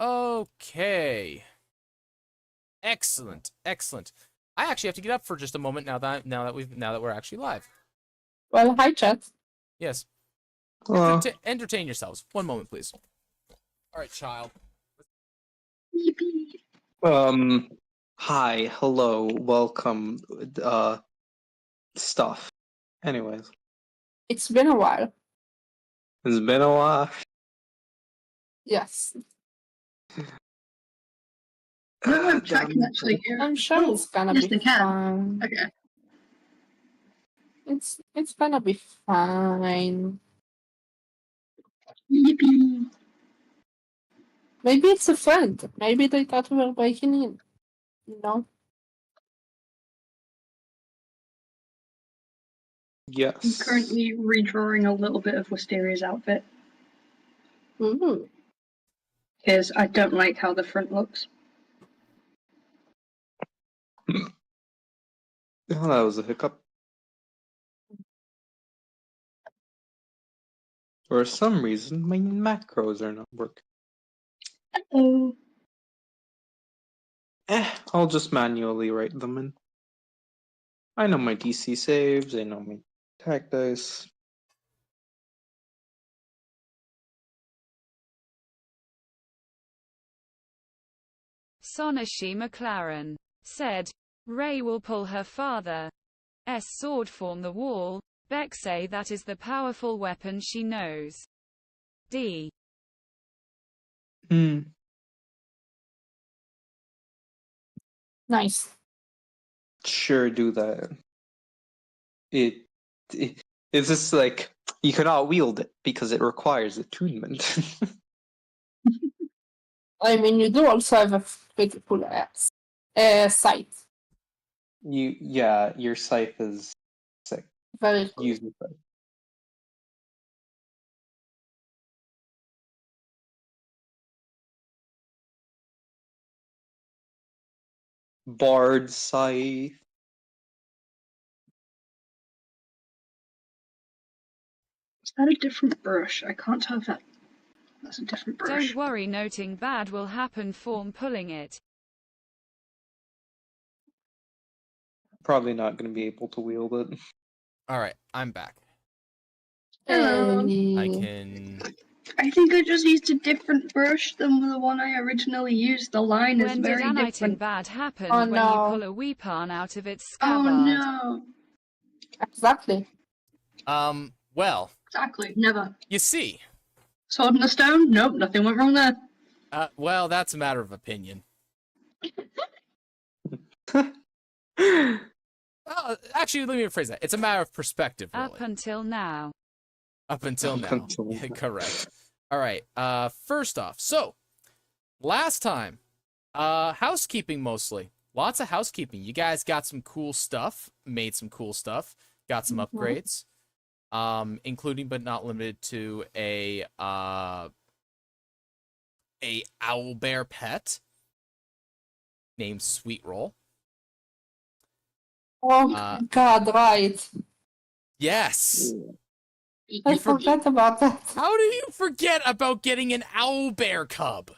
Okay. Excellent. I actually have to get up for just a moment now that we're actually live. Well, hi, chat. Yes. Entertain yourselves. One moment, please. All right, child. Hi, hello, welcome, stuff. Anyways. It's been a while. It's been a while. Yes. No, chat can actually hear. I'm sure it's gonna be fine. Okay. It's gonna be fine. Yippee. Maybe it's a friend. Maybe they thought we were breaking in. You know? Yes. I'm currently redrawing a little bit of Wisteria's outfit. Ooh. Because I don't like how the front looks. Oh, that was a hiccup. For some reason, my macros are not working. Oh. I'll just manually write them in. I know my DC saves, I know my attack dice. Sonashi McLaren said, Ray will pull her father's sword from the wall. Beck say that is the powerful weapon she knows. D. Nice. Sure, do that. It's just like, you cannot wield it because it requires attunement. I mean, you do also have a pretty cool sight. Your scythe is sick. Very cool. Use the scythe. Bard scythe. Is that a different brush? I can't tell if that's a different brush. Don't worry, noting bad will happen form pulling it. Probably not going to be able to wield it. All right, I'm back. Hello. I think I just used a different brush than the one I originally used. The line is When did very anything different. bad happen Oh, when no. you pull a weapon out of its scabbard? Oh no. Exactly. Well. Exactly. Never. You see. Sword in the stone? Nope, nothing went wrong there. Well, that's a matter of opinion. Actually, let me rephrase that. It's a matter of perspective, really. Up until now. Up until now. Yeah, correct. All right. First off, so last time, housekeeping mostly. Lots of housekeeping. You guys got some cool stuff, made some cool stuff, got some upgrades, including but not limited to a owl bear pet named Sweet Roll. Oh God! Right. Yes. I forgot about that. How do you forget about getting an owl bear cub?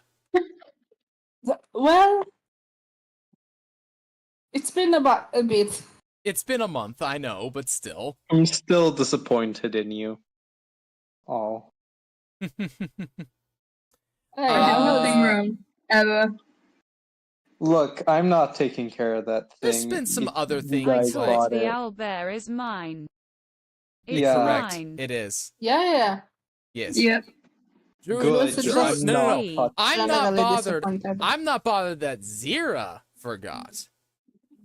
Well, it's been about a bit. It's been a month, I know, but still. I'm still disappointed in you. Oh. I did nothing wrong. Ever. Look, I'm not taking care of that thing. There's been some other things. I thought the owl bear is mine. It's mine. It is. Yeah. Yes. Yep. Good. No. I'm not bothered. I'm not bothered that Zira forgot.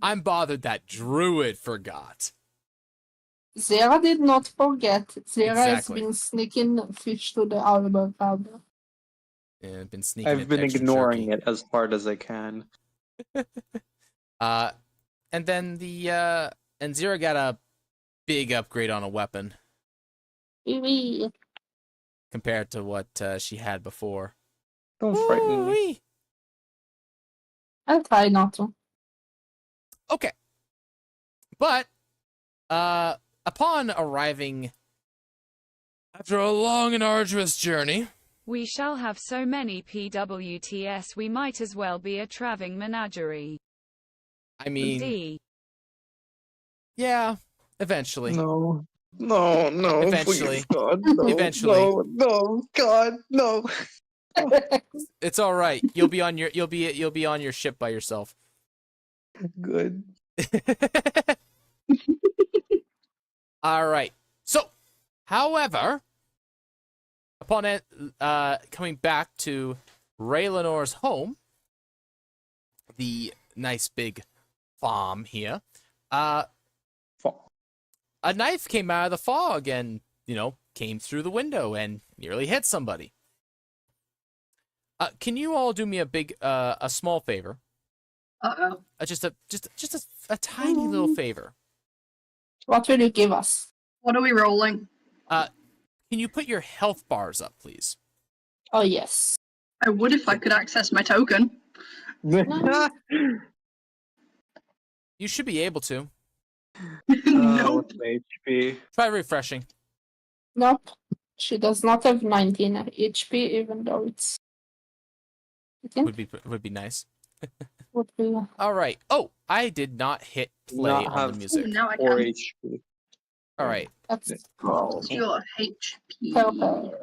I'm bothered that Druid forgot. Zera did not forget. Zera has been sneaking fish to the Albert powder. Yeah, I've been ignoring it as hard as I can. And then and Zira got a big upgrade on a weapon. Compared to what she had before. Don't frighten me. I'll try not to. Okay. But, upon arriving after a long and arduous journey... We shall have so many PWTS we might as well be a traveling menagerie. I mean, D. yeah, eventually. No. No, no, Eventually. please, God, no, Eventually. no, God, no. It's all right. You'll be on your ship by yourself. Good. All right. So, however, upon coming back to Ray Lenore's home, the nice big farm here, a knife came out of the fog and, came through the window and nearly hit somebody. Can you all do me a small favor? Uh-oh. Just a tiny little favor. What will you give us? What are we rolling? Can you put your health bars up, please? Oh, yes. I would if I could access my token. Nice. You should be able to. No. What's my HP? Try refreshing. Nope. She does not have 19 HP, even though it's... I think Would be nice. would be... All right. Oh, I did not hit play Not on have- the music. Ooh, now I Or can. HP. All right. That's cool. Your HP. Okay.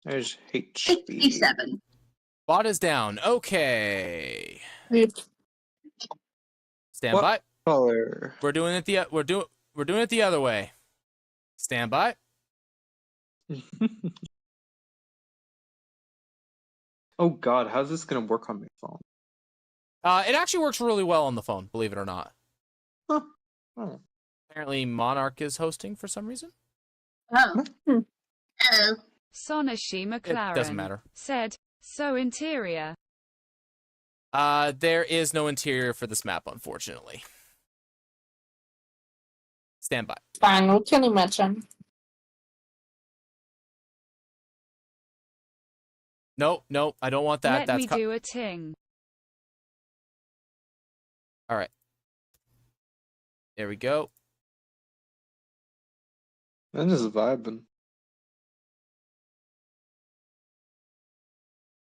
There's HP. 87. Bot is down. Okay. Rip. Stand What? by. Color. We're doing it the other way. Stand by. Oh God, how's this gonna work on my phone? It actually works really well on the phone, believe it or not. Huh. Oh. Apparently, Monarch is hosting for some reason. Oh. Hmm. Oh. Sonashi McLaren It doesn't matter. said, so interior. There is no interior for this map, unfortunately. Stand by. Fine, we can imagine. No, I don't want that. Let That's me do a ting. all right. There we go. I'm just vibing.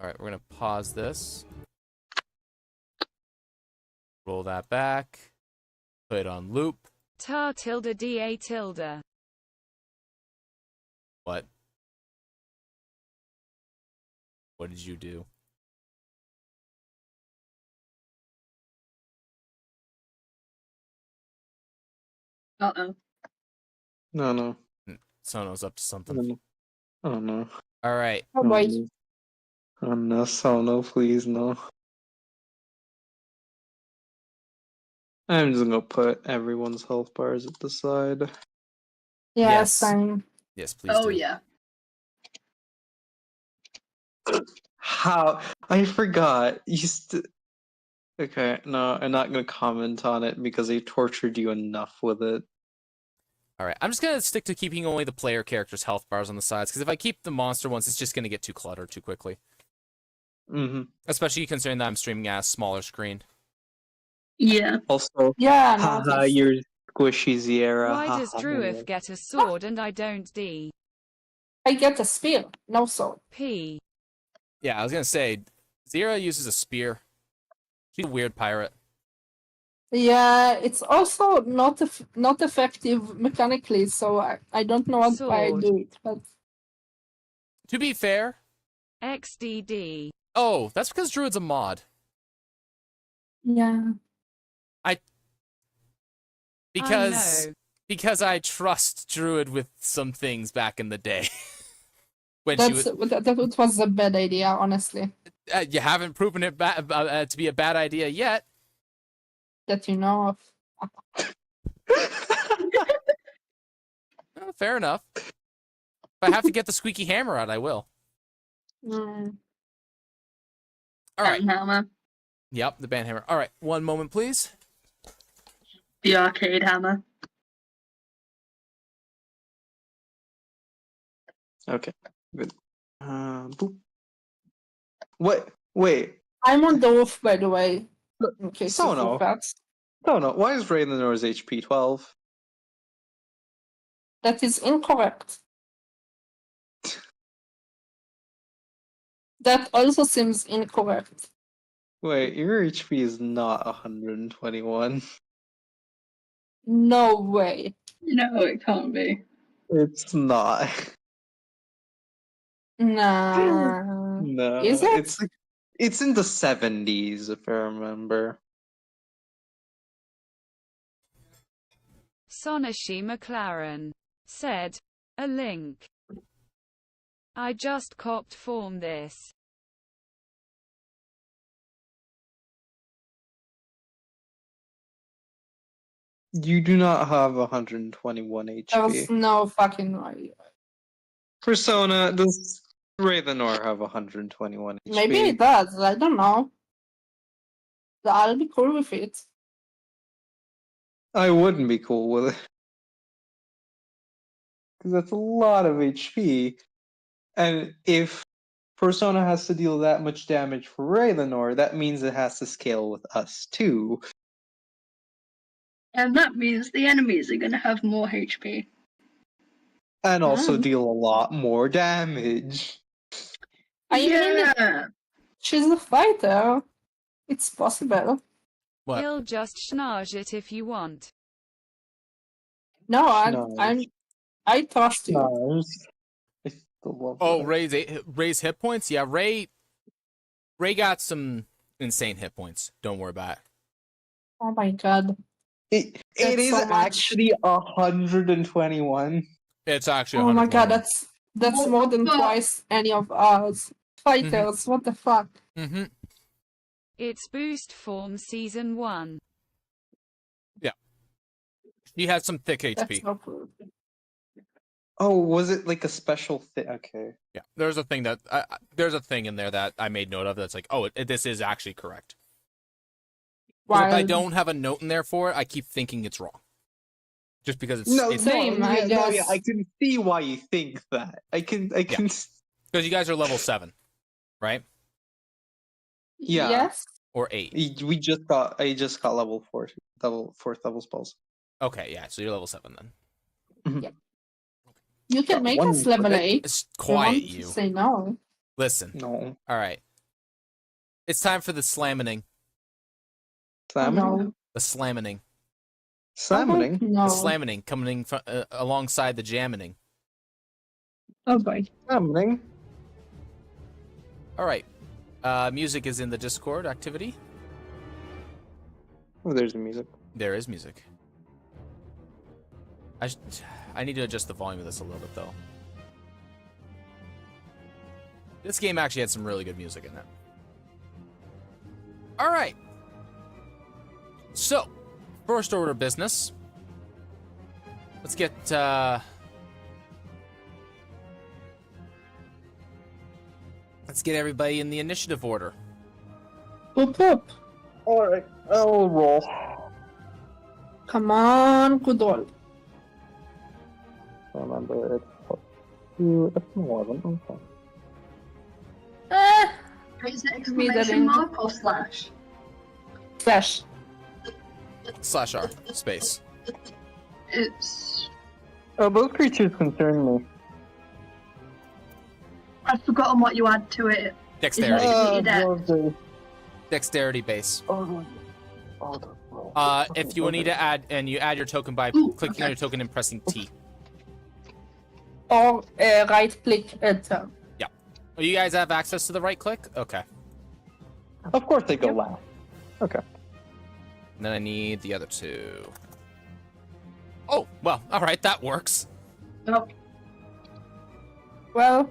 All right, we're gonna pause this. Roll that back. Put it on loop. Ta tilde da tilde. What? What did you do? Uh-oh. No. Sono's up to something. No. Oh no. All right. Oh, boy. Oh no, Sono, please no. I'm just gonna put everyone's health bars at the side. Yeah, Yes. same. Yes, please Oh, do. yeah. How? I forgot. Okay, no, I'm not gonna comment on it because I tortured you enough with it. All right. I'm just gonna stick to keeping only the player characters' health bars on the sides, because if I keep the monster ones, it's just gonna get too cluttered too quickly. Mm-hmm. Especially considering that I'm streaming at a smaller screen. Yeah. Also, Yeah, no, haha, that's- you're squishy, Sierra. Why does haha. Druif get a sword and I don't? D. I get a spear, no sword. P. Yeah, I was gonna say, Zira uses a spear. She's a weird pirate. Yeah, it's also not not effective mechanically, so I don't know why I Sword. do it, but To be fair, XDD. oh, that's because Druid's a mod. yeah. Because I trust Druid with some things back in the day. When That was a bad idea, honestly. you haven't proven it to be a bad idea yet. That you know of. Oh, fair enough. If I have to get the squeaky hammer out, I will. Mm. All right. Hammer. Yep, the band hammer. All right, one moment, please. The arcade hammer. Okay, good. Boop. What? Wait. I'm on the roof, by the way. In case you Sono. forgot. No. Why is Raylenor's HP 12? That is incorrect. That also seems incorrect. Wait, your HP is not 121. No way. No, it can't be. It's not. Nah. No, Is it? it's in the 70s if I remember. Sonashi McLaren said, a link. I just copped form this. You do not have 121 There's HP. no fucking way. Persona, does Ravenor have 121 HP? Maybe it does. I don't know. I'll be cool with it. I wouldn't be cool with it. Because that's a lot of HP. And if Persona has to deal that much damage for Ravenor, that means it has to scale with us too. And that means the enemies are going to have more HP. And also deal a lot more damage. I mean, Yeah. she's a fighter. It's possible. What? He'll just schnarge it if you want. No, Schnarge. I trust you. Schnarge. I still love Oh, that. Ray's hit points? Yeah, Ray got some insane hit points. Don't worry about it. Oh my god. It That's is so much. actually 121. It's actually Oh my god, 121. that's What more the than fuck? twice any of ours. Fighters, what the fuck? Mm-hmm. It's Boost Form Season 1. He has some thick That's HP. so cool. Oh, was it like a special thing? Okay. Yeah, there's a thing in there that I made note of that's like, oh, this is actually correct. But if I Wild. don't have a note in there for it, I keep thinking it's wrong. Just because it's Same, I guess. I can see why you think that. I can. because you guys are level 7, right? Yeah. Yes. Or 8. I just got level 4, fourth level spells. Okay, yeah, so you're level 7 then. You can Got make one us level 8. It's We quiet, won't you. say no. Listen. No. All right. It's time for the slamming. Slamming? No. The slamming. Slamming? No. The slamming coming alongside the jamming. Oh boy. Slamming? All right. Music is in the Discord activity. Oh, there's the music. There is music. I need to adjust the volume of this a little bit, though. This game actually had some really good music in it. All right. So, first order of business. Let's get everybody in the initiative order. Whoop whoop. Alright, I'll roll. Come on, Kudol. Remember, it's +2, it's 11, okay. Is it Me that exclamation mark or slash? Slash. /R space. It's... Oh, those creatures concern me. I've forgotten what you add to it. Dexterity. Dexterity base. If you need to add, and you add your token by clicking on your token and pressing T. Or right click enter. Yeah. Oh, you guys have access to the right click? Okay. Of course they go last. Okay. And then I need the other two. Oh, well, all right, that works. Nope. Well,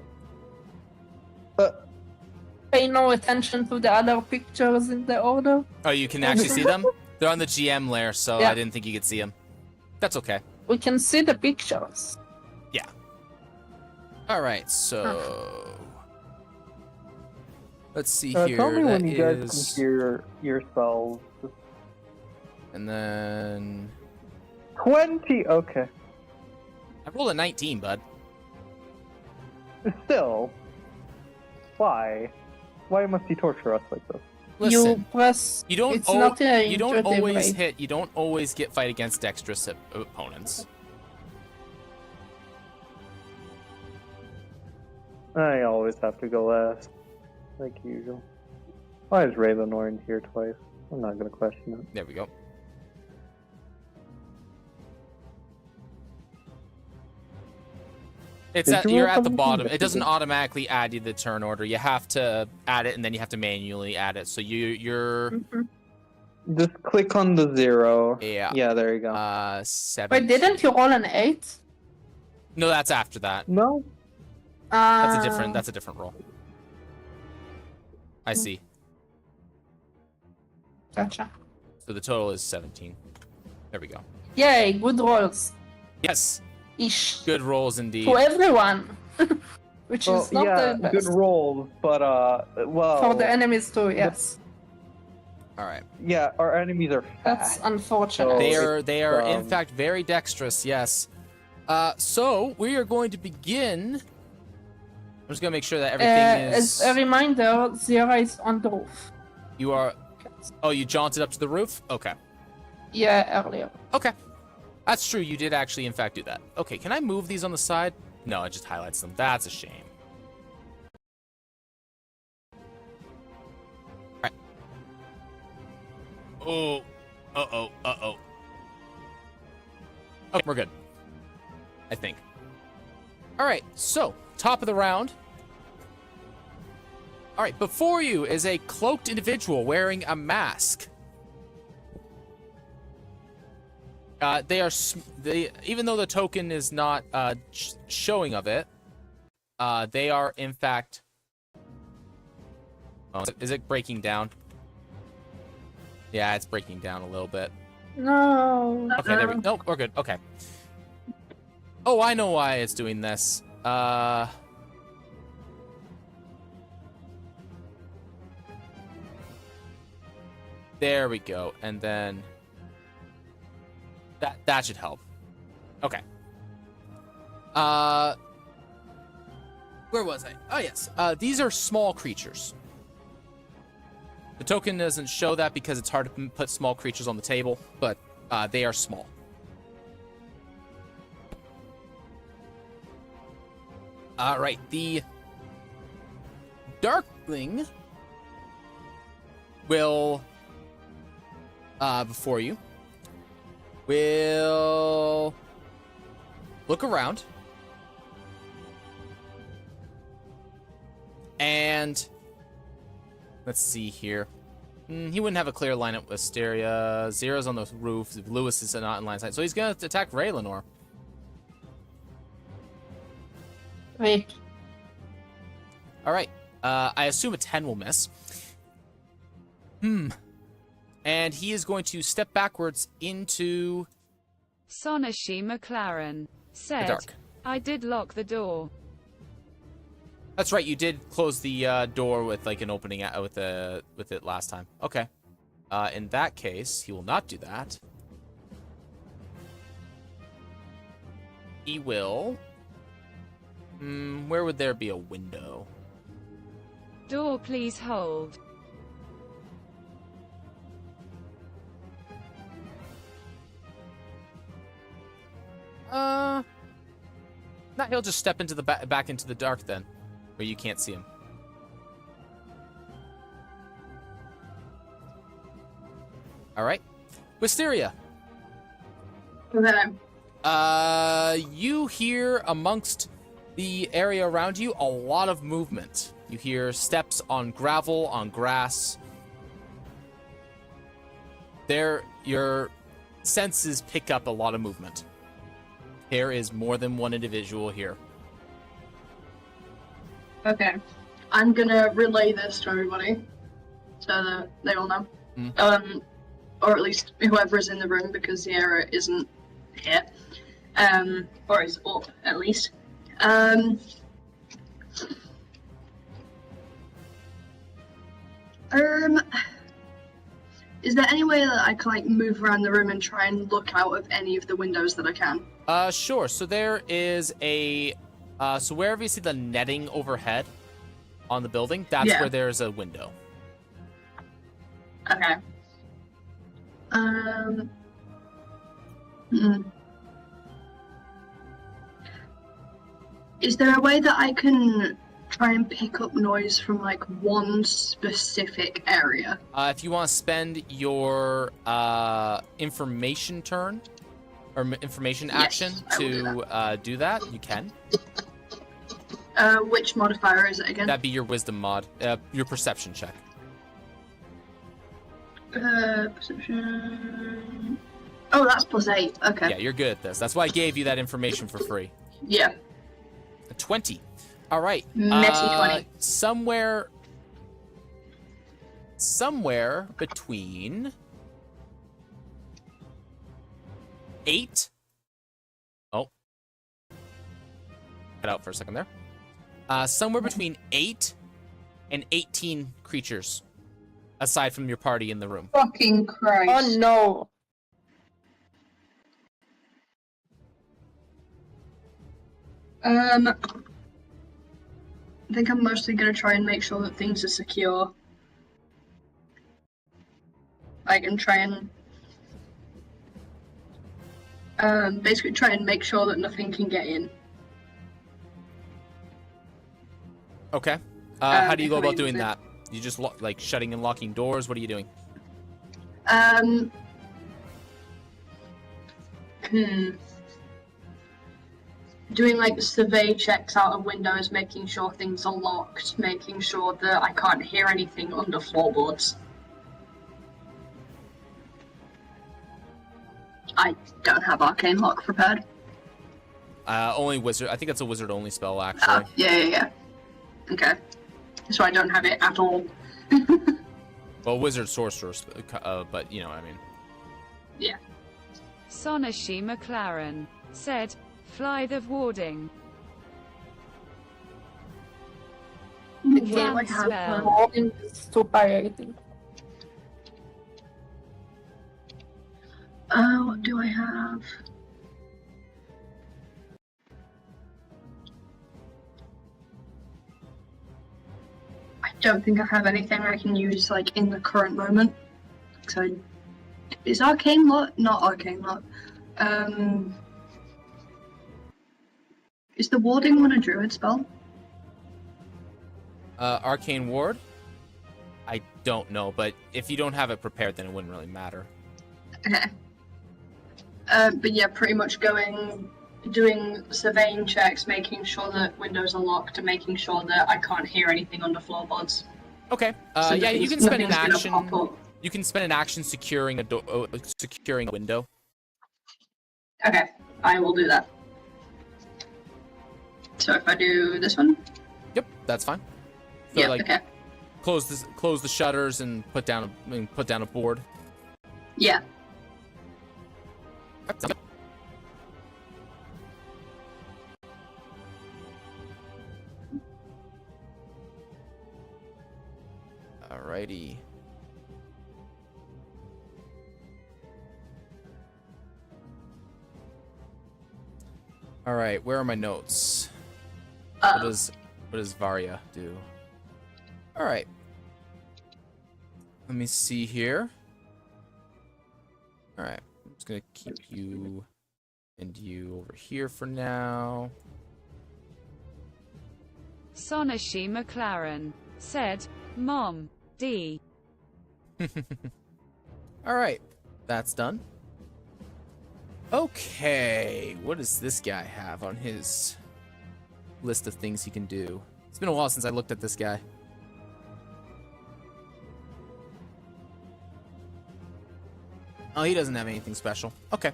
pay no attention to the other pictures in the order. Oh, you can actually see them? They're on the GM layer, so Yeah. I didn't think you could see them. That's okay. We can see the pictures. Yeah. All right, so let's see here. Tell me when That you guys is- can hear yourselves. And then 20, okay. I rolled a 19, bud. Still, why? Why must you torture us like this? Listen, You press. you don't. It's not a you don't intuitive always way. hit. You don't always get fight against dexterous opponents. I always have to go last. like usual. Why is Ravenor in here twice? I'm not gonna question it. There we go. You're at the bottom. It doesn't automatically add you the turn order. You have to add it, and then you have to manually add it. So you're. Just click on the 0. Yeah. Yeah, there you go. 7. Wait, didn't you roll an 8? No, that's after that. No. That's a different roll. I see. Gotcha. So the total is 17. There we go. Yay, good rolls. Yes. Ish. Good rolls indeed. To everyone. Which is not the best. Good rolls, but well. For the enemies too, yes. All right. Yeah, our enemies are fast. That's unfortunate. They are in fact very dexterous. Yes. So we are going to begin. I'm just gonna make sure that everything is. As a reminder, Zira is on the roof. You are. Oh, you jaunted up to the roof? Okay. Yeah, earlier. Okay. That's true. You did actually, in fact, do that. Okay, can I move these on the side? No, it just highlights them. That's a shame. All right. Oh. Uh-oh. Uh-oh. Okay, we're good. I think. All right, so, top of the round. All right, before you is a cloaked individual wearing a mask. Even though the token is not showing of it, they are in fact. Oh, is it breaking down? Yeah, it's breaking down a little bit. No. Okay, there we go. Nope, we're good. Okay. Oh, I know why it's doing this. There we go, and then. That should help. Okay. Where was I? Oh, yes. These are small creatures. The token doesn't show that because it's hard to put small creatures on the table, but they are small. All right. The Darkling will, before you, will look around and let's see here. He wouldn't have a clear lineup with Asteria. Zero's on the roof. Lewis is not in line of sight, so he's gonna attack Raylanor. Wait. All right. I assume a 10 will miss. And he is going to step backwards into... Sonashi McLaren said, the dark. I did lock the door. That's right, you did close the door with like an opening with it last time. Okay. In that case, he will not do that. He will... where would there be a window? Door, please hold. No, he'll just step into the back into the dark then, where you can't see him. All right, Wisteria. Okay. You hear amongst the area around you a lot of movement. You hear steps on gravel, on grass. Your senses pick up a lot of movement. There is more than one individual here. Okay. I'm gonna relay this to everybody so that they all know. Or at least whoever is in the room because Sierra isn't here. Or is up at least. Is there any way that I can like move around the room and try and look out of any of the windows that I can? Sure. So there is a, so wherever you see the netting overhead on the building, that's where there's a window. Okay. Is there a way that I can try and pick up noise from like one specific area? If you want to spend your information turn or information action to do that, you can. Which modifier is it again? That'd be your wisdom mod, your perception check. Perception. Oh, that's +8. Okay. Yeah, you're good at this. That's why I gave you that information for free. Yeah. A 20. All right. Messy 20. Somewhere between 8. Oh. Cut out for a second there. Somewhere between 8 and 18 creatures, aside from your party in the room. Fucking Christ. Oh no. I think I'm mostly gonna try and make sure that things are secure. I can try and basically try and make sure that nothing can get in. Okay. How do you go about doing it. that? You just like shutting and locking doors? What are you doing? Doing like survey checks out of windows, making sure things are locked, making sure that I can't hear anything under floorboards. I don't have Arcane Lock prepared. Only wizard. I think that's a wizard only spell, actually. Yeah. Okay. So I don't have it at all. Well, wizard sorcerer, but you know what I mean. Yeah. Sonashi McLaren said, Flythe of Warding. What do Can I have? spell. Warding is too high, I think. What do I have? I don't think I have anything I can use like in the current moment. So is Arcane Lock not Arcane Lock? Is the warding one a druid spell? Arcane ward? I don't know, but if you don't have it prepared, then it wouldn't really matter. Okay. But yeah, pretty much doing surveying checks, making sure that windows are locked, and making sure that I can't hear anything under floorboards. Okay. So Yeah, you can spend an nothing's gonna action. pop up. You can spend an action securing a window. Okay, I will do that. So if I do this one? Yep, that's fine. So, Yeah, like, okay. close the shutters and put down a board. Yeah. Alrighty. Alright, where are my notes? What does Varya do? Alright. Let me see here. Alright. I'm just gonna keep you and you over here for now. Sonashi McLaren said, Mom, D. Alright. That's done. Okay. What does this guy have on his list of things he can do? It's been a while since I looked at this guy. Oh, he doesn't have anything special. Okay.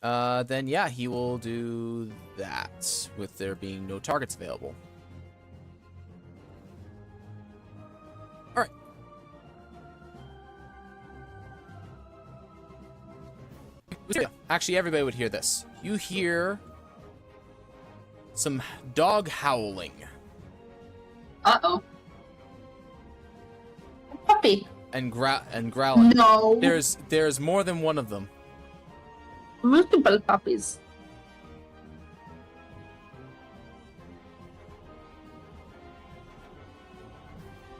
Then yeah, he will do that with there being no targets available. Alright. Actually, everybody would hear this. You hear some dog howling. Uh-oh. Puppy. And growling. No. There's more than one of them. Multiple puppies.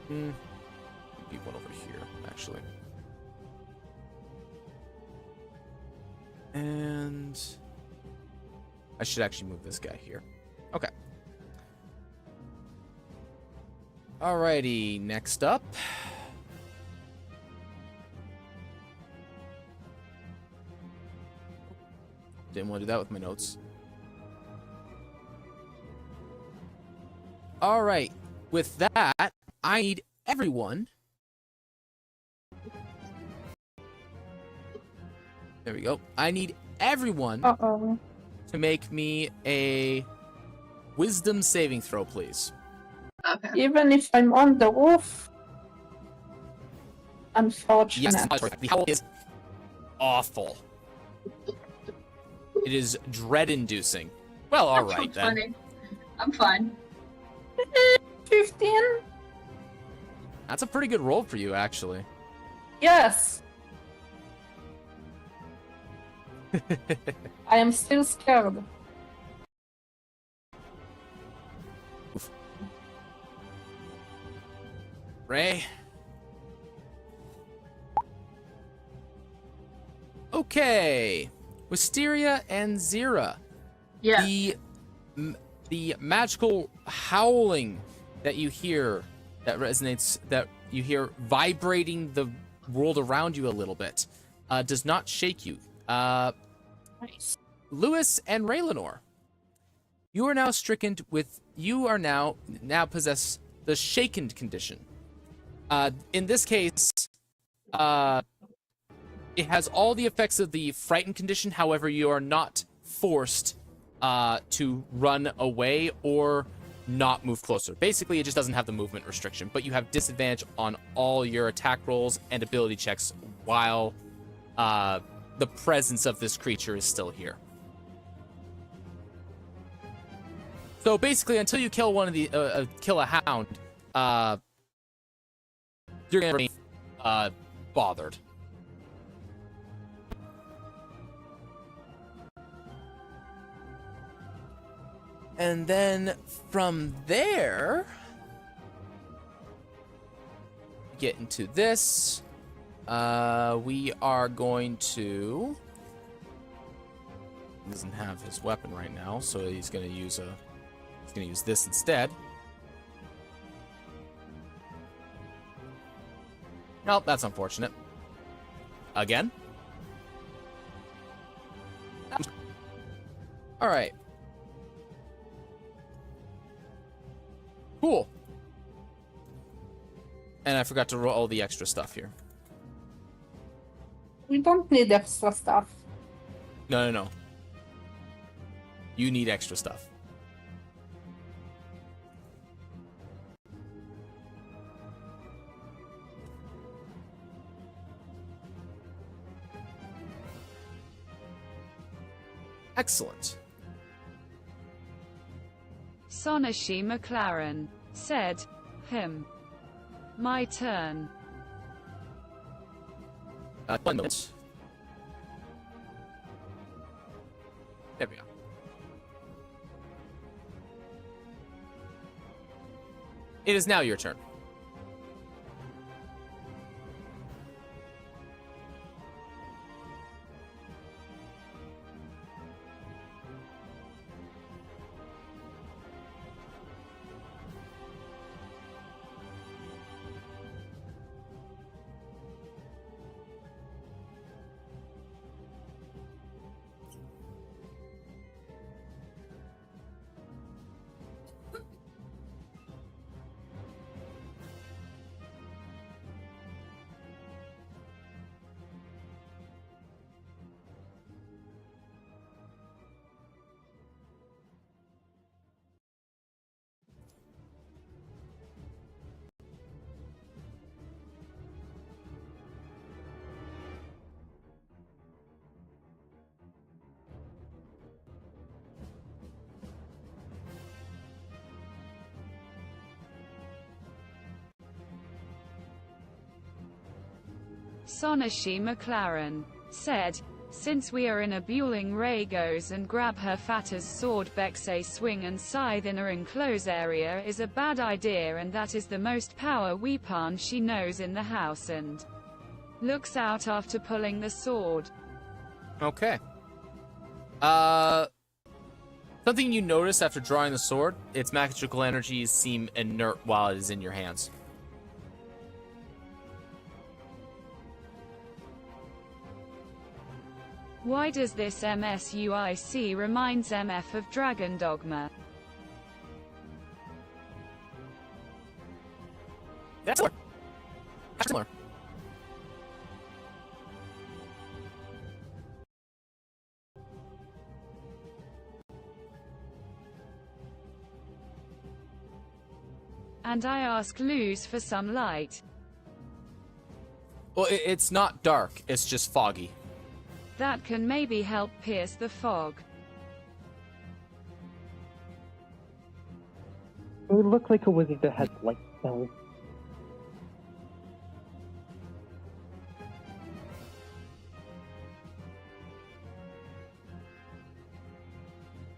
Maybe one over here, actually. And I should actually move this guy here. Okay. Alrighty, next up. Didn't want to do that with my notes. Alright, with that, I need everyone. There we go. I need everyone to make me a wisdom saving throw, please. Okay. Even if I'm on the roof? Unfortunate. Yes, the howl is awful. It is dread-inducing. Well, alright then. Funny. I'm fine. 15? That's a pretty good roll for you, actually. Yes. I am still scared. Oof. Ray? Okay. Wisteria and Zira. Yeah. The magical howling that you hear, that resonates, that you hear vibrating the world around you a little bit, does not shake you. Nice. Lewis and Raylanor, you are now stricken with, you are now possess the shaken condition. In this case, it has all the effects of the frightened condition. However, you are not forced to run away or not move closer. Basically, it just doesn't have the movement restriction, but you have disadvantage on all your attack rolls and ability checks while the presence of this creature is still here. So basically, until you kill one of the kill a hound, you're gonna be bothered. And then from there, get into this. We are going to. He doesn't have his weapon right now, so he's gonna use this instead. Well, that's unfortunate. Again. All right. Cool. And I forgot to roll all the extra stuff here. We don't need extra stuff. No. You need extra stuff. Excellent. Sonashi McLaren said, my turn. 1 minute. There we go. It is now your turn. Sonashi McLaren said, since we are in a bueling, Ray goes and grab her fatter's sword. Bexay swing and scythe in her enclosed area is a bad idea, and that is the most power weapon she knows in the house, and looks out after pulling the sword. Okay. Something you notice after drawing the sword, its magical energies seem inert while it is in your hands. Why does this MSUIC reminds MF of Dragon Dogma? That's similar. And I ask Luz for some light. Well, it's not dark, it's just foggy. That can maybe help pierce the fog. It would look like a wizard that has light spells.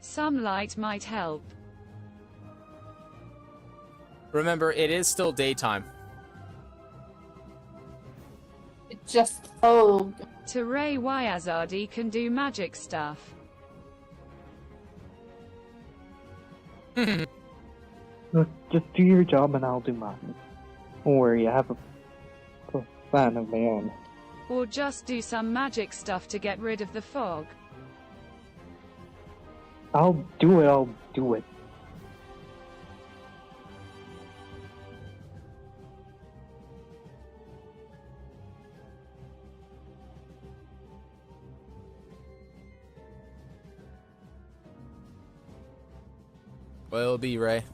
Some light might help. Remember, it is still daytime. It just fog. To Ray Wyazardi can do magic stuff. Look, just do your job and I'll do mine. Don't worry, I have a plan of my own. Or just do some magic stuff to get rid of the fog. I'll do it. Well, it'll be, Ray.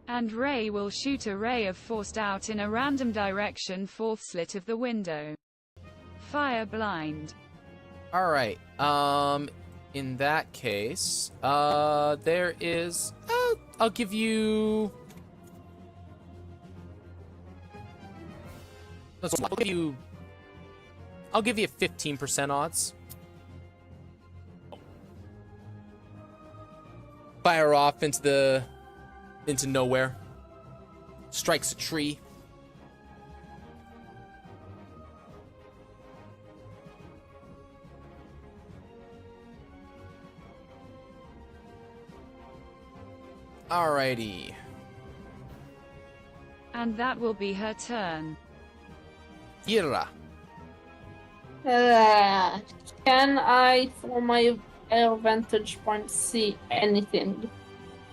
And Ray will shoot a ray of force out in a random direction, fourth slit of the window. Fire blind. Alright, in that case, there is, I'll give you... I'll give you 15% odds. Fire off into nowhere. Strikes a tree. Alrighty. And that will be her turn. Ira. Can I, from my vantage point, see anything?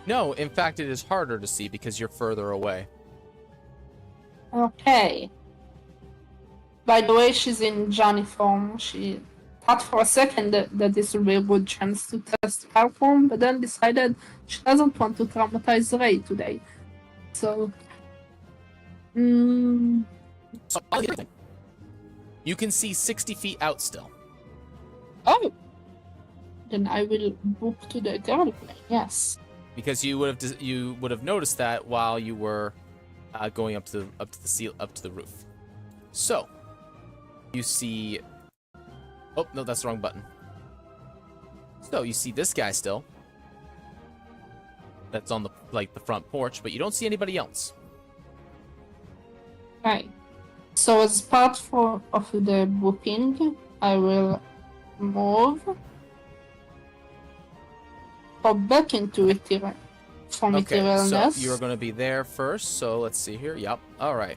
No, in fact, it is harder to see because you're further away. Okay. By the way, she's in Johnny form. She thought for a second that this would be a good chance to test her form, but then decided she doesn't want to traumatize Ray today. So... You can see 60 feet out still. Oh! Then I will book to the girl plane, yes. Because you would have noticed that while you were going up to the roof. So you see. Oh no, that's the wrong button. So you see this guy still. That's on the front porch, but you don't see anybody else. Right. So as part of the booking, I will move. Or back into materialness. So you're going to be there first. So let's see here. Yep. All right.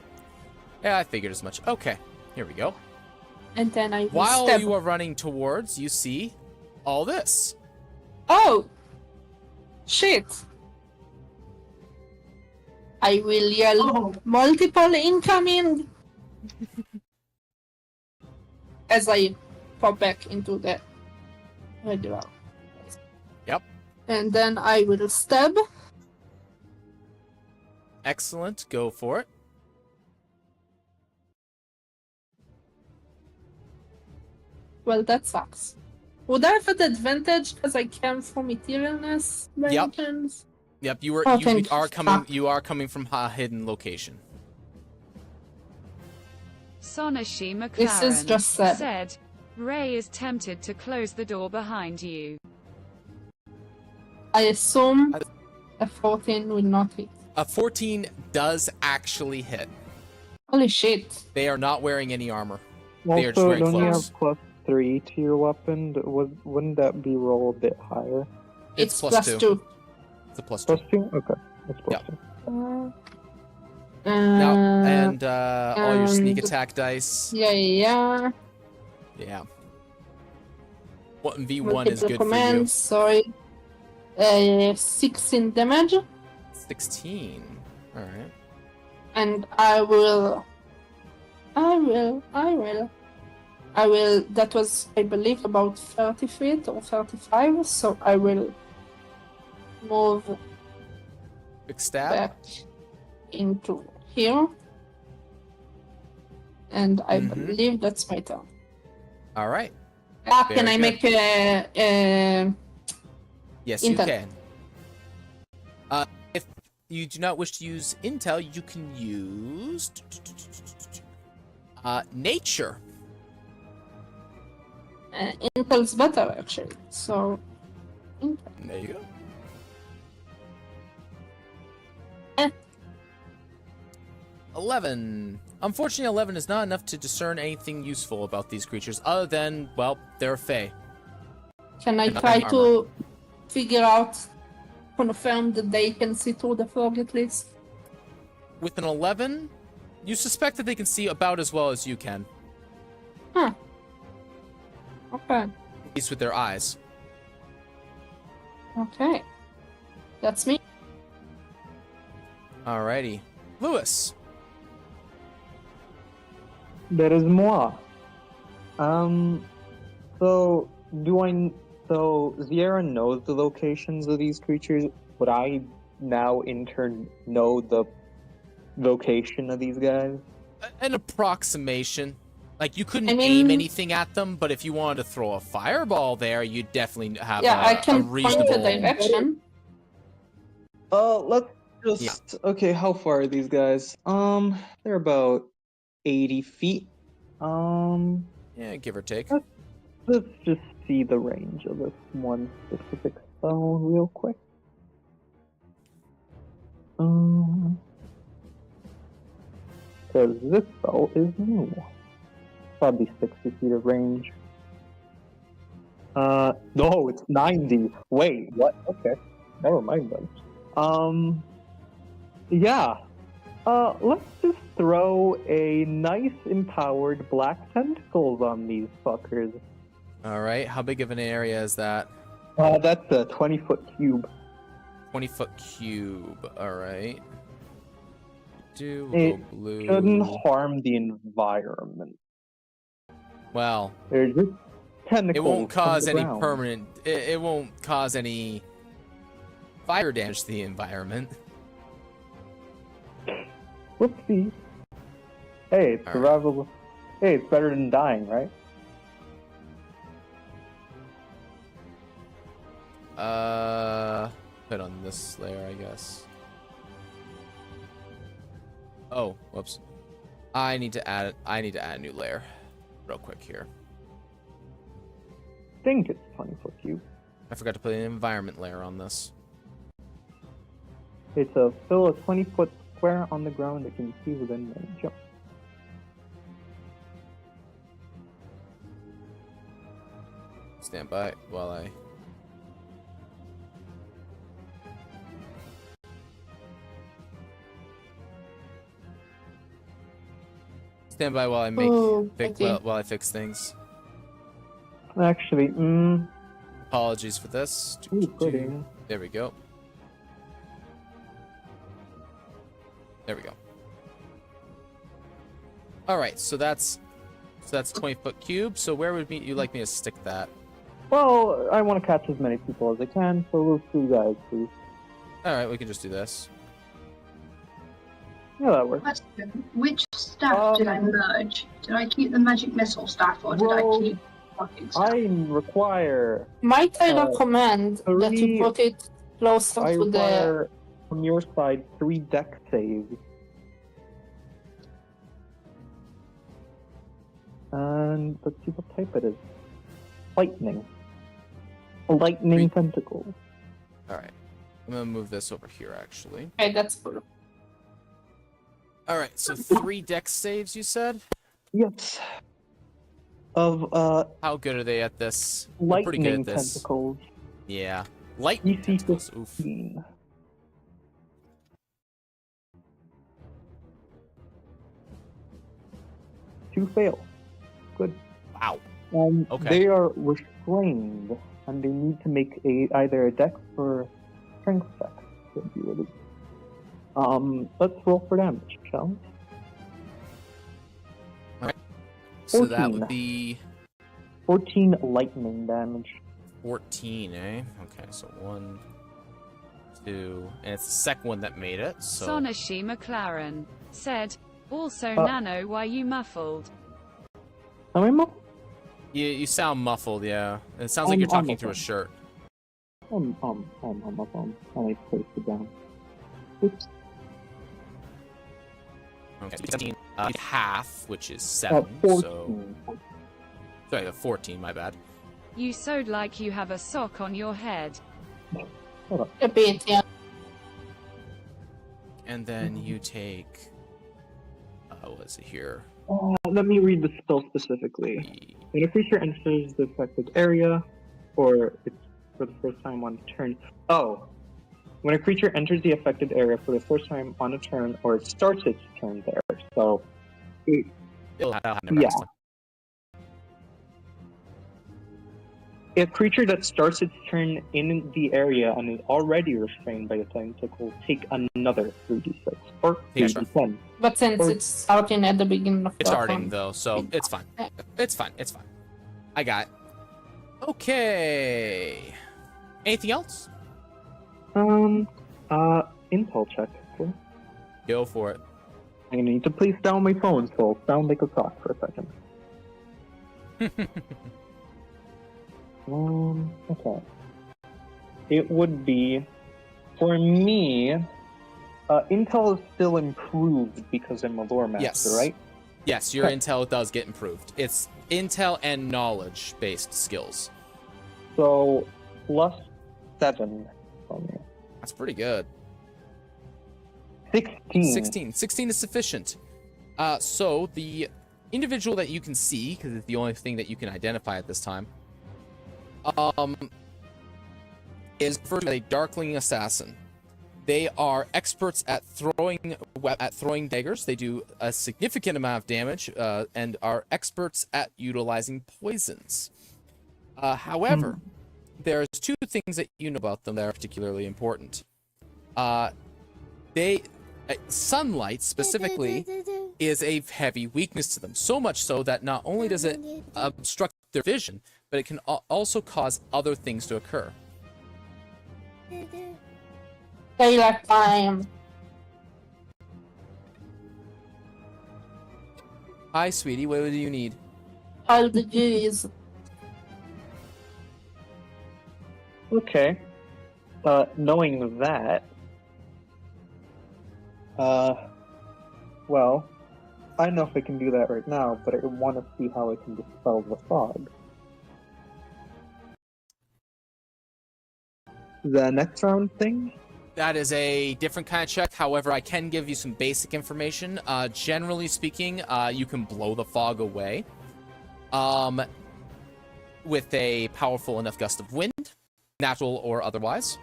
Yeah, I figured as much. Okay. Here we go. And then I will While step. you are running towards, you see all this. Oh! Shit! I will yell multiple incoming as I pop back into the regular. Yep. And then I will stab. Excellent. Go for it. Well, that sucks. Would I have an advantage because I came from materialness by any chance? Yep, you thank are you. coming. You are coming from a hidden location. Sonashi McLaren This is just sad. said, Ray is tempted to close the door behind you. I assume a 14 will not hit. A 14 does actually hit. Holy shit. They are not wearing any armor. They are just Also, wearing don't you clothes. have +3 to your weapon? Wouldn't that be rolled a bit higher? It's plus 2. It's a +2. +2? Okay, that's +2. Yep. Now, and all your sneak attack dice. Yeah. Yeah. What V1 is good commands, sorry. 16 damage. for you. 16. All right. And I will. That was, I believe, about 30 feet or 35. So I will move Big stab. back into here. And I believe that's my turn. All right. Can Very I good. make a Yes, Intel. you can. If you do not wish to use Intel, you can use Nature. Intel's better actually. So Intel. There you go. Eh. 11. Unfortunately, 11 is not enough to discern anything useful about these creatures, other than, well, they're Fae. Can I And try armor. to figure out, confirm that they can see through the fog at least? With an 11, you suspect that they can see about as well as you can, Huh. Okay. at least with their eyes. Okay. That's me. Alrighty. Lewis. That is moi. So Sierra knows the locations of these creatures. Would I now in turn know the location of these guys? An approximation. Like, you couldn't I mean- aim anything at them, but if you wanted to throw a fireball there, you'd definitely have Yeah, a I can point reasonable... the direction. Let's just okay. How far are these guys? They're about 80 feet. Yeah, give or take. Let's just see the range of this one specific spell real quick. Because this spell is new. Probably 60 feet of range. No, it's 90. Wait, what? Okay. Never mind then. Yeah. Let's just throw a nice empowered black tentacles on these fuckers. Alright, how big of an area is that? That's a 20-foot cube. 20-foot cube. Alright. We'll It go blue. shouldn't harm the environment. Well, They're just tentacles. it won't from cause the any ground. permanent... It won't cause any fire damage to the environment. Whoopsie. Hey, it's Alright. survival. Hey, it's better than dying, right? Put on this layer, I guess. Oh, whoops. I need to add a new layer real quick here. I think it's 20-foot cube. I forgot to put an environment layer on this. It's fill a 20-foot square on the ground that can see within range. Stand by while I... Stand by while I make okay. while I fix things. Actually, Apologies for this. ooh, pretty. There we go. There we go. All right, so that's 20-foot cube. So where would you like me to stick that? Well, I want to catch as many people as I can, so those two guys, please. All right, we can just do this. Yeah, that works. Question. Which staff did I merge? Did I keep the magic missile staff or did Well, I keep fucking staff? I require Might I recommend that you three- put it closer I to the. require, from your side, 3 deck saves. And let's see what type it is. Lightning. Lightning tentacle. All right. I'm gonna move this over here, actually. Okay, that's cool. All right. So 3 dex saves, you said? Yes. Of How good are they at this? They're pretty good lightning at this. tentacles. Yeah. Lightning EC tentacles. Oof. 15. 2 fail. Good. Wow. Okay. They are restrained, and they need to make either a dex or strength check to be released. Let's roll for damage, shall we? So that 14. would be 14 lightning damage. 14, eh? Okay, so 1, 2, and it's the second one that made it. So Sonashi McLaren said, also Uh, Nano, why you muffled? Am I muffled? you sound muffled, yeah. It sounds like you're talking through a shirt. I placed it down. Oops. Okay, 17, half, which is 7. 14. So sorry, 14. My bad. You sewed like you have a sock on your head. A bit, yeah. And then you take. What is it here? Let me read the spell specifically. When a creature enters the affected area, or it's for the first time on a turn. Oh, when a creature enters the affected area for the first time on a turn, or it starts its turn there. So, It'll happen yeah. next time. A creature that starts its turn in the area and is already restrained by the tentacle will take another 3d6 or Yeah, sure. 3d10. But since it's starting at the beginning of It's the starting turn. though, so it's fine. It's fine. It's fine. I got it. Okay. Anything else? Intel check. Okay. Go for it. I need to place down my phone, so I'll sound like a cock for a second. Okay. It would be, for me, Intel is still improved because I'm a lore master, Yes. right? Yes, your intel does get improved. It's intel and knowledge-based skills. So, +7 from me. That's pretty good. 16. 16 is sufficient. So the individual that you can see, because it's the only thing that you can identify at this time, is first a Darkling Assassin. They are experts at throwing daggers. They do a significant amount of damage and are experts at utilizing poisons. However, there's 2 things that you know about them that are particularly important. Sunlight specifically is a heavy weakness to them. So much so that not only does it obstruct their vision, but it can also cause other things to occur. Daylight time. Hi, sweetie. What do you need? All the G's. Okay. Knowing that, well, I don't know if I can do that right now, but I want to see how I can dispel the fog. The next round thing? That is a different kind of check. However, I can give you some basic information. Generally speaking, you can blow the fog away with a powerful enough gust of wind, natural or otherwise.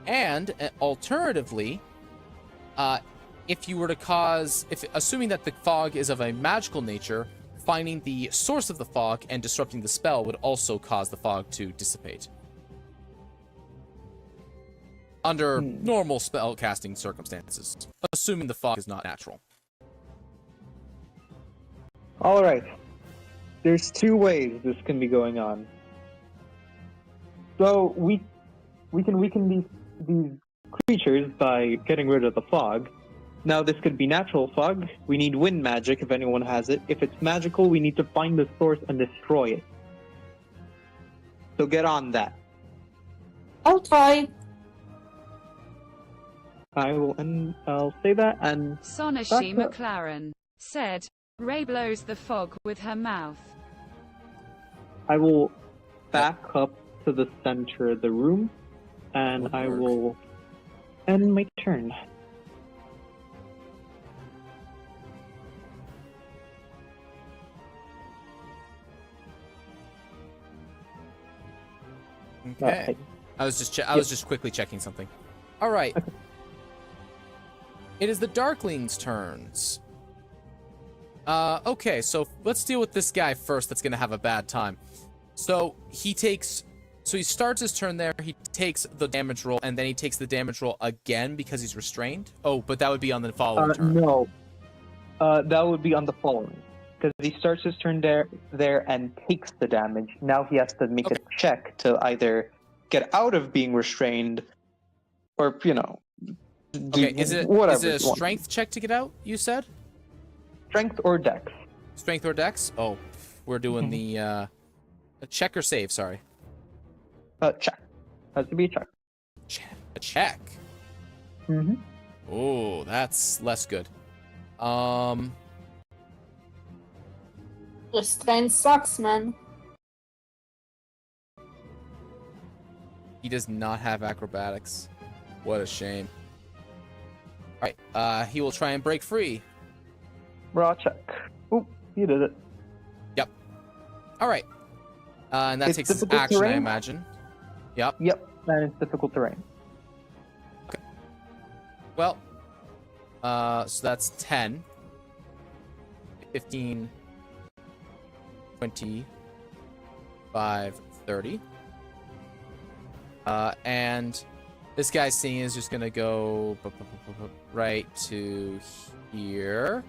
And alternatively, if you were to assuming that the fog is of a magical nature, finding the source of the fog and disrupting the spell would also cause the fog to dissipate. Under normal spell casting circumstances, assuming the fog is not natural. Alright. There's 2 ways this can be going on. So we can weaken these creatures by getting rid of the fog. Now this could be natural fog. We need wind magic if anyone has it. If it's magical, we need to find the source and destroy it. So get on that. I'll try. I'll say that, and Sonashi Back up. McLaren said, Ray blows the fog with her mouth. I will back up to the center of the room, and I will end my turn. Okay. I was just quickly checking something. All right. It is the Darkling's turns. Okay, so let's deal with this guy first that's gonna have a bad time. So he starts his turn there, he takes the damage roll, and then he takes the damage roll again because he's restrained? Oh, but that would be on the following turn. No. That would be on the following. Because he starts his turn there and takes the damage. Now he has to make a check to either get out of being restrained or, Okay, is it a strength check to get out, you said? Strength or dex. Strength or dex? Oh, we're doing the a check or save, sorry. Check. Has to be a check. A check? Mm-hmm. Oh, that's less good. Restraint sucks, man. He does not have acrobatics. What a shame. Alright, he will try and break free. Raw check. Oop, you did it. Yep. Alright. And that It's takes his difficult action, terrain? I imagine. Yep. Yep, and it's difficult terrain. Well, so that's 10, 15, 25, 30. And this guy's seeing is just gonna go right to here.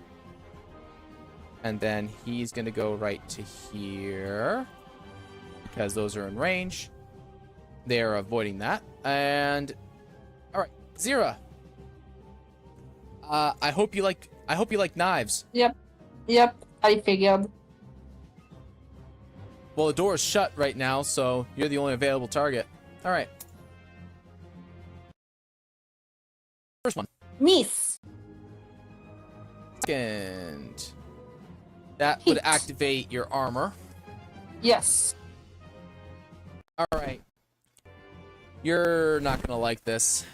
And then he's gonna go right to here. Because those are in range. They are avoiding that. And alright, Zira. I hope you like knives. Yep, I figured. Well, the door is shut right now, so you're the only available target. All right. First one. Miss. Second. That would Hit. activate your armor. Yes. All right. You're not gonna like this.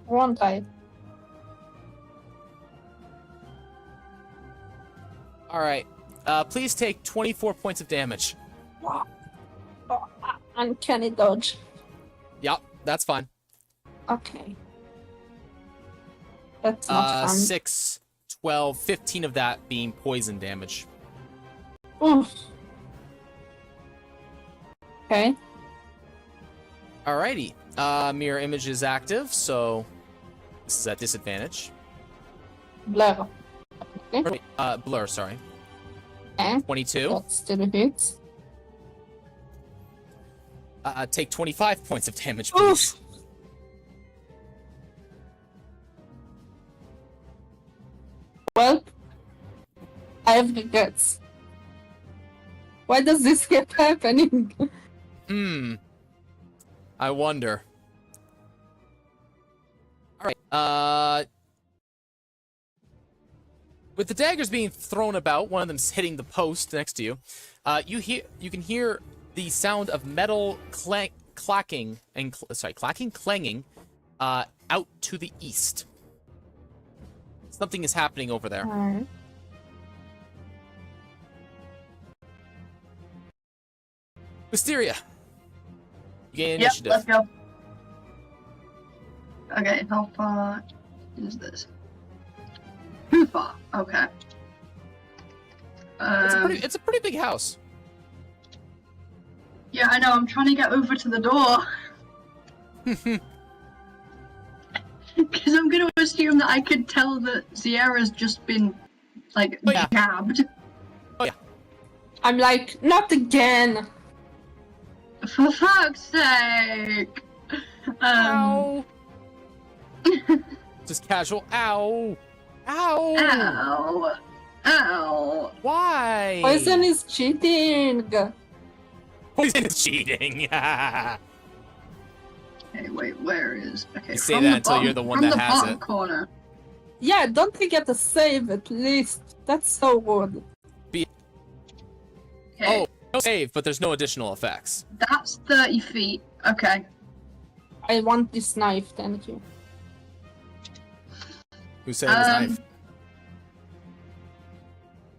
Won't I? All right. Please take 24 points of damage. Oh, uncanny dodge. Yep, that's fine. Okay. That's not fun. 6, 12, 15 of that being poison damage. Oof. Okay. Alrighty. Mirror image is active, so this is at disadvantage. Blur. Okay. Blur, sorry. Okay. 22. That still hits. Take 25 points of damage, please. Oof. Well, I have regrets. Why does this keep happening? I wonder. Alright, with the daggers being thrown about, one of them's hitting the post next to you. You can hear the sound of metal clanging, out to the east. Something is happening over there. Alright. Wisteria. You gain Yep, initiative. let's go. Okay, how far is this? Too far. Okay. It's a pretty big house. Yeah, I know. I'm trying to get over to the door. Because I'm going to assume that I could tell that Sierra's just been, jabbed. Oh, yeah. I'm like, not again. For fuck's sake! Ow. Just casual. Ow. Ow. Ow! Ow! Why? Poison is cheating. Poison is cheating. Okay, wait, where is... Okay, You say that until you're the one that has it. Corner. Yeah, don't you get a save at least? That's so good. Okay, Oh, no save, but there's no additional effects. that's 30 feet. Okay. I want this knife, thank you. Who said it was knife?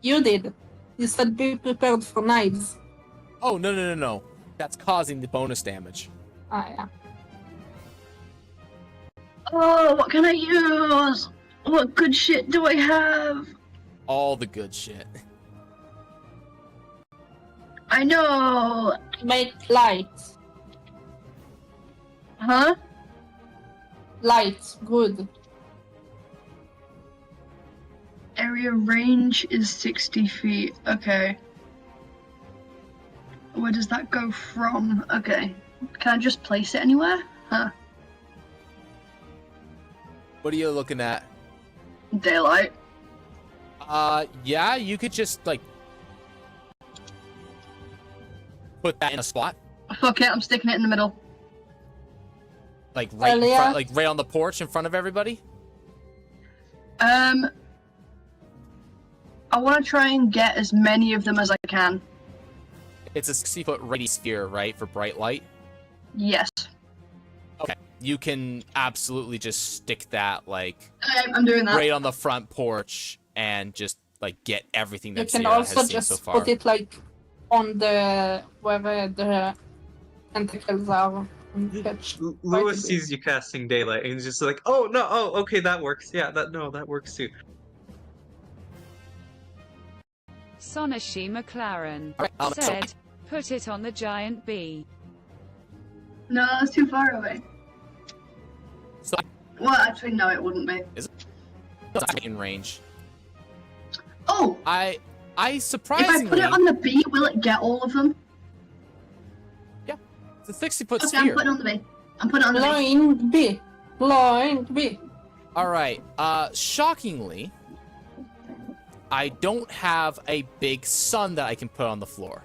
You did. You said be prepared for knives. Oh, no. That's causing the bonus damage. Ah, yeah. Oh, what can I use? What good shit do I have? All the good shit. I know. Make light. Huh? Light, good. Area range is 60 feet. Okay. Where does that go from? Okay. Can I just place it anywhere? Huh. What are you looking at? Daylight. Yeah, you could just, like, put that in a spot. Fuck it, I'm sticking it in the middle. Like, right in Earlier? front, like, right on the porch in front of everybody? I want to try and get as many of them as I can. It's a 60-foot radius sphere, right, for bright light? Yes. Okay. You can absolutely just stick that, like, I'm doing that. right on the front porch and just, like, get everything You that can Sierra also has seen just so far. put it like on the where the tentacles are. And catch Lewis quite a sees you casting daylight and he's just like, oh no, oh okay, that works. Yeah, that works too. Sonashi McLaren Alright, said, put it on the giant bee. No, that's too far away. So, Well, actually, no, it wouldn't be. it's in range. Oh! I If I surprisingly... put it on the bee, will it get all of them? It's a 60-foot Okay, I'm sphere. putting it on the bee. I'm putting it on the bee. Blind bee. Blind bee. Alright, shockingly, I don't have a big sun that I can put on the floor.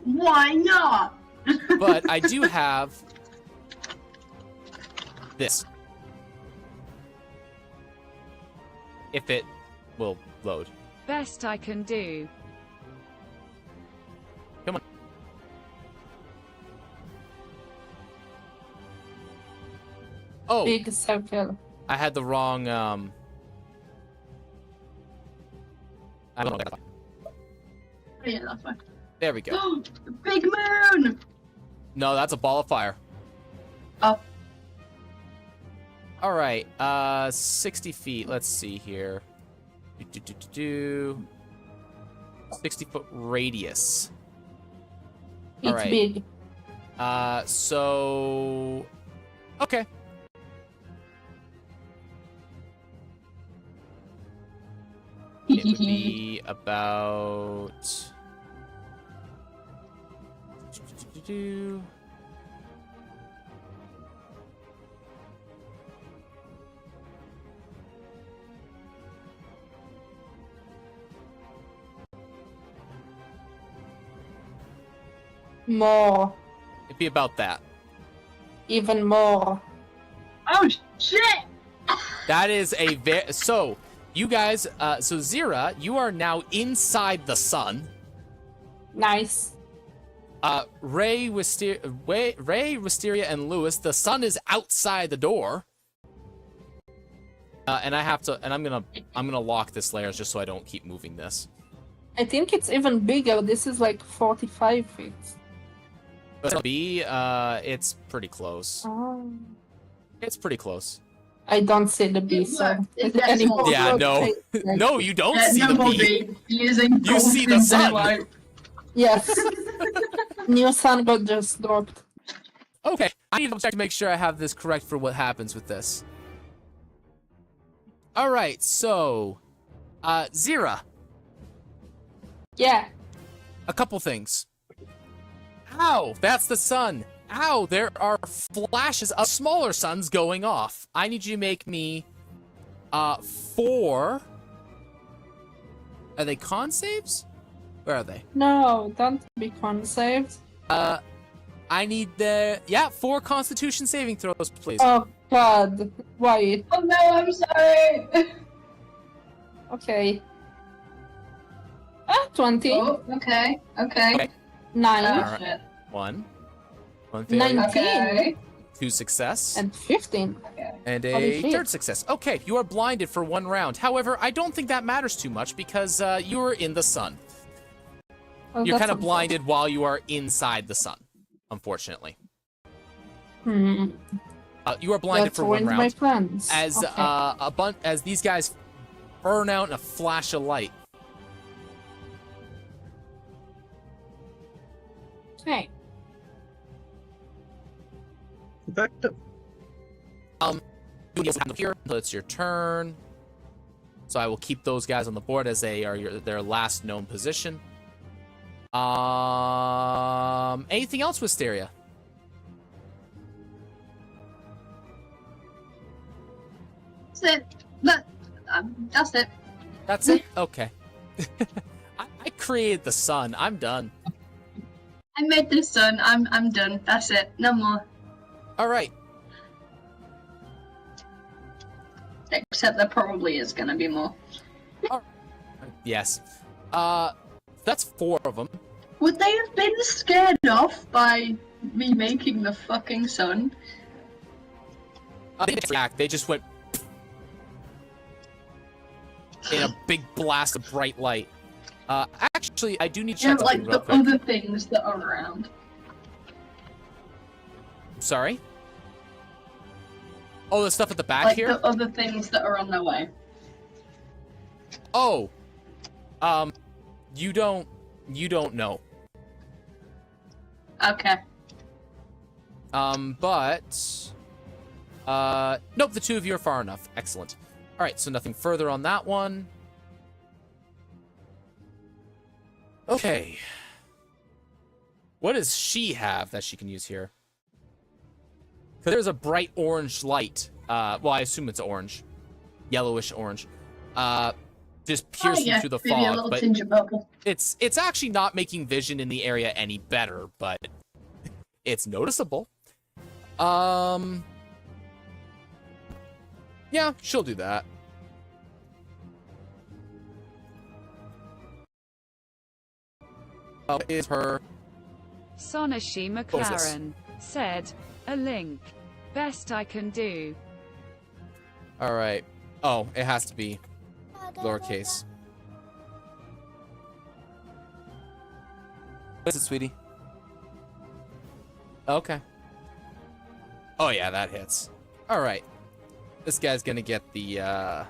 Why not? But I do have this. If it will load. Best I can do. Oh, Big circle. I had the wrong, I don't know. Yeah, that's fine. There we go. Big moon! No, that's a ball of fire. Oh. Alright, 60 feet. Let's see here. 60-foot radius. It's Alright. big. So... Okay. It would be about... More. It'd be about that. Even more. Oh, shit! That is a very... So, you guys... so, Zira, you are now inside the sun. Nice. Ray, Wisteria, and Lewis, the sun is outside the door. And I have to... And I'm gonna lock this layer just so I don't keep moving this. I think it's even bigger. This is like 45 feet. But B, it's pretty close. Oh. It's pretty close. I don't see the bee, It so... worked. It gets anymore. more. Yeah, no. Okay. No, you don't see no the more bee. bee. Using You see the sun. daylight. Yes. New sun got just dropped. Okay, I need to check to make sure I have this correct for what happens with this. Alright, so... Zira, Yeah. a couple things. Ow, that's the sun. Ow, there are flashes of smaller suns going off. I need you to make me, 4... Are they con saves? Where are they? No, don't be con saved. I need the 4 Constitution saving throws, please. Oh God, why? Oh no, I'm sorry. Okay. 20. Oh, okay. Okay. 9. Alright. Shit. 1 failure. 19. Okay. 2 success. And 15. And Holy a shit. 3rd success. Okay, you are blinded for 1 round. However, I don't think that matters too much because you are in the sun. Oh, You're that's kind of blinded while you are inside the sun, unfortunately. You are blinded That for 1 ruined my round. plans. As Okay. as these guys burn out in a flash of light. Okay. Effective. You guys have here until it's your turn. So I will keep those guys on the board as they are their last known position. Anything else, Wisteria? That's it. That's it. That's it? Okay. I created the sun. I'm done. I made this sun. I'm done. That's it. No more. All right. Except there probably is gonna be more. Yes. That's 4 of them. Would they have been scared off by me making the fucking sun? They didn't react. They just went in a big blast of bright light. Actually, I do need to Yeah, check like something real the quick. other things that are around. Sorry? Oh, the stuff at the back Like here? the other things that are on their way. Oh. You don't know. Okay. But nope, the 2 of you are far enough. Excellent. All right, so nothing further on that one. Okay. What does she have that she can use here? Because there's a bright orange light. Well, I assume it's orange. Yellowish orange. Just piercing through the maybe a fog. little But tinge of purple. it's actually not making vision in the area any better, but it's noticeable. Yeah, she'll do that. Is her Sonashi What was this? McLaren said, "A link. Best I can do." all right? Oh, it has to be lowercase. What is it, sweetie? Okay. Oh yeah, that hits. All right. This guy's gonna get the he's gonna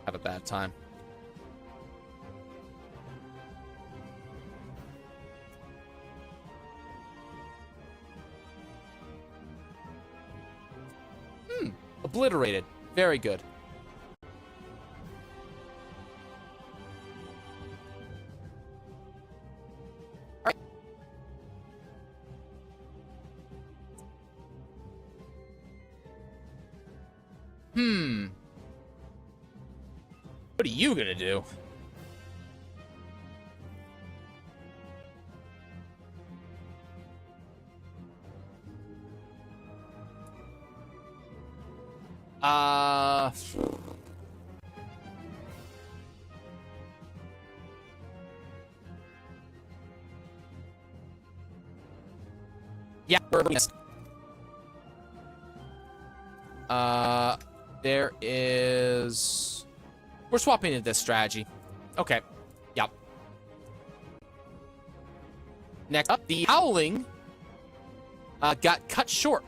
have a bad time. Obliterated. Very good. Alright. What are you gonna do? Yeah, we're missed. There is... We're swapping into this strategy. Okay. Yep. Next up, the howling got cut short.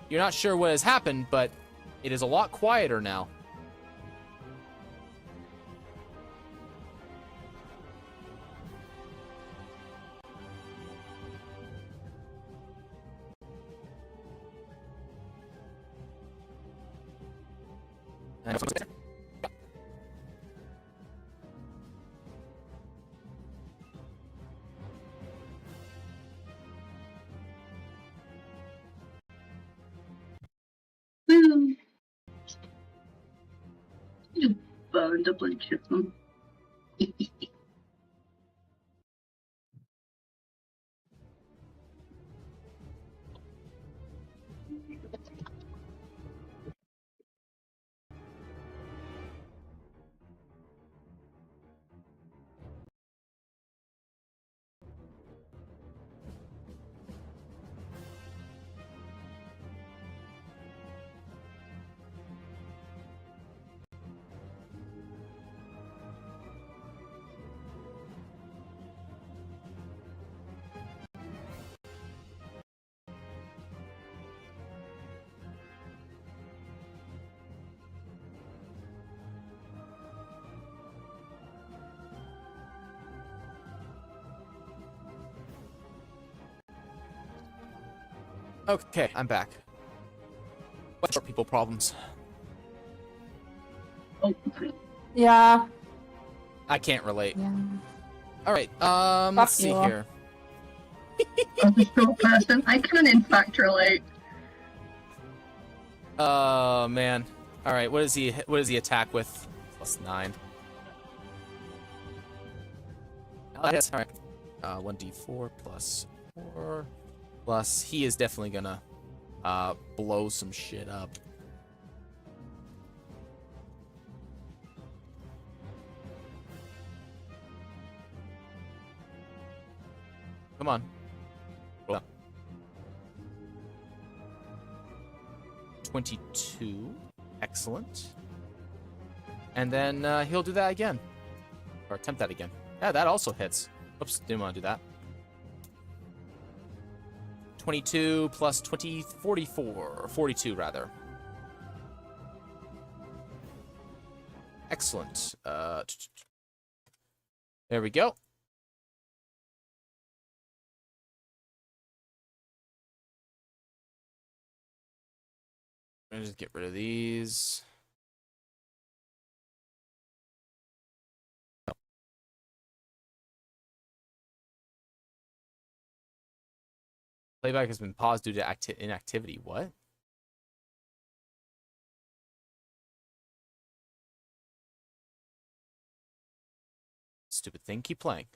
You're not sure what has happened, but it is a lot quieter now. You just burned a bunch of them. Okay, I'm back. What's short people problems? Yeah. I can't relate. Yeah. All right, let's see you. here. As a short person, I can in fact relate. Oh man. All right, what does he attack with? +9. Oh, yes. All right. 1d4 +4 plus he is definitely gonna blow some shit up. Come on. Roll up. 22. Excellent. And then he'll do that again. Or attempt that again. Yeah, that also hits. Oops, didn't want to do that. 22 plus 20, 44. Or 42, rather. Excellent. There we go. I'm gonna just get rid of these. Playback has been paused due to inactivity. What? Stupid thing. Keep playing.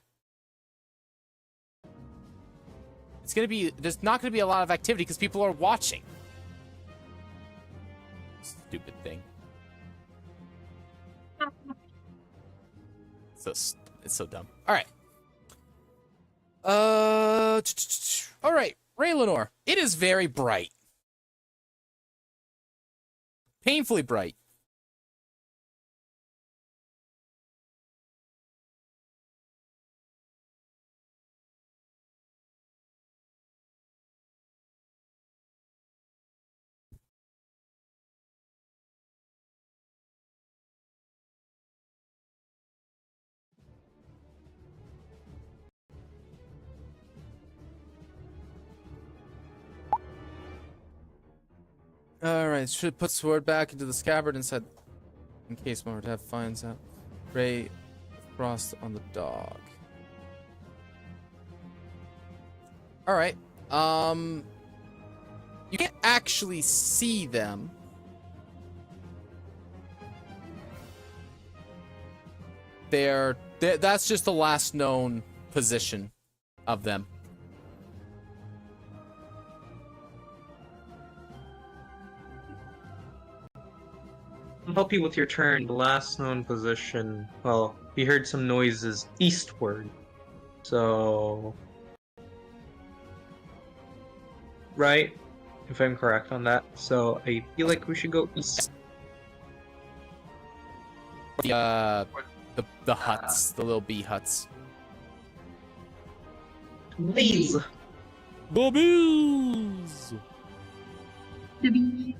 It's gonna be. There's not gonna be a lot of activity because people are watching. Stupid thing. It's so dumb. All right. All right, Ray Lenore. It is very bright. Painfully bright. Alright, should put sword back into the scabbard inside in case Mortab finds out. Ray Frost on the dog. Alright. You can't actually see them. That's just the last known position of them. I'll help you with your turn. The last known position. Well, we heard some noises eastward. So. Right? If I'm correct on that. So I feel like we should go east. The huts, the little bee huts. Please. The bees! The bees.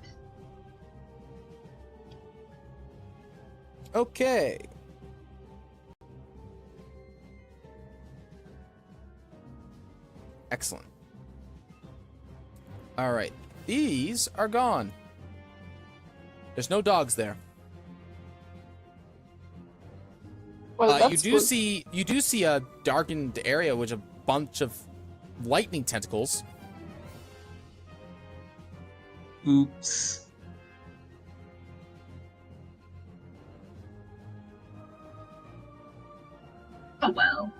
Okay. Excellent. All right. These are gone. There's no dogs there. Well, you do see a darkened area with a bunch of lightning tentacles. Oops. Oh well.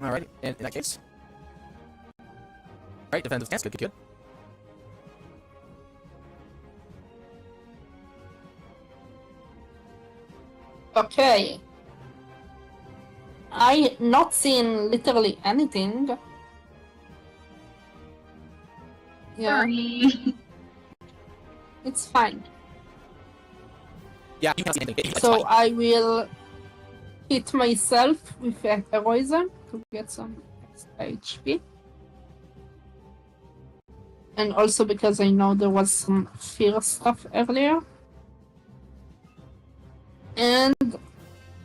Alright, in that case. Alright, defensive stance, good. Okay. I not seen literally anything. Yeah, Sorry. it's fine. Yeah, you can't see anything. It's So fine. I will hit myself with a heroism to get some extra HP. And also because I know there was some fear stuff earlier. And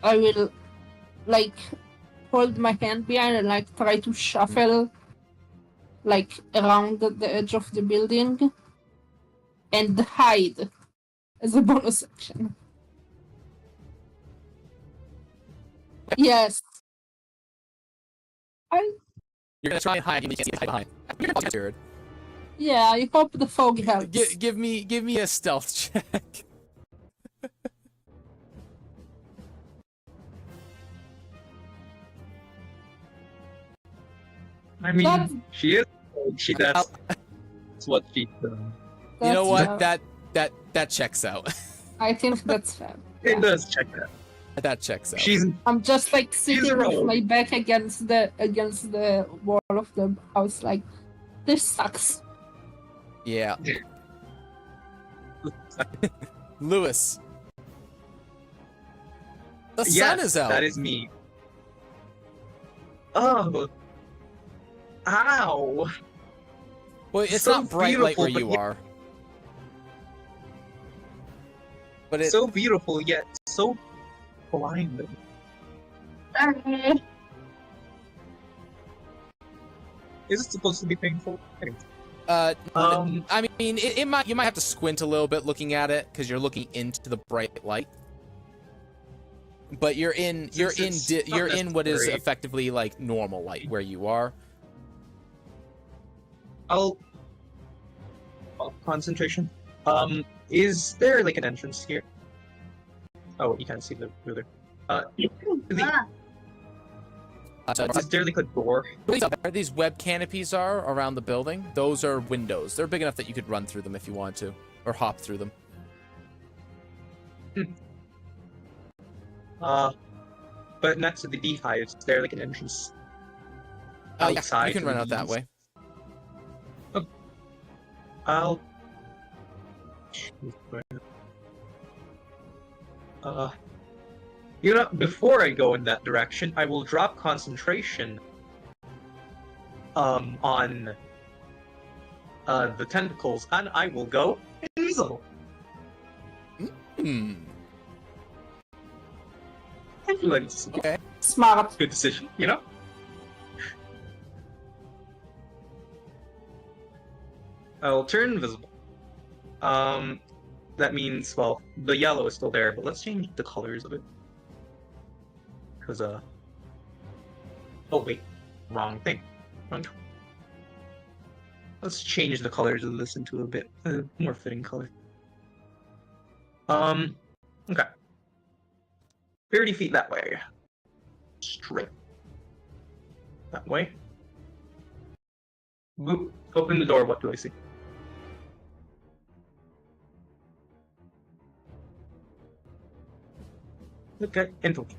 I will like hold my hand behind and like try to shuffle like around the edge of the building and hide as a bonus action. Yes. You're gonna try and hide, you can't see the hide behind. You're gonna scared. Yeah, I hope the fog helps. Give me a stealth check. I mean, That's- that's what she does. You know That's what? fair. That checks out. I think that's fair. It does check that. That checks out. She's I'm just like She's a sitting with rogue. my back against the wall of the house, like this sucks. Yeah. Lewis. The sun is out. That is me. Oh. Ow. Well, it's so not bright light beautiful, where but you yet- are. But it, So beautiful yet so blinding. Sorry. Is it supposed to be painful? I mean, it might. You might have to squint a little bit looking at it because you're looking into the bright light. But you're in You're in what is effectively like normal light where you are. I'll concentration. Is there like an entrance here? Oh, you can't see the ruler. Is there like a door? Where these web canopies are around the building, those are windows. They're big enough that you could run through them if you wanted to, or hop through them. But next to the beehives, is there like an entrance? Yeah, Outside you can to run the out that bees? way. I'll. You know, before I go in that direction, I will drop concentration. On. The tentacles, and I will go invisible. Hmm. I feel like it's a Okay. Smart. good decision, you know? I'll turn invisible. That means, well, the yellow is still there, but let's change the colors of it. Because, oh wait, wrong thing. Wrong. Let's change the colors of this into a bit more fitting color. Okay. 30 feet that way. Straight. That way. Boop. Open the door, what do I see? Okay, infiltrate.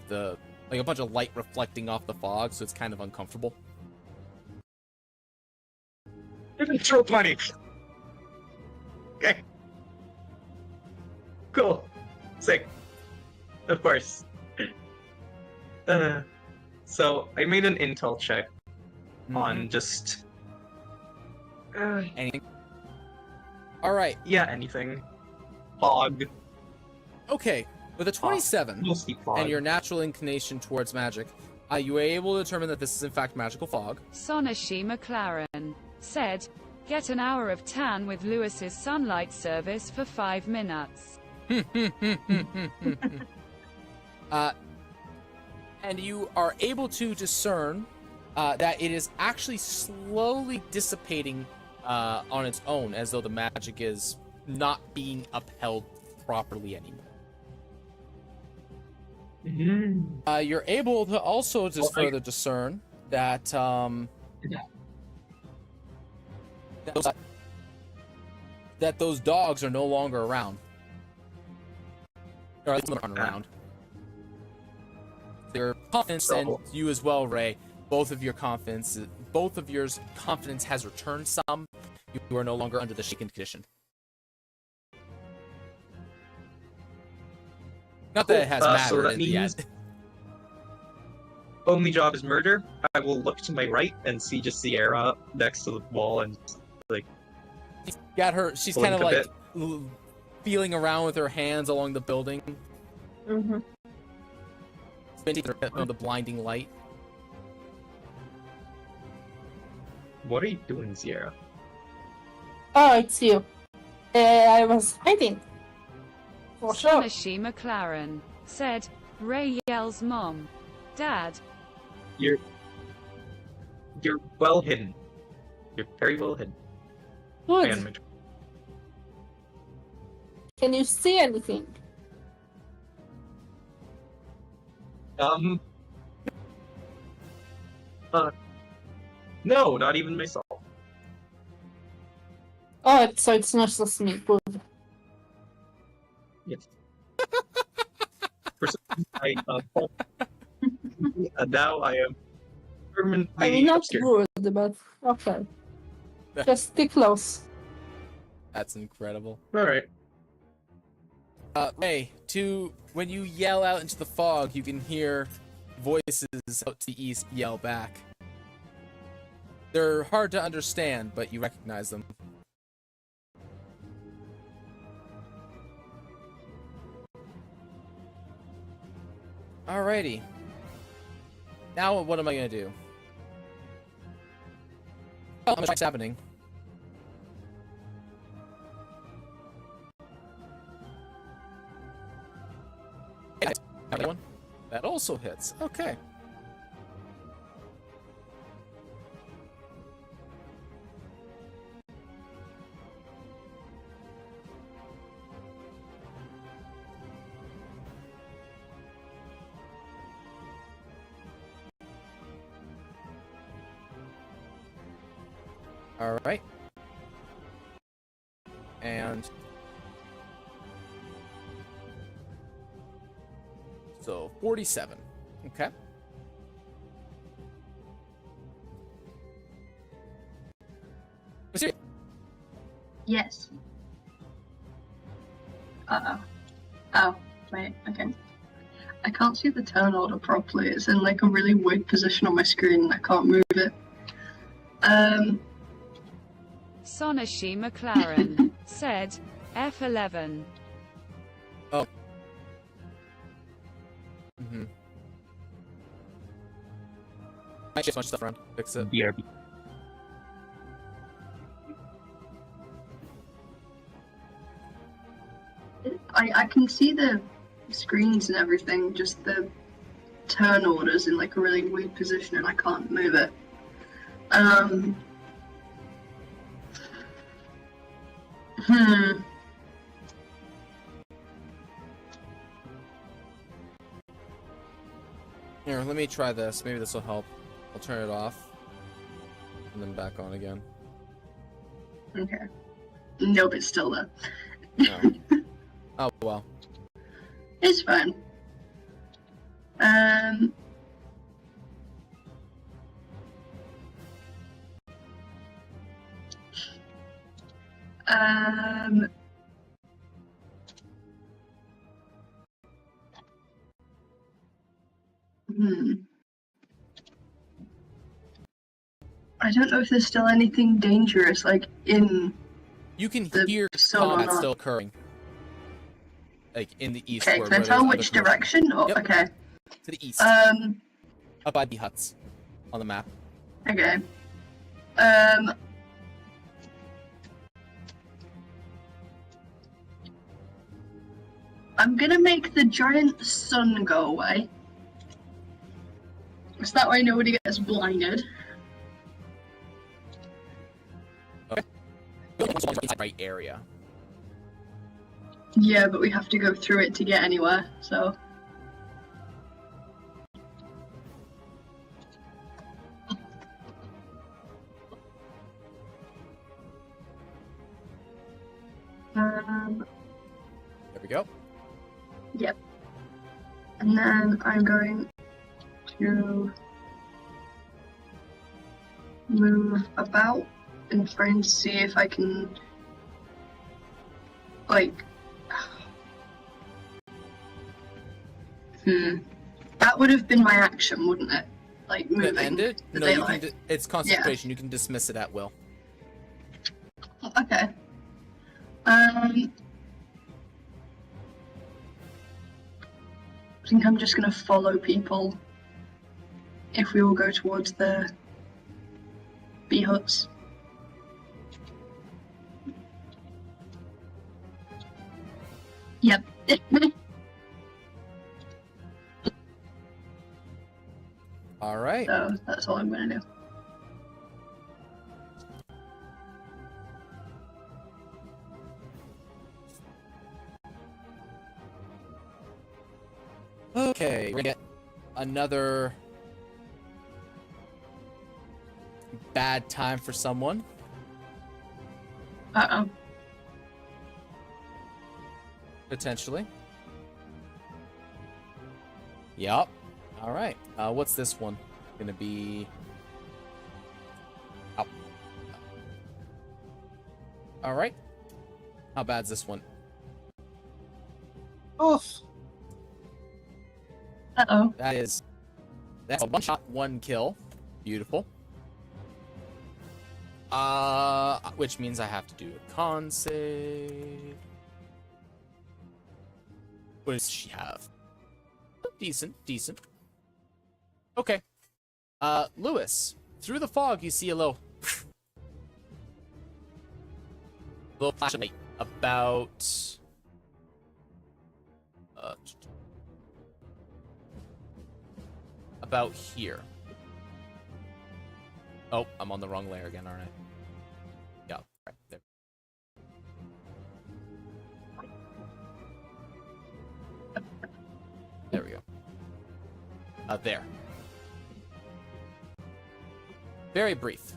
The like a bunch of light reflecting off the fog, so it's kind of uncomfortable. Throw money. Okay. Cool. Sick. Of course. So I made an intel check on just. Anything? All right. Yeah, anything. Fog. Okay. With a 27 Mostly fog. and your natural inclination towards magic, you were able to determine that this is in fact magical fog. Sonashi McLaren said, "Get an hour of tan with Lewis's sunlight service for 5 minutes." And you are able to discern that it is actually slowly dissipating on its own, as though the magic is not being upheld properly anymore. You're able to also just further discern that that those dogs are no longer around, or at least not around. Their confidence, and you as well, Ray. Both of yours confidence has returned some. You are no longer under the shaken condition. Not that it has mattered so that yet. Only job is murder. I will look to my right and see just Sierra next to the wall and like. Got her. She's kind of like feeling around with her hands along the building. Mm-hmm. The blinding light. What are you doing, Sierra? Oh, it's you. I was hiding. For sure. Sonashi McLaren said, Ray yells Mom. Dad. You're well hidden. You're very well hidden. Good. Can you see anything? No, not even myself. Oh, so it's not just me. Good. Yes. And now I am permanently I mean, not obscure. good, but okay. Just stick close. That's incredible. Alright. Ray, when you yell out into the fog, you can hear voices out to the east yell back. They're hard to understand, but you recognize them. Alrighty. Now what am I gonna do? Well, I'm gonna try what's happening. Another one. That also hits. Okay. All right. And so 47. Okay. Yes. Uh-oh. Oh, wait, okay. I can't see the turn order properly. It's in like a really weird position on my screen and I can't move it. Sonashi McLaren said, F11. Oh. Mm-hmm. I shift much stuff around. Fix it. BRB. I can see the screens and everything, just the turn orders in like a really weird position and I can't move it. Here, let me try this. Maybe this will help. I'll turn it off. And then back on again. Okay. Nope, it's still there. No. Oh, well. It's fine. I don't know if there's still anything dangerous, like, in You can the hear zone or combat not. still occurring. Like, in the east. Okay, where can I there's tell other which commotion. direction? Or, Yep. Okay. To the east. Up by the huts. On the map. Okay. I'm gonna make the giant sun go away. So that way nobody gets blinded. Okay. Right area. Yeah, but we have to go through it to get anywhere, so... There we go. Yep. And then I'm going to move about and trying to see if I can, like, that would have been my action, wouldn't it? Like, moving. To end it? the No, you daylight. can. It's concentration. You can dismiss it at will. Okay. I think I'm just gonna follow people if we all go towards the bee huts. Yep. All right. So that's all I'm gonna do. Okay, we're gonna get another bad time for someone. Uh-oh. Potentially. Yup. All right. What's this one gonna be? Oh. All right. How bad's this one? Oof. Uh-oh. That's a one shot, one kill. Beautiful. Which means I have to do a con save. What does she have? Decent. Okay. Lewis, through the fog you see a little flash of light about here. Oh, I'm on the wrong layer again, aren't I? Yeah, right there. There we go. There. Very brief.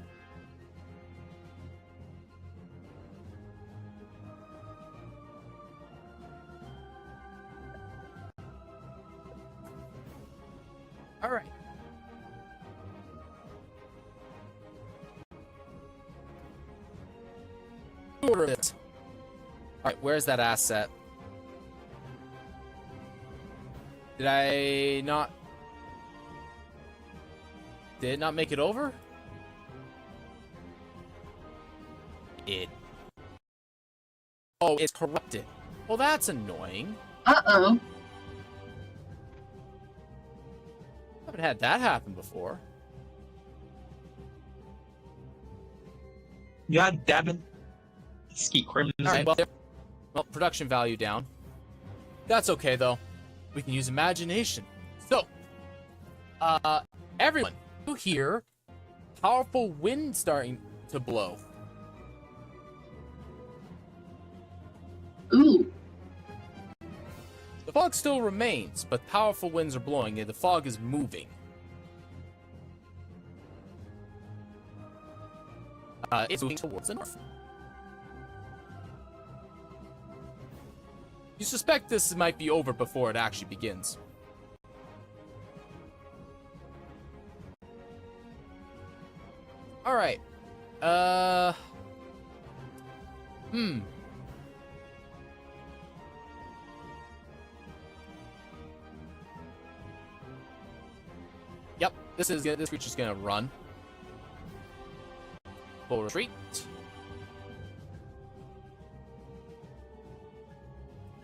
All right. Order it. All right, where's that asset? Did it not make it over? Oh, it's corrupted. Well, that's annoying. Uh-oh. Haven't had that happen before. God damn it. Ski crimson. All right, well, production value down. That's okay, though. We can use imagination. So, everyone, you hear powerful wind starting to blow. Ooh. The fog still remains, but powerful winds are blowing and the fog is moving. It's moving towards the north. You suspect this might be over before it actually begins. All right. Yep, this creature's gonna run. Full retreat.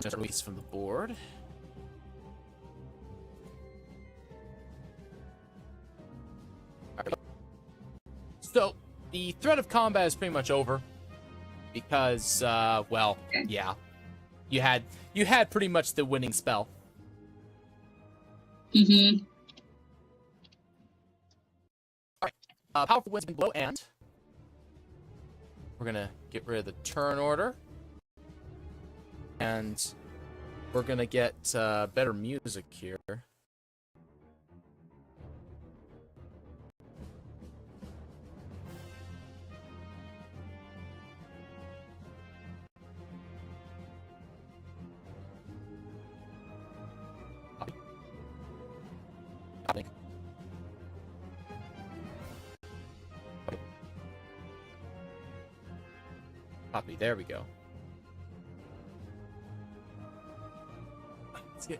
Just release from the board. Right. So the threat of combat is pretty much over because, well, yeah, you had pretty much the winning spell. Hee. All right, powerful winds blow, and we're gonna get rid of the turn order. And we're gonna get better music here. Copy. There we go.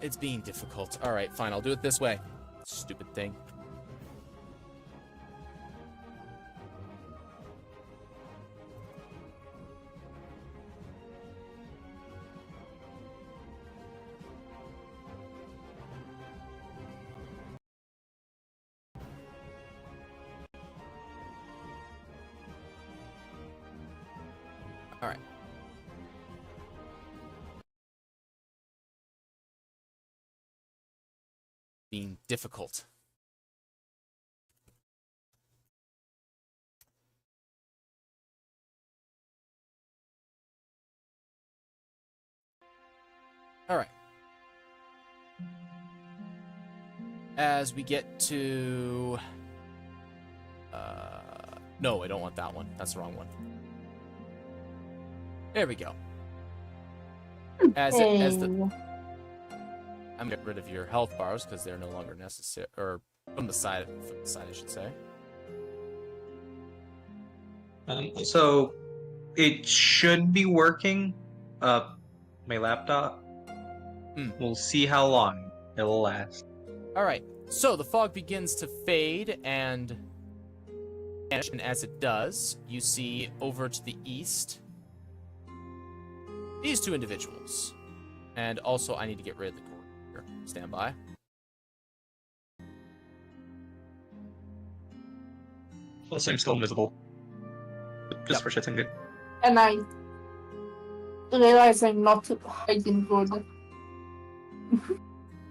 It's being difficult. All right, fine. I'll do it this way. Stupid thing. All right. Being difficult. All right. As we get to... no, I don't want that one. That's the wrong one. There we go. As the... I'm gonna get rid of your health bars because they're no longer necessary, or from the side, I should say. So it should be working. My laptop. We'll see how long it'll last. All right. So the fog begins to fade and vanish, and as it does, you see over to the east these two individuals. And also, I need to get rid of the cord here. Stand by. Plus, I'm still invisible. Just for shits and good. And I realize I'm not hiding good.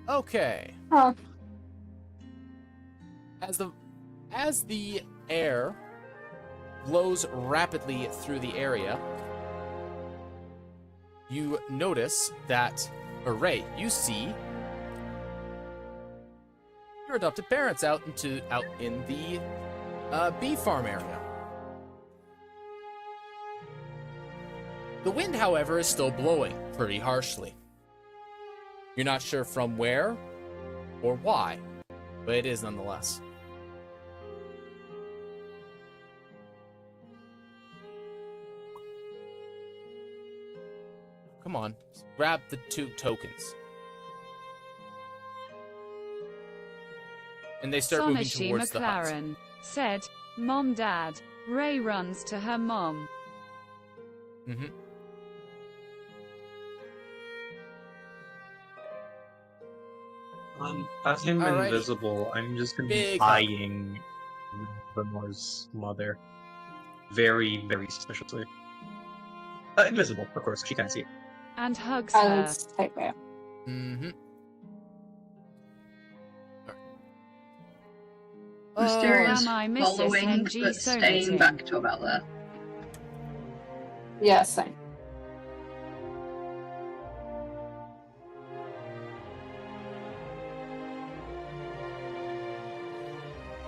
Okay. Huh. As the air blows rapidly through the area, you notice that, or Ray, you see your adopted parents out in the bee farm area. The wind, however, is still blowing pretty harshly. You're not sure from where or why, but it is nonetheless. Come on, grab the 2 tokens. And they start moving Sonashi towards the hut. McLaren said, "Mom, Dad." Ray runs to her mom. Mm-hmm. As I'm Alrighty. invisible, I'm just gonna be Big eyeing Lenore's mother very, very suspiciously. Invisible, of course, she can't see it. And hugs I'll her. stay there. Mm-hmm. Mysterious am I Mrs. following, NG but so staying knitting? back to about there. Yeah, same.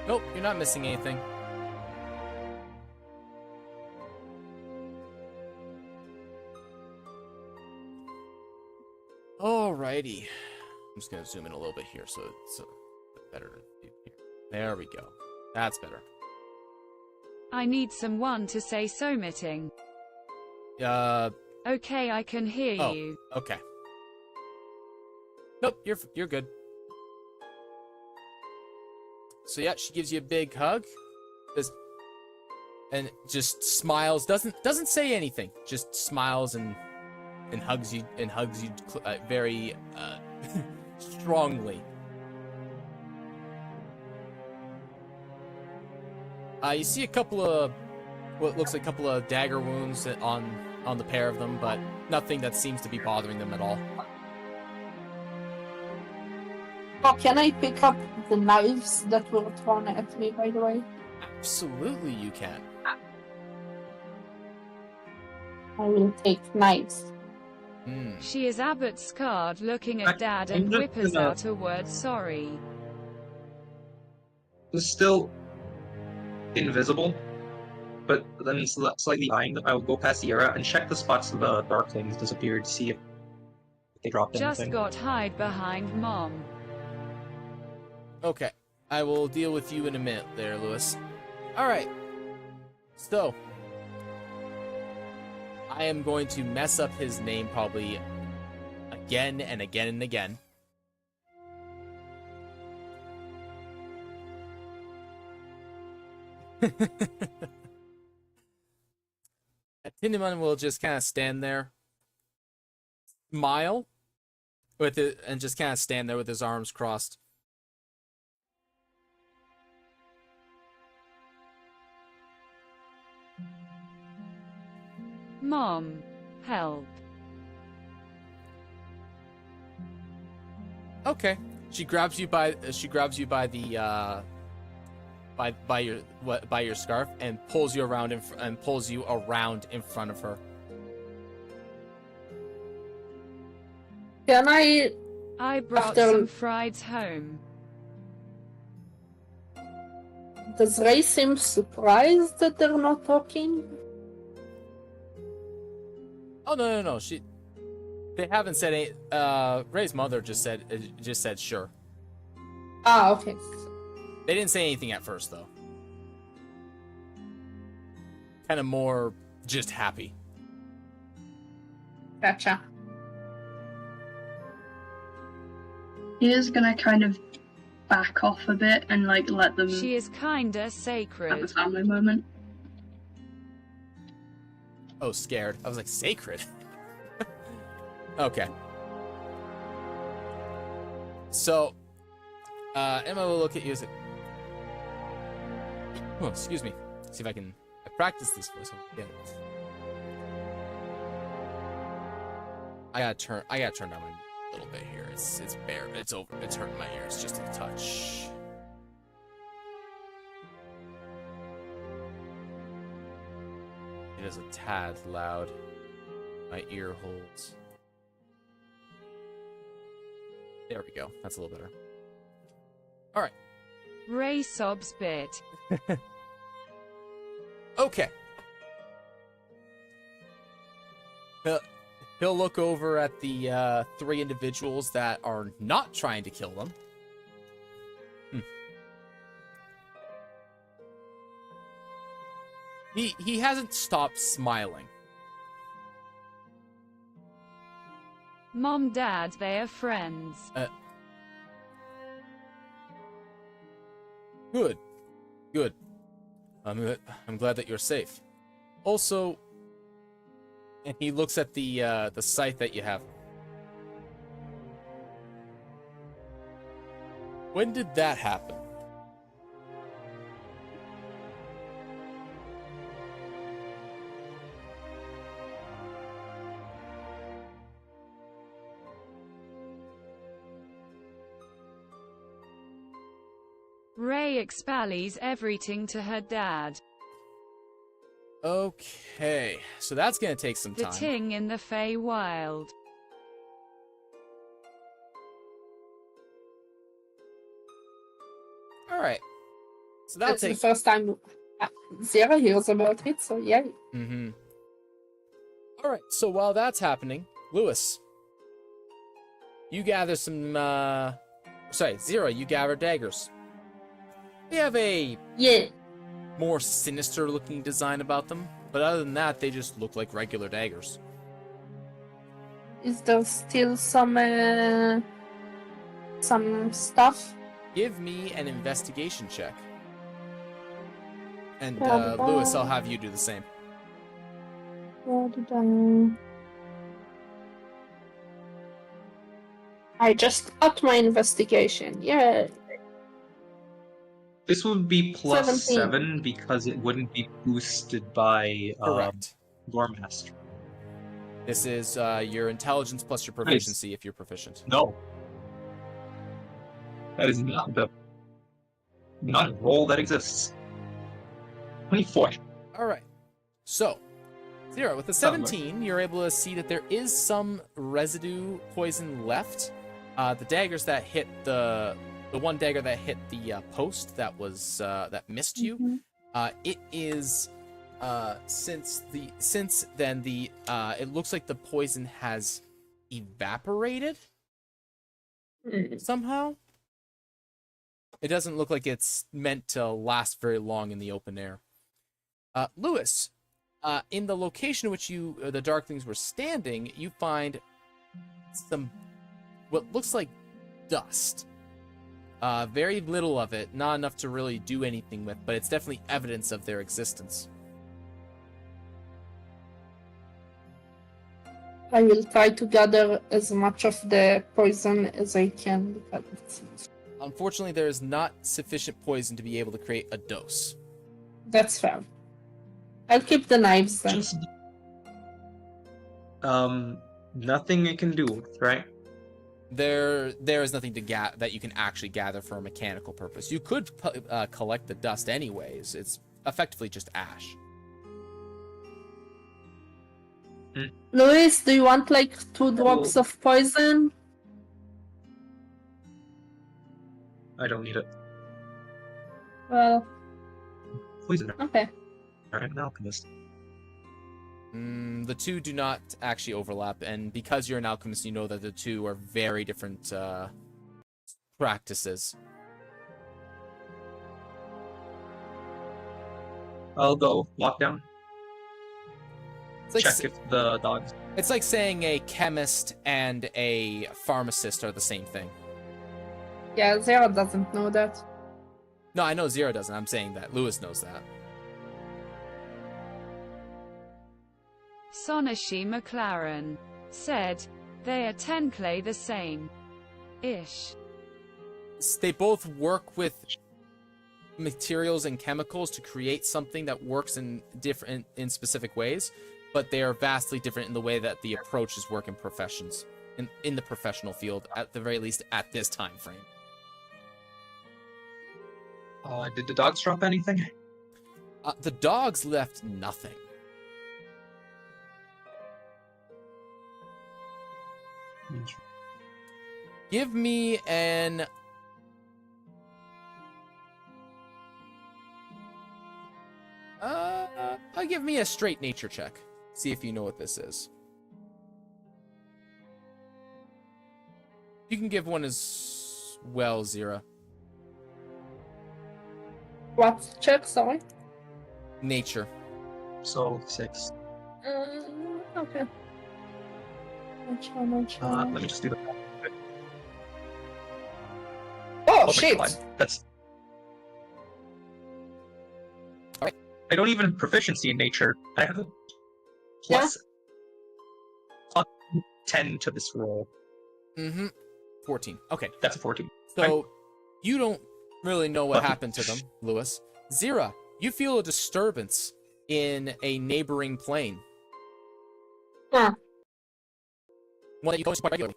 Nope, you're not missing anything. Alrighty. I'm just gonna zoom in a little bit here so it's a bit better to see here. There we go. That's better. I need someone to say so knitting. Uh, Okay, I can hear Oh. you. okay. Nope, you're good. So yeah, she gives you a big hug, and just smiles. Doesn't say anything. Just smiles and hugs you very strongly. You see a couple of what looks like a couple of dagger wounds on the pair of them, but nothing that seems to be bothering them at all. Oh, can I pick up the knives that were thrown at me, by the way? Absolutely, you can. I will take knives. She is Abbott scarred, looking I- at Dad, I'm and just whippers gonna- out a word sorry. Still invisible, but then slightly eyeing them. I will go past the area and check the spots the dark things disappeared to see if they dropped Just anything. got hide behind Mom. Okay, I will deal with you in a minute there, Lewis. All right. So, I am going to mess up his name probably again and again and again. Tinderman will just kind of stand there, smile with it, and just kind of stand there with his arms crossed. Mom, help. Okay. She grabs you by the by your scarf and pulls you around in front of her. Can I? I brought After- some frieds home. Does Ray seem surprised that they're not talking? Oh no. They haven't said any. Ray's mother just said sure. Ah, okay. They didn't say anything at first though. Kind of more just happy. Gotcha. He is gonna kind of back off a bit and like let them She is kinda have a sacred. family moment. Oh, scared. I was like, sacred. Okay. So, Emma will look at you and say, oh, excuse me. See if I practice this voice again. I gotta turn down my a little bit here. It's bare. It's over. It's hurting my ears just a touch. It is a tad loud. My ear holes. There we go. That's a little better. All right. Ray sobs bit. Okay. He'll look over at the 3 individuals that are not trying to kill them. He hasn't stopped smiling. Mom, Dad, they are friends. Good. I'm glad that you're safe. Also, and he looks at the site that you have. When did that happen? Ray explains everything to her dad. Okay, so that's gonna take some The time. ting in the Fey Wild. All right, so that'll That's take. the first time Zero hears about it, so yeah. Mm-hmm. All right, so while that's happening, Lewis, you gather some. Zero, you gather daggers. They have a Yeah. more sinister-looking design about them, but other than that, they just look like regular daggers. Is there still some stuff? Give me an investigation check. And Yeah, Lewis, I'll have you do the same. I just got my investigation. Yeah. This would be plus 17. 7 because it wouldn't be boosted by Correct. Lore Master. This is your intelligence plus your proficiency if you're proficient. No. That is not a roll that exists. 24. All right. So, Zero, with the 17, you're able to see that there is some residue poison left. The daggers that hit the one dagger that hit the post that was that missed you. It is since then it looks like the poison has evaporated somehow. It doesn't look like it's meant to last very long in the open air. Lewis, in the location in which the Darklings were standing, you find some what looks like dust. Very little of it, not enough to really do anything with, but it's definitely evidence of their existence. I will try to gather as much of the poison as I can. Because Unfortunately, there is not sufficient poison to be able to create a dose. that's fair. I'll keep the knives then. Just nothing it can do, right? There is nothing that you can actually gather for a mechanical purpose. You could collect the dust anyways. It's effectively just ash. Louis, do you want like 2 drops of poison? I don't need it. Well, Poison. okay. I'm an alchemist. The two do not actually overlap, and because you're an alchemist, you know that the two are very different practices. I'll go walk down. It's like Check if the dogs. It's like saying a chemist and a pharmacist are the same thing. Yeah, Zero doesn't know that. No, I know Zero doesn't. I'm saying that. Lewis knows that. Sonashi McLaren said, they are technically the same. Ish. They both work with materials and chemicals to create something that works in specific ways, but they are vastly different in the way that the approaches work in professions, in the professional field, at the very least at this time frame. Did the dogs drop anything? The dogs left nothing. Give me an... give me a straight nature check. See if you know what this is. You can give one as well, Zira. What check, sorry? Nature. So 6. Okay. Let me just do the. Oh, shit! That's. I don't even have proficiency in nature. I have a plus 10 to this roll. 14. Okay. That's a 14. So, you don't really know what happened to them, Lewis. Zira, you feel a disturbance in a neighboring plane. Huh. One that you don't quite regularly.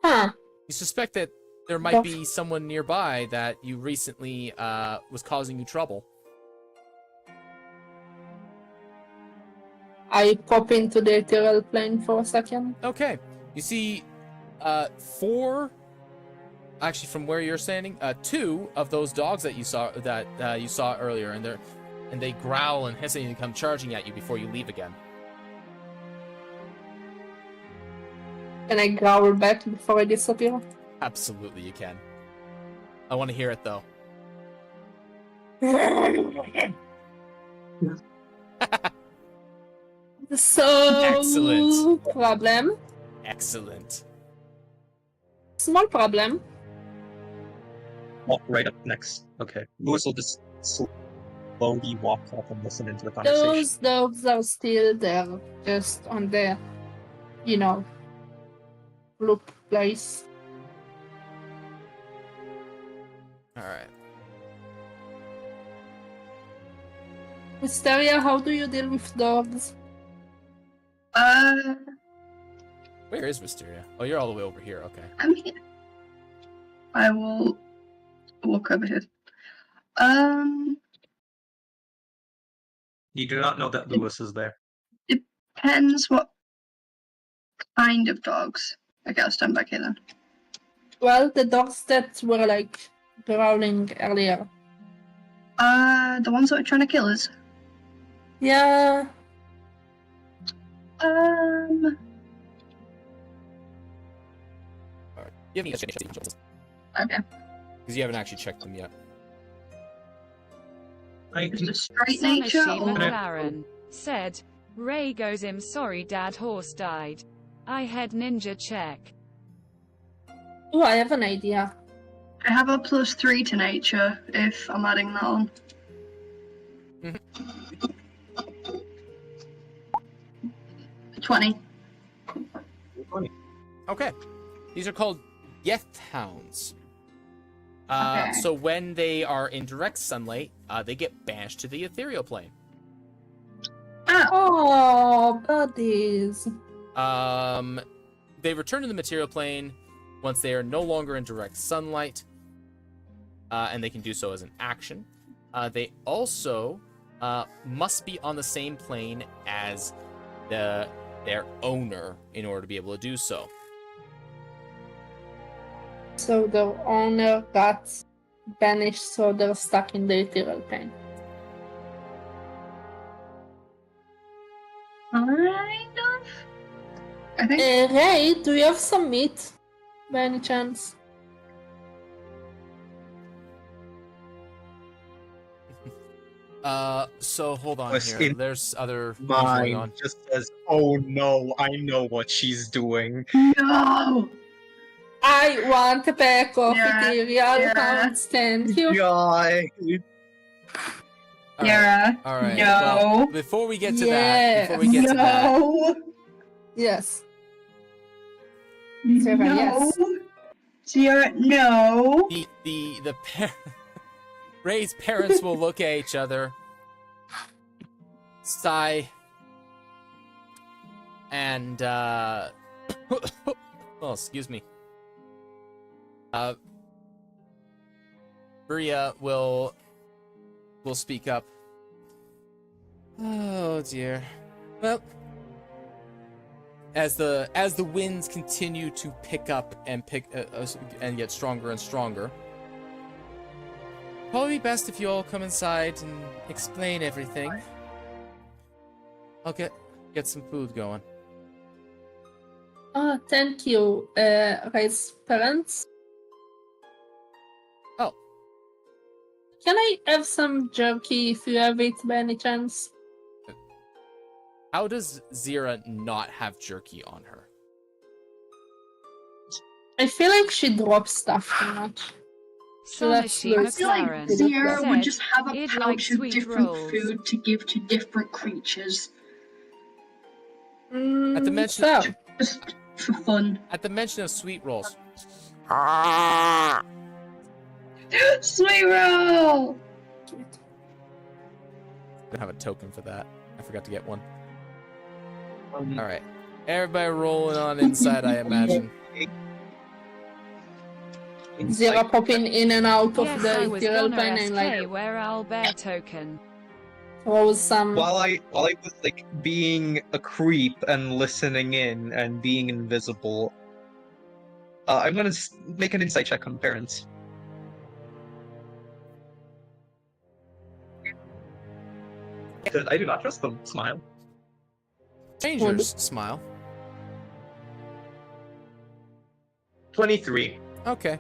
Huh. You suspect that there might be someone nearby that you recently was causing you trouble. I pop into the ethereal plane for a second. Okay. You see 4, actually from where you're standing, 2 of those dogs that you saw earlier, and they growl and hiss and come charging at you before you leave again. Can I growl back before I disappear? Absolutely, you can. I want to hear it though. So Excellent. Problem. Excellent. Small problem. Walk right up next. Okay. Lewis will just slowly walk up and listen into the conversation. Those dogs are still there, just on the, loop place. Alright. Wisteria, how do you deal with dogs? Where is Wisteria? Oh, you're all the way over here. Okay. I'm here. I will walk over here. You do not know that Lewis is there. Depends what kind of dogs. Okay, I'll stand back here then. Well, the dogs that were growling earlier. The ones that are trying to kill us. Yeah. You haven't checked them. Okay. Because you haven't actually checked them yet. Just a straight nature, Sanashi or McLaren said, Ray goes him sorry dad horse died. I head ninja check. Oh, I have an idea. I have a +3 to nature if I'm adding that on. Mhm. 20. 20. Okay. These are called Yeth Hounds. Okay. So when they are in direct sunlight, they get banished to the ethereal plane. Oh, buddies. They return to the material plane once they are no longer in direct sunlight, and they can do so as an action. They also must be on the same plane as their owner in order to be able to do so. So the owner got banished, so they're stuck in the ethereal plane. Kind of? I think. Ray, do you have some meat by any chance? So hold on Listen, here. There's other things going on. Mine just says, "Oh no, I know what she's doing." No! I want a pack of Yeah, ethereal hounds, thank you. Guy. All right, Yeah. all right. No. Well, before we get to that, No! Yes. Sarah, No! yes. Sierra, no! Ray's parents will look at each other, sigh, and oh, excuse me. Bria will speak up. Oh dear. Well, as the winds continue to pick up and and get stronger and stronger, probably best if you all come inside and explain everything. I'll get some food going. Oh, thank you, Ray's parents. Oh. Can I have some jerky if you have it by any chance? How does Zira not have jerky on her? I feel like she drops stuff too much. Sanashi I I feel like McLaren Sierra would said, just have a "He'd pouch like of sweet different rolls." food to give to different creatures. At the mention, So, Just for fun. at the mention of sweet rolls, Sweet roll! I don't have a token for that. I forgot to get one. All right, everybody rolling on inside, I imagine. Zero popping in and out of Yes, the I was ethereal gonna plane and SK like where I'll bear token. throws some. While I was like being a creep and listening in and being invisible, I'm gonna make an insight check on parents. Because I do not trust them. Smile. Strangers smile. 23. Okay.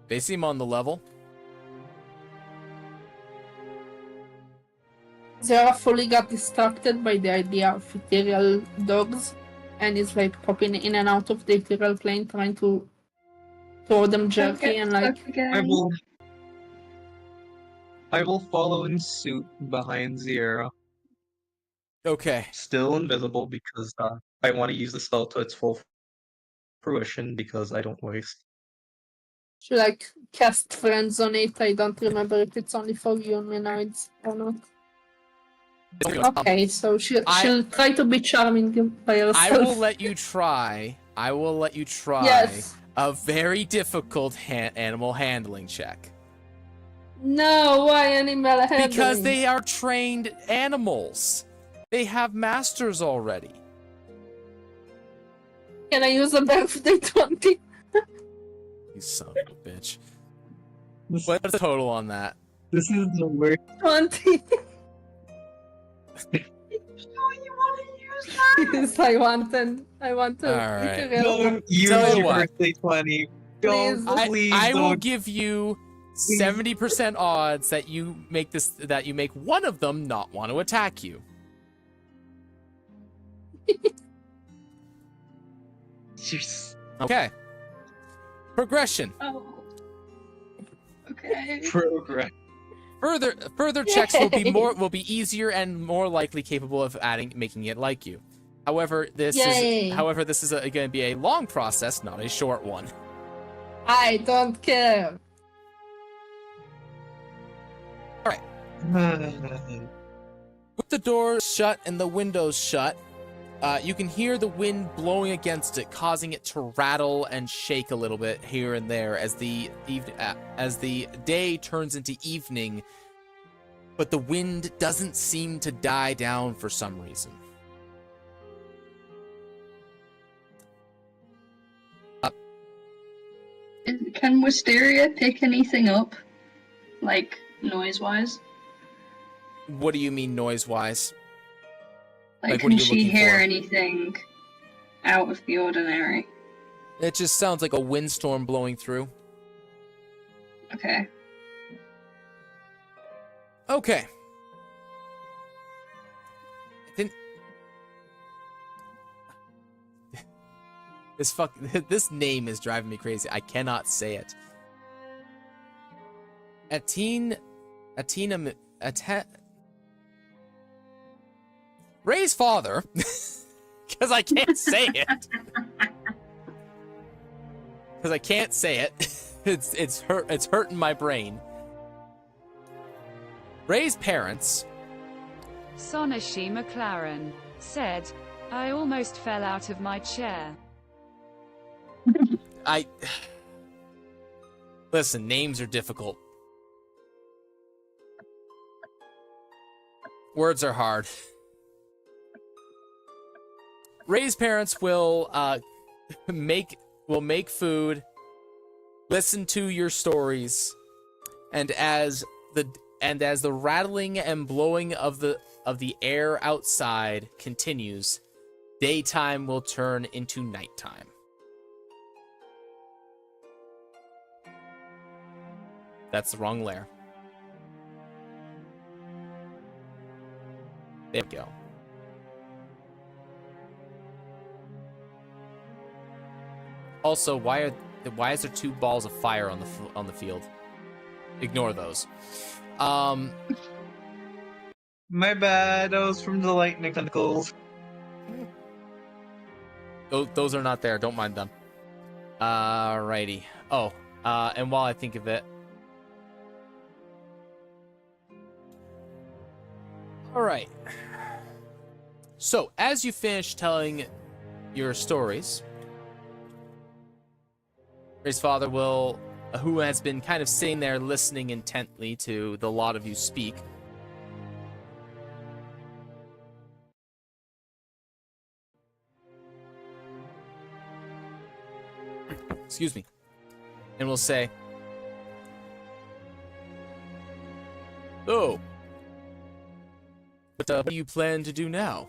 They seem on the level. Zara fully got distracted by the idea of ethereal dogs and is like popping in and out of the ethereal plane trying to throw them jerky and like I will follow in suit behind Zira. Okay. Still invisible because I want to use the spell to its full fruition because I don't waste. she like cast friends on it. I don't remember if it's only for humanoids or not. Okay, so she'll try to be charming by herself. I will let you try. Yes. A very difficult animal handling check. No, why animal handling? Because they are trained animals. They have masters already. Can I use a birthday 20? You son of a bitch. What's the total on that? This is the worst. 20. You want to use that? Yes, I want to. Alright. ethereal Don't use Tell you your what. birthday 20. Don't, Please. please I will don't. give you 70% odds that you make one of them not want to attack you. Jeez. Okay. Progression. Oh. Okay. Progress. Further checks will be easier and more likely capable of making it like you. However, this is going to be a long process, not a short one. I don't care. All right. With the doors shut and the windows shut, you can hear the wind blowing against it, causing it to rattle and shake a little bit here and there as the day turns into evening. But the wind doesn't seem to die down for some reason. Can Wisteria pick anything up, like noise-wise? What do you mean noise-wise? Like, what are can you she looking hear for? anything out of the ordinary? It just sounds like a windstorm blowing through. Okay. Okay. This name is driving me crazy. I cannot say it. Ray's father, because I can't say it. Because I can't say it. It's hurting my brain. Ray's parents, Sonashi McLaren, said, I almost fell out of my chair. Listen, names are difficult. Words are hard. Ray's parents will make food, listen to your stories, and as the rattling and blowing of the air outside continues, daytime will turn into nighttime. That's the wrong layer. There we go. Also, why is there 2 balls of fire on the field? Ignore those. My bad. That was from the lightning tentacles. Those are not there. Don't mind them. Alrighty. Oh, and while I think of it. Alright. So, as you finish telling your stories, Ray's father who has been kind of sitting there listening intently to the lot of you speak, excuse me, and will say, "Oh, but what do you plan to do now?"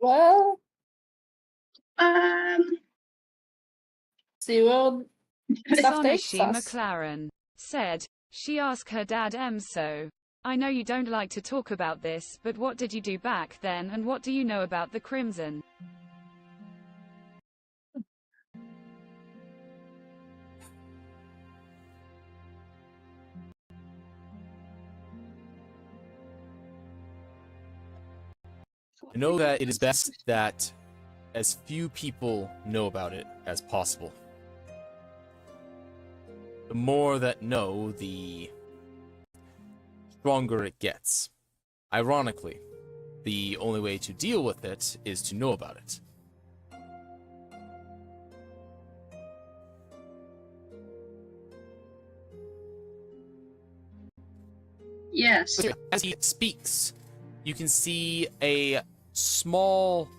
Well, see where stuff takes Sonashi us. McLaren said, she asked her dad so. I know you don't like to talk about this, but what did you do back then, and what do you know about the Crimson? I know that it is best that as few people know about it as possible. The more that know, the stronger it gets. Ironically, the only way to deal with it is to know about it. Yes. As he speaks, you can see a small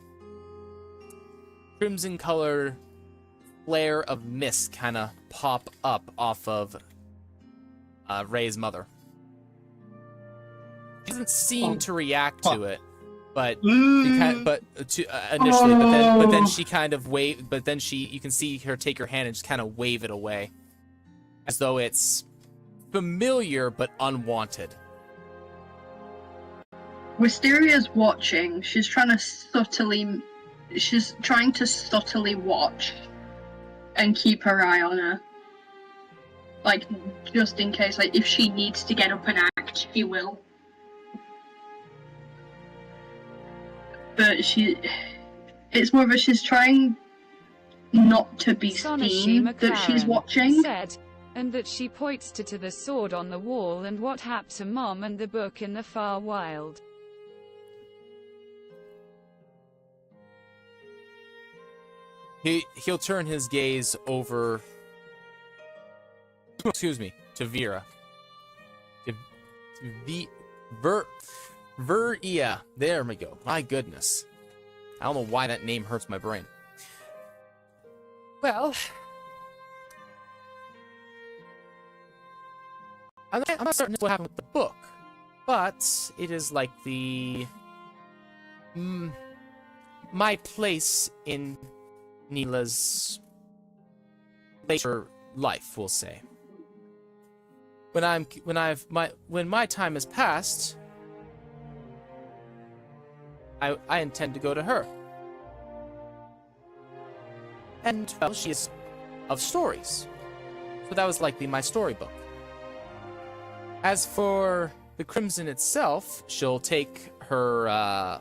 crimson color flare of mist kind of pop up off of Ray's mother. She doesn't seem to react to it, but initially, but then she kind of wave, but then you can see her take her hand and just kind of wave it away, as though it's familiar but unwanted. Wisteria's watching. She's trying to subtly watch and keep her eye on her. Like, just in case, like, if she needs to get up and act, she will. But it's more of a, she's trying not to be seen that she's watching. Said, and that she points to the sword on the wall and what happened to Mom and the book in the far wild. He'll turn his gaze over, excuse me, to Vera. Veria. There we go. My goodness. I don't know why that name hurts my brain. Well, I'm not certain what happened with the book, but it is like my place in Neela's later life, we'll say. When my time has passed, I intend to go to her. And well, she is of stories. So that was likely my storybook. As for the Crimson itself, she'll take her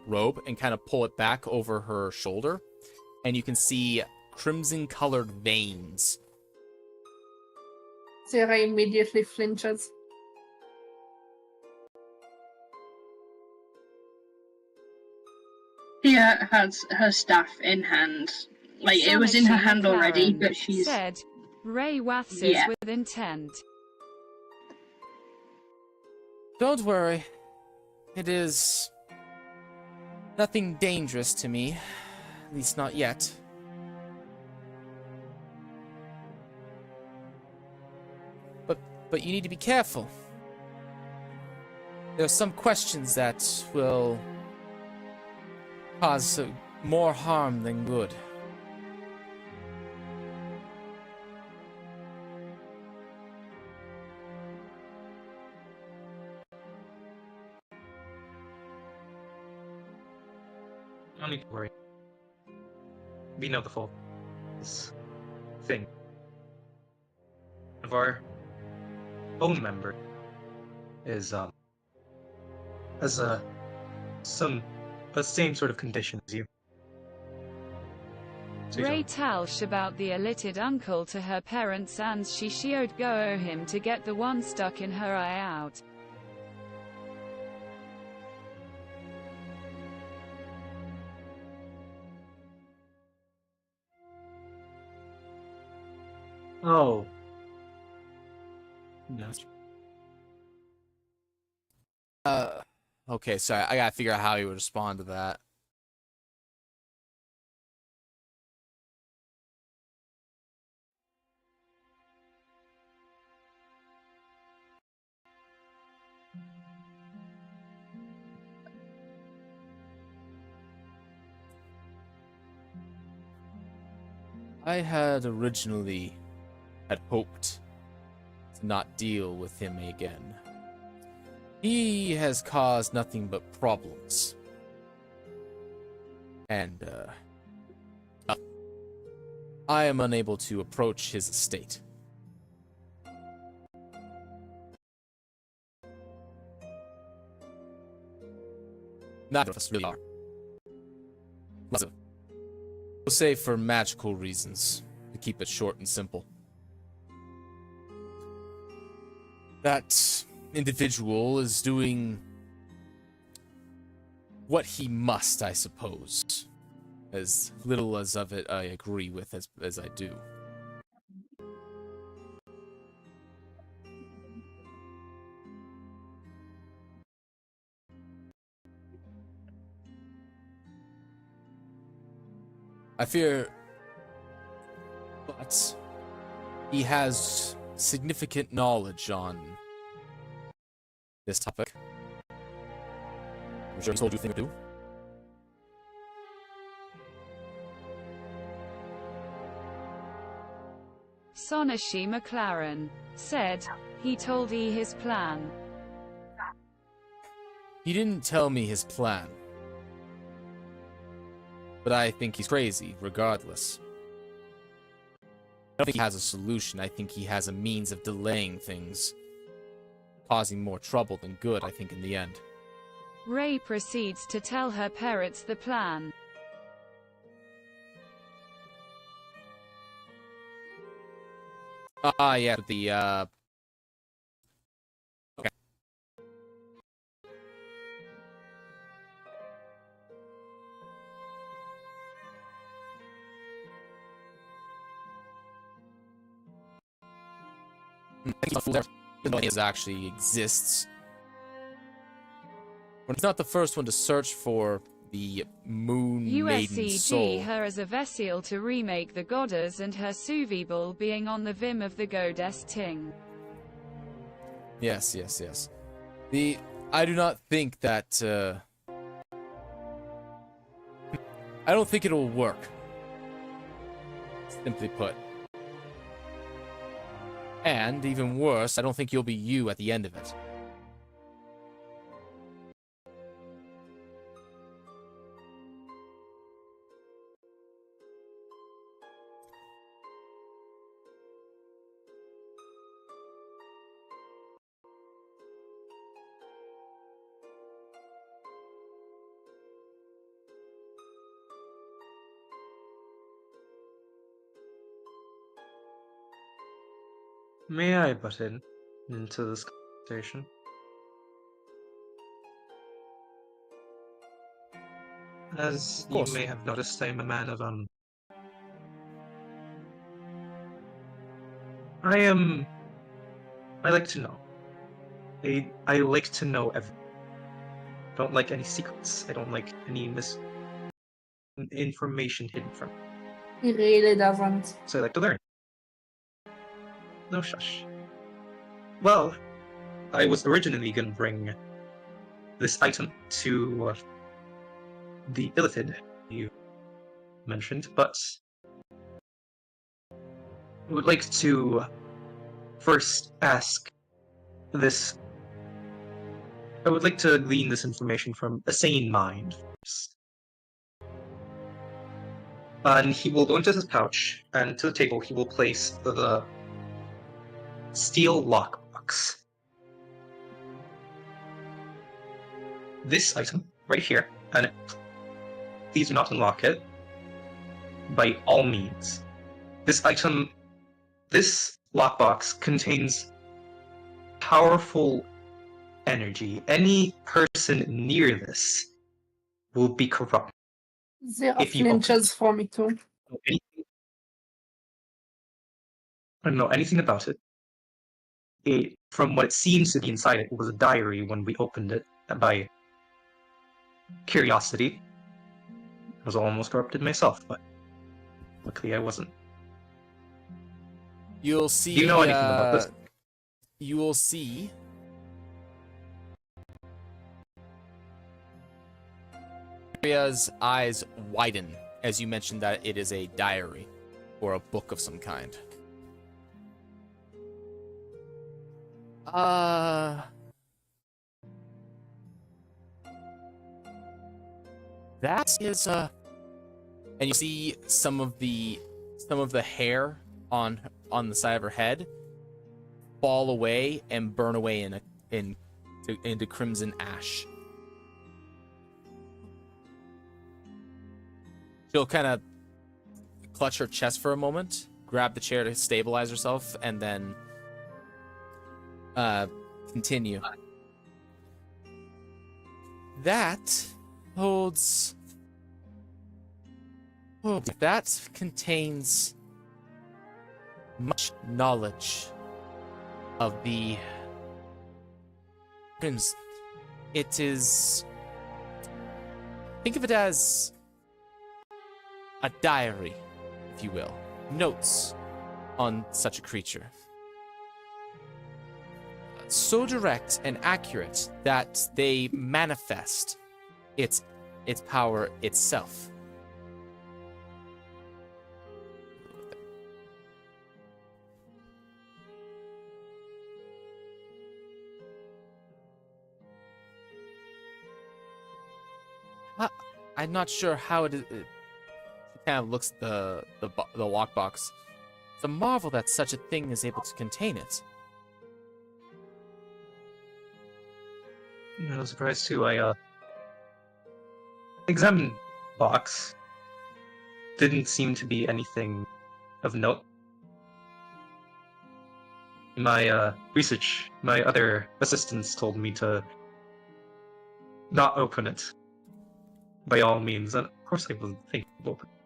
robe and kind of pull it back over her shoulder, and you can see crimson-colored veins. Sarah immediately flinches. Tia has her staff in hand. Like, it was in her hand already, but she's... said, Ray Wathses with intent. Don't worry. It is nothing dangerous to me. At least not yet. But you need to be careful. There are some questions that will cause more harm than good. No need to worry. We know the full this thing. One of our own member is has the same sort of condition as you. So Ray tells about the illiterate uncle to her parents and she showed go him to get the one stuck in her eye out. Oh. No. Okay, sorry, I gotta figure out how he would respond to that. I had originally hoped to not deal with him again. He has caused nothing but problems. And, I am unable to approach his estate. Neither of us really are. We'll say for magical reasons, to keep it short and simple. That individual is doing what he must, I suppose. As little as of it I agree with as I do. I fear, but he has significant knowledge on this topic. I'm sure he told you a thing or two. Sonashi McLaren said, he told E his plan. He didn't tell me his plan. But I think he's crazy, regardless. I don't think he has a solution. I think he has a means of delaying things. Causing more trouble than good, I think, in the end. Ray proceeds to tell her parrots the plan. Yeah, the, okay. It actually exists. But it's not the first one to search for the Moon Maiden soul. USCG her as a vessel to remake the goddess and her Suvibal being on the Vim of the goddess Ting. Yes. I do not think that, I don't think it'll work. Simply put. And, even worse, I don't think you'll be you at the end of it. May I butt in into this conversation? As you may have noticed, I am a man of I like to know. I like to know everything. I don't like any secrets. I don't like any information hidden from me. He really doesn't. So I like to learn. No shush. Well, I was originally going to bring this item to the Illithid you mentioned, but I would like to first ask this. I would like to glean this information from a sane mind first. And he will go into his pouch, and to the table he will place the steel lockbox. This item, right here, and please do not unlock it, by all means. This lockbox contains powerful energy. Any person near this will be corrupt. There are flinches for me too. I don't know anything about it. From what it seems to be inside it was a diary when we opened it by curiosity. I was almost corrupted myself, but luckily I wasn't. You'll see. Do you know anything about this? You will see. Maria's eyes widen as you mention that it is a diary or a book of some kind. That is and you see some of the hair on the side of her head fall away and burn away into crimson ash. She'll kind of clutch her chest for a moment, grab the chair to stabilize herself, and then continue. That holds... Oh, that contains much knowledge of the... It is... Think of it as a diary, if you will. Notes on such a creature. So direct and accurate that they manifest its power itself. I'm not sure how it is. She kind of looks at the lockbox. It's a marvel that such a thing is able to contain it. No surprise too. I examined the box. Didn't seem to be anything of note. My research, my other assistants told me to not open it. By all means, and of course I wasn't thinking of opening it.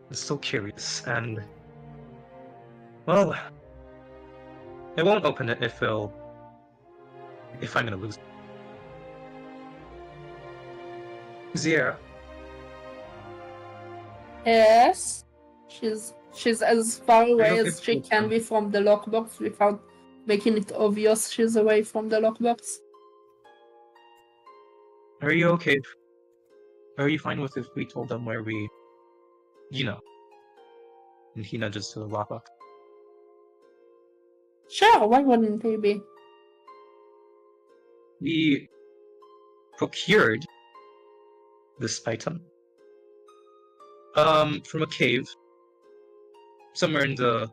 I'm still curious, and well, I won't open it if I'm gonna lose it. Zira. Yes. She's as far away okay as she with can them? be from the lockbox without making it obvious she's away from the lockbox. Are you okay? Are you fine with if we told them where we, and he nudges to the lockbox? Sure, why wouldn't they be? We procured this item from a cave somewhere in the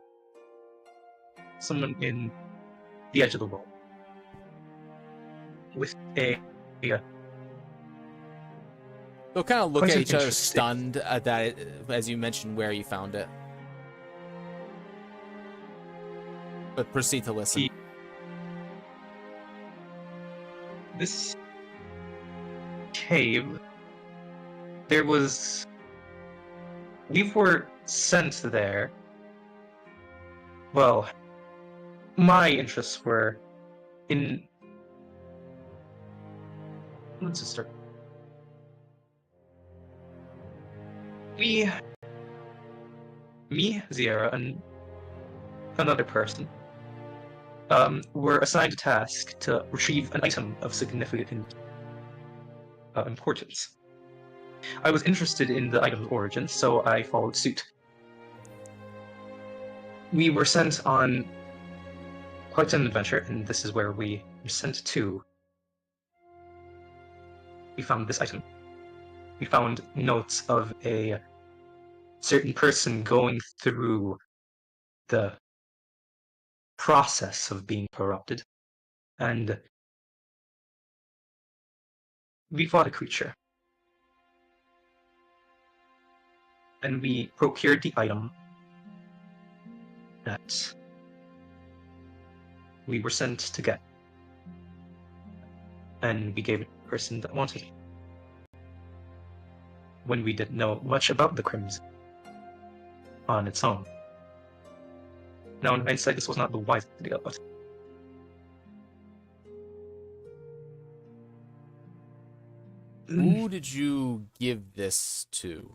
edge of the world with a They'll kind of look Quite at an each other interesting- stunned at that, as you mentioned where you found it. But proceed to listen. This cave, we were sent there. Well, my interests were in. Let's just start. Me, Zierra, and another person were assigned a task to retrieve an item of significant importance. I was interested in the item's origin, so I followed suit. We were sent on quite an adventure, and this is where we were sent to. We found this item. We found notes of a certain person going through the process of being corrupted, and we fought a creature. And we procured the item that we were sent to get. And we gave it to the person that wanted it. When we didn't know much about the Crimson on its own. Now, in hindsight, this was not the wisest idea, but Who did you give this to?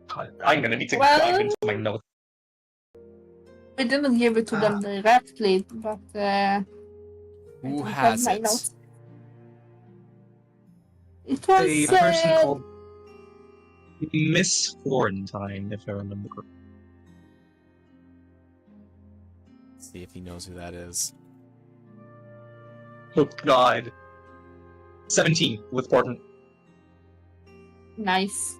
God, I'm gonna need to Well- dive into my notes. We didn't give it to them directly, but Who I has have my it? notes. It A was person called Miss Florentine, if I remember correctly. Let's see if he knows who that is. Oh God. 17 with Portland. nice.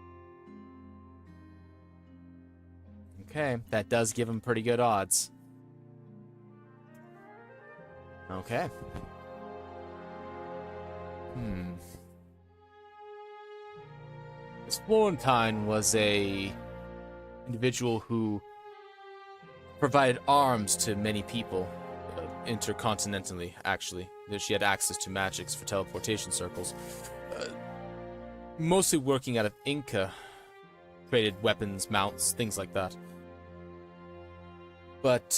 Okay, that does give him pretty good odds. Okay. Miss Florentine was a individual who provided arms to many people, intercontinentally, actually. She had access to magics for teleportation circles. Mostly working out of Inca, created weapons, mounts, things like that. But,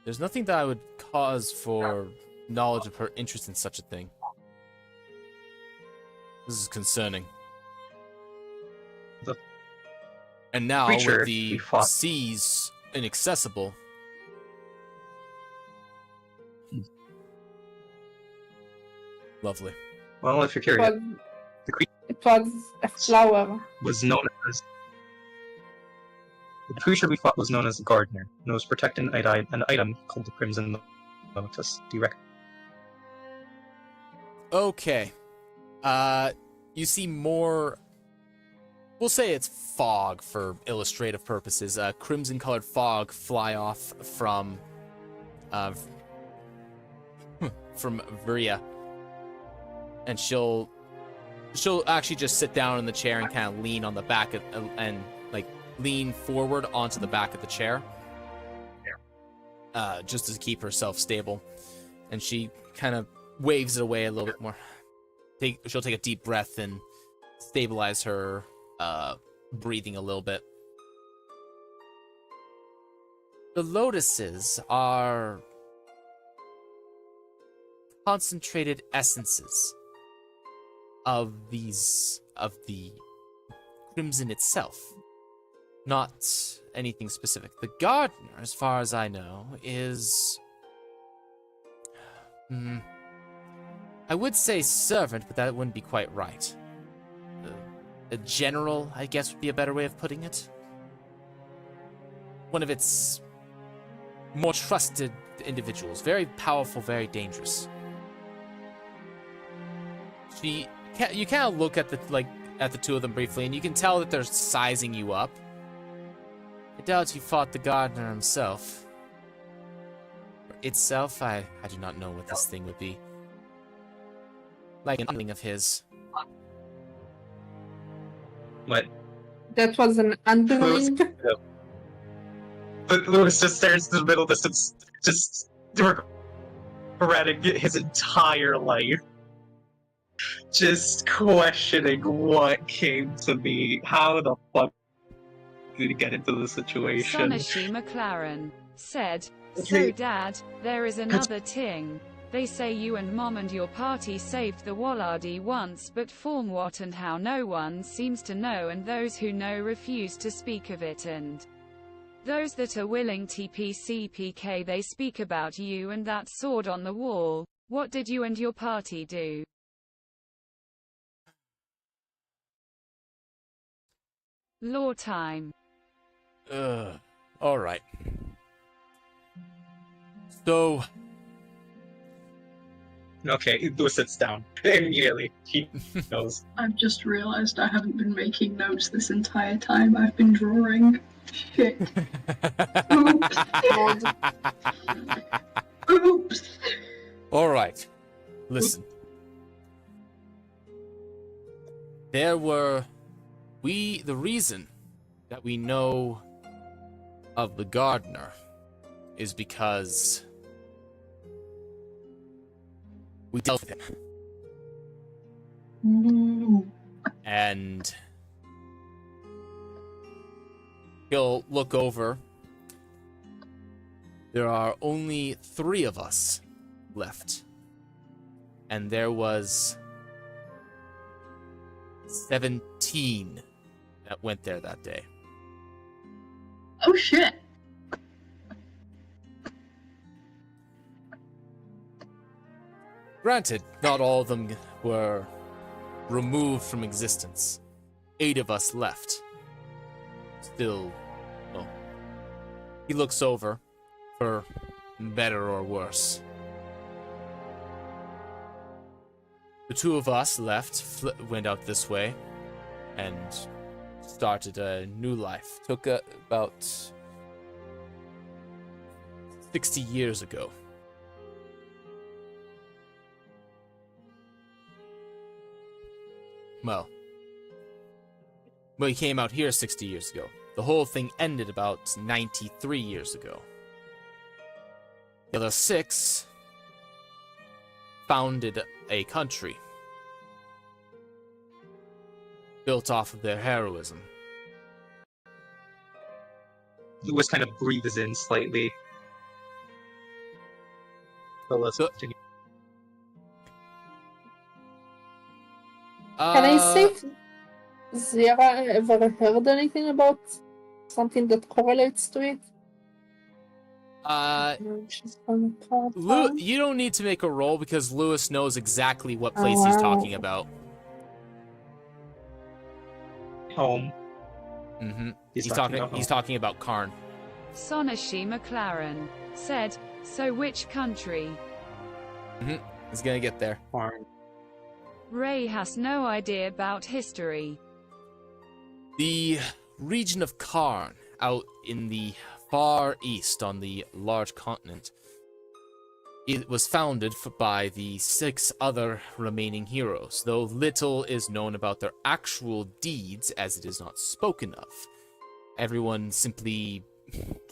there's nothing that I would cause for knowledge of her interest in such a thing. This is concerning. And now, creature with we the fought. seas inaccessible... Lovely. Well, if you're It curious, was, the creature it was a flower. was known as the creature we fought was known as the Gardener, and was protecting an item called the Crimson Lotus. Do you reckon? Okay. You see more... We'll say it's fog for illustrative purposes. Crimson-colored fog fly off from Viria. And she'll actually just sit down in the chair and kind of lean on the back and like lean forward onto the back of the chair, just to keep herself stable. And she kind of waves it away a little bit more. She'll take a deep breath and stabilize her breathing a little bit. The lotuses are concentrated essences of the crimson itself, not anything specific. The gardener, as far as I know, is I would say servant, but that wouldn't be quite right. A general, I guess, would be a better way of putting it. One of its more trusted individuals, very powerful, very dangerous. You kind of look at the two of them briefly, and you can tell that they're sizing you up. I doubt you fought the gardener himself. Or itself, I do not know what this thing would be. Like an underling of his. What? That was an underling. But Lewis just stares into the middle distance, just regretting his entire life. Just questioning what came to me. How the fuck did he get into this situation? Sonashi McLaren said, "So Dad, there is another ting. They say you and Mom and your party saved the Walladi once, but form what and how no one seems to know, and those who know refuse to speak of it, and those that are willing TPCPK they speak about you and that sword on the wall. What did you and your party do?" Lore time. Alright. So... Okay, Lewis sits down. Immediately. He knows. I've just realized I haven't been making notes this entire time. I've been drawing. Shit. Oops. Oops. Alright. Listen. The reason that we know of the gardener is because we dealt with him. And he'll look over. There are only 3 of us left. And there was 17 that went there that day. Oh shit. Granted, not all of them were removed from existence. 8 of us left. Still, well, he looks over, for better or worse. The 2 of us left, went out this way, and started a new life. Took about 60 years ago. Well, he came out here 60 years ago. The whole thing ended about 93 years ago. The other 6 founded a country built off of their heroism. Lewis kind of breathes in slightly. So let's continue. Can I say if Zera ever heard anything about something that correlates to it. She's on the card. You don't need to make a roll because Lewis knows exactly what place he's talking about. Home. Mm-hmm. He's talking about Karn. Sonashi McLaren said, so which country? Mm-hmm. He's gonna get there. Karn. Ray has no idea about history. The region of Karn, out in the far east on the large continent, it was founded by the 6 other remaining heroes, though little is known about their actual deeds as it is not spoken of. Everyone simply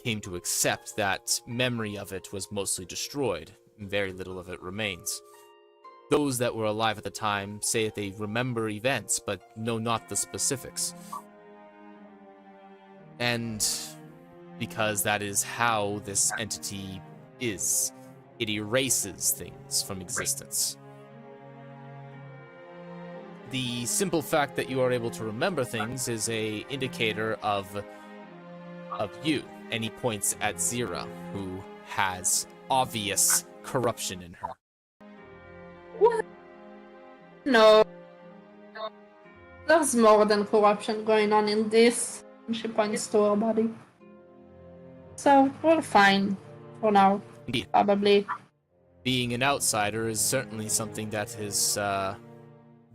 came to accept that memory of it was mostly destroyed, and very little of it remains. Those that were alive at the time say that they remember events, but know not the specifics. And because that is how this entity is, it erases things from existence. The simple fact that you are able to remember things is a indicator of you, and he points at Zira, who has obvious corruption in her. What? No. There's more than corruption going on in this. And she points to her body. So, we're fine for now. Indeed. Probably. Being an outsider is certainly something that is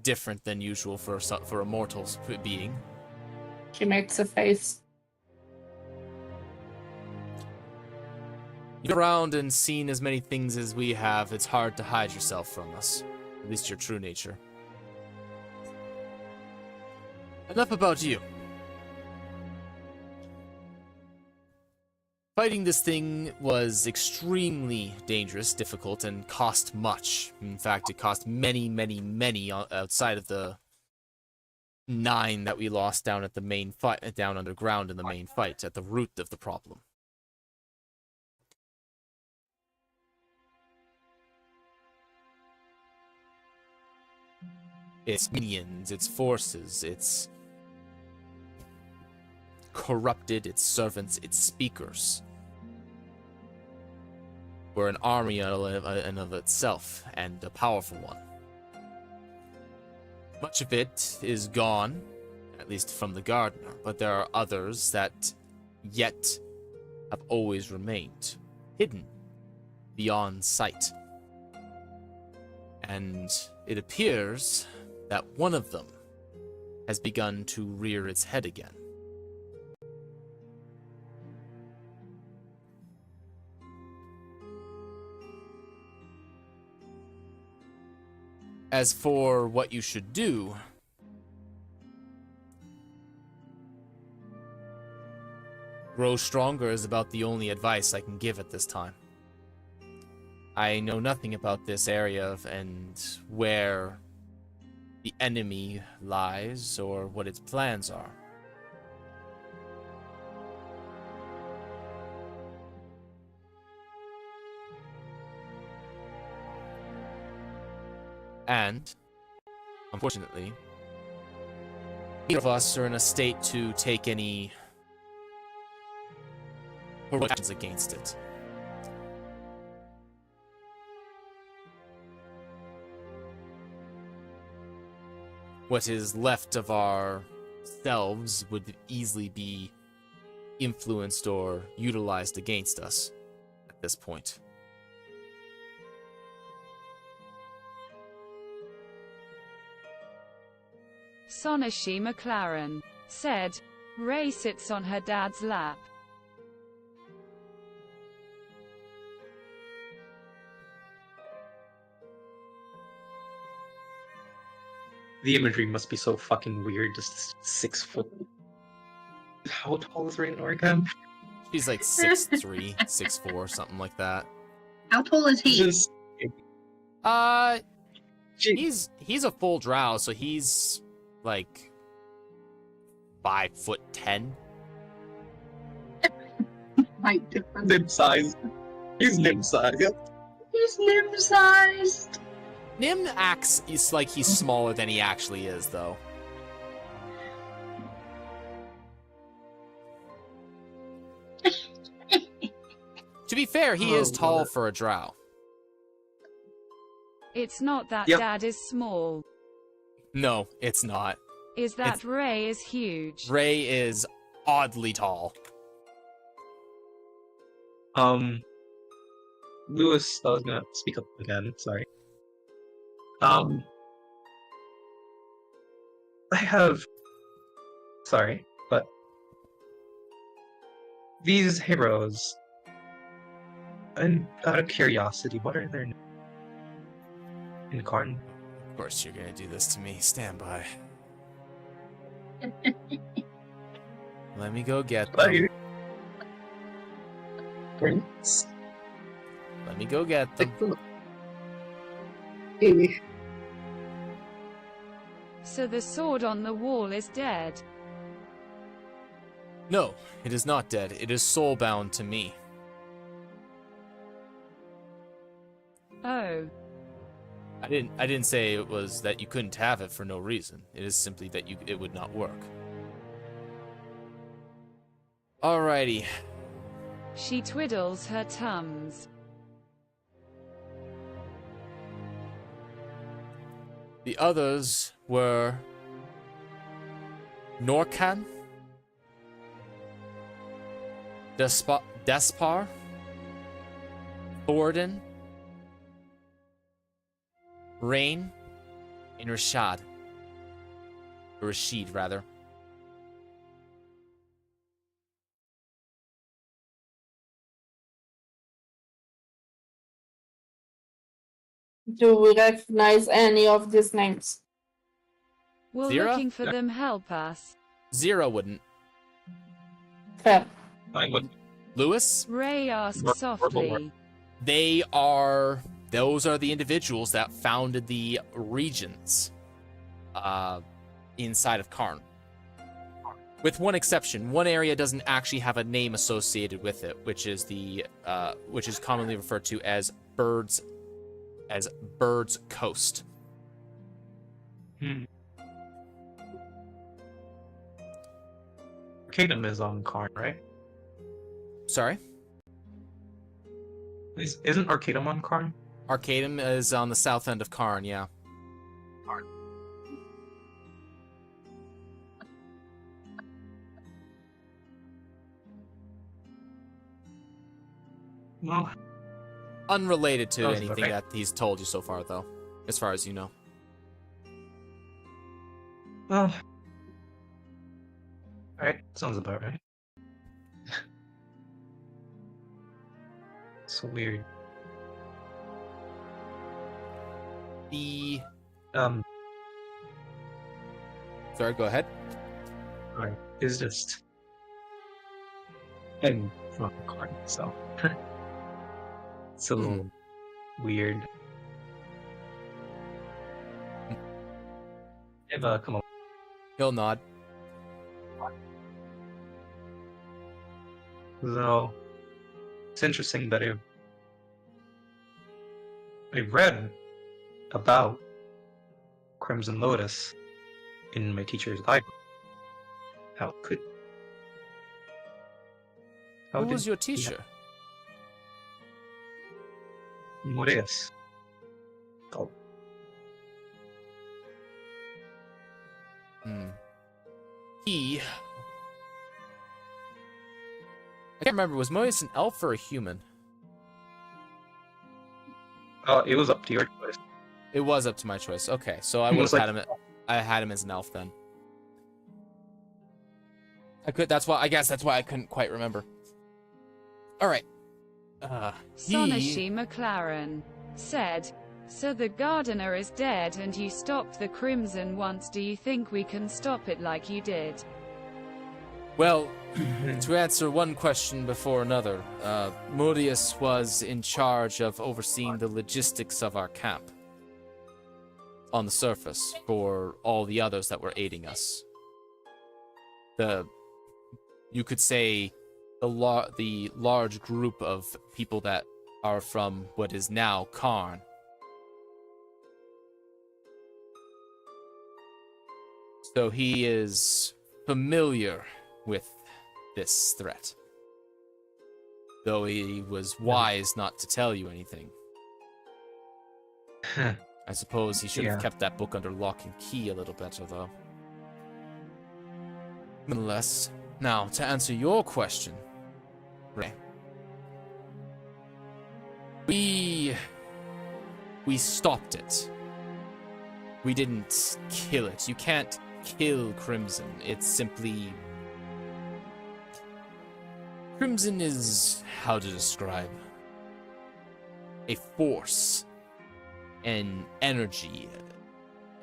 different than usual for a mortal being. She makes a face. You've been around and seen as many things as we have. It's hard to hide yourself from us. At least your true nature. Enough about you. Fighting this thing was extremely dangerous, difficult, and cost much. In fact, it cost many, many, many outside of the 9 that we lost down at the main fight, down underground in the main fight, at the root of the problem. Its minions, its forces, its corrupted, its servants, its speakers were an army in of itself, and a powerful one. Much of it is gone, at least from the Gardener, but there are others that yet have always remained, hidden, beyond sight. And it appears that one of them has begun to rear its head again. As for what you should do, grow stronger is about the only advice I can give at this time. I know nothing about this area and where the enemy lies or what its plans are. And, unfortunately, neither of us are in a state to take any heroic actions against it. What is left of ourselves would easily be influenced or utilized against us at this point. Sonashi McLaren said, Ray sits on her dad's lap. The imagery must be so fucking weird, just 6 foot. How tall is Raynor again? She's like 6'3", 6'4", something like that. How tall is he? Just... He's a full drow, so he's like 5'10". Height difference. Nim size. He's nim size. He's nim sized. Nim acts is like he's smaller than he actually is, though. To be fair, he is tall for a drow. It's not that Yep. Dad is small. No, it's not. Is that Ray is huge. Ray is oddly tall. Lewis, I was gonna speak up again, sorry. Sorry, but these heroes, and out of curiosity, what are their names? In Karn? Of course you're gonna do this to me. Stand by. Let me go get them. Prince? Let me go get them. So the sword on the wall is dead. No, it is not dead. It is soul-bound to me. Oh. I didn't say it was that you couldn't have it for no reason. It is simply that it would not work. Alrighty. She twiddles her tums. The others were Norcan, Despar, Thordan, Rain, and Rashid, rather. Do we recognize any of these names? Will Zira? looking for them help us? Zira wouldn't. Fair. I would. Lewis? Ray asks More- softly. Those are the individuals that founded the regions inside of Karn. With one exception, one area doesn't actually have a name associated with it, which is commonly referred to as Bird's Coast. Arcanum is on Karn, right? Sorry? Isn't Arcanum on Karn? Arcanum is on the south end of Karn, yeah. Well, Unrelated to That was anything okay. that he's told you so far, though, as far as you know. alright, sounds about right. So weird. Sorry, go ahead. Alright, it's just. I'm from Karn, so. It's a little weird. Eva, come on. He'll nod. So, it's interesting that I read about Crimson Lotus in my teacher's library. How could? How Who was did your he teacher? Moreas. Oh, He... I can't remember, was Moeus an elf or a human? it was up to your choice. It was up to my choice. Okay, so I He would was have like- I had him as an elf then. I guess that's why I couldn't quite remember. Alright. Sonashi McLaren said, "So the gardener is dead and you stopped the Crimson once. Do you think we can stop it like you did?" Well, to answer one question before another, Murius was in charge of overseeing the logistics of our camp on the surface for all the others that were aiding us. You could say the large group of people that are from what is now Karn. So he is familiar with this threat. though he was wise not to tell you anything. I suppose he should have kept that book under lock and key a little better, though. Nonetheless, now, to answer your question, Ray. We stopped it. We didn't kill it. You can't kill Crimson. It's simply... Crimson is... how to describe? A force. An energy.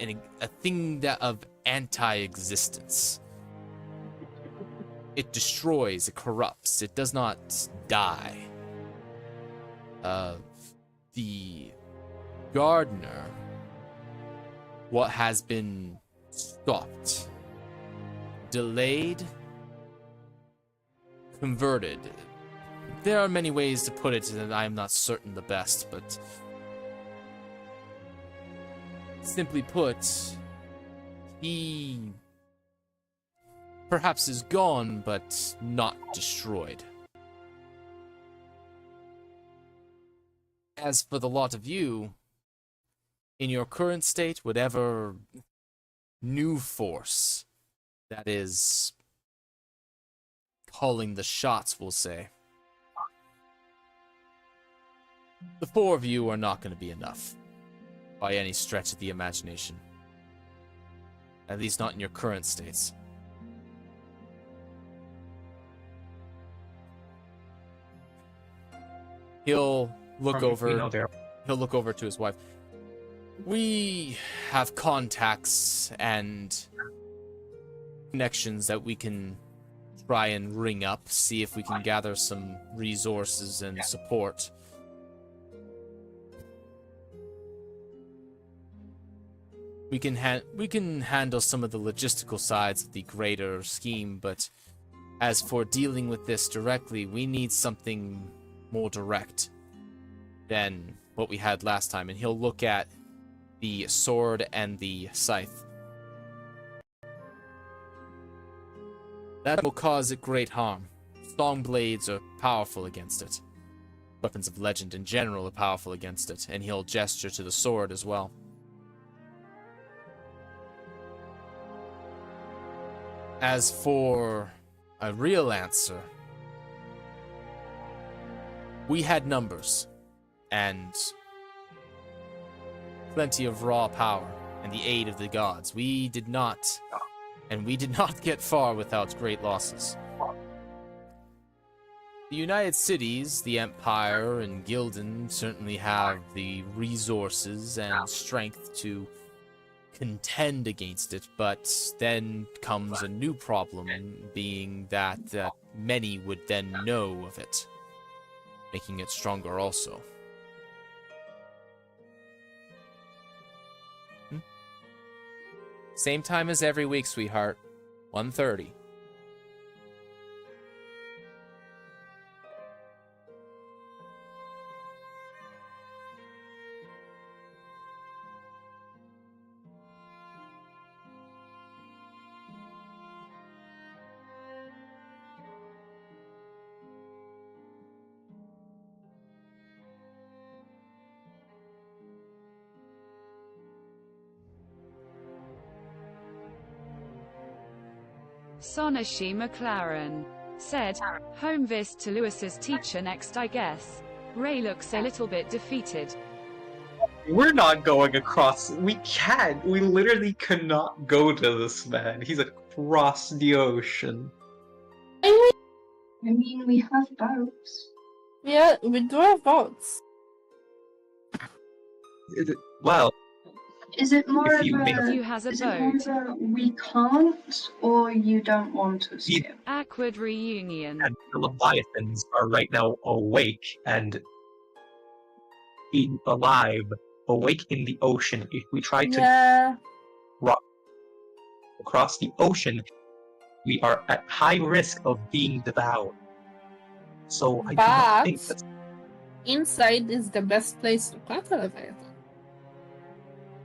A thing that of anti-existence. It destroys, it corrupts, it does not die. The gardener, what has been stopped, delayed, converted. There are many ways to put it, and I am not certain the best, but simply put, he perhaps is gone, but not destroyed. As for the lot of you, in your current state, whatever new force that is calling the shots, we'll say, the four of you are not going to be enough by any stretch of the imagination. At least not in your current states. He'll look over to his wife. We have contacts and connections that we can try and ring up, see if we can gather some resources and support. We can handle some of the logistical sides of the greater scheme, but as for dealing with this directly, we need something more direct than what we had last time. And he'll look at the sword and the scythe. That will cause it great harm. Strong blades are powerful against it. Weapons of legend in general are powerful against it. And he'll gesture to the sword as well. As for a real answer, we had numbers and plenty of raw power and the aid of the gods. We did not get far without great losses. The United Cities, the Empire, and Gildan certainly have the resources and strength to contend against it, but then comes a new problem, being that many would then know of it, making it stronger also. Same time as every week, sweetheart. 1:30. Sonashi McLaren said, home vis to Lewis's teacher next, I guess. Ray looks a little bit defeated. We're not going across. We can't. We literally cannot go to this man. He's across the ocean. I mean, we have boats. Yeah, we do have boats. Well, is it more of Matthew has a boat. We can't, or you don't want us to? Awkward reunion. And the Leviathans are right now awake and alive, awake in the ocean. If we try to rock across the ocean, we are at high risk of being devoured. So I do not think that inside is the best place to cut a Leviathan.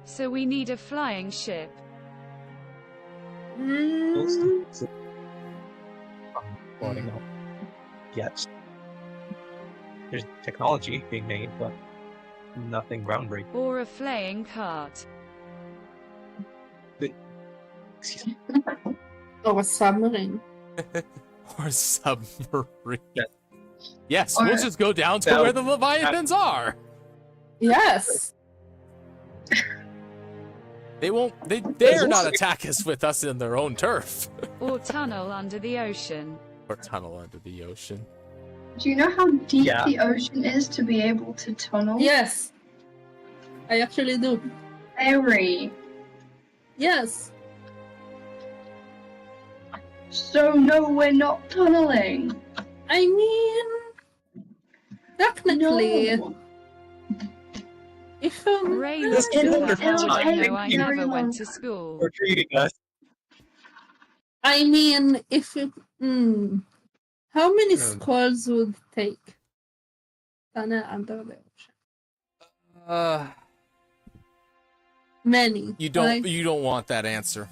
So we need a flying ship. Yes. there's technology being made, but nothing groundbreaking. Or a flaying cart. Excuse me. Or a submarine. Or a submarine. Yeah. Yes, Or- we'll just go down to That- where the Leviathans are. Yes. They won't. They dare not attack us with us in their own turf. Or tunnel under the ocean. Or tunnel under the ocean. Do you know how deep Yeah. the ocean is to be able to tunnel? Yes. I actually do. Very. Yes. So no, we're not tunneling. I mean, technically, No. if Ray This looks at is her. wonderful. How do you know I Very never long went to time. school? For treating us. I mean, if you, how many squads would take tunnel under the ocean? Many. You don't. Like, You don't want that answer.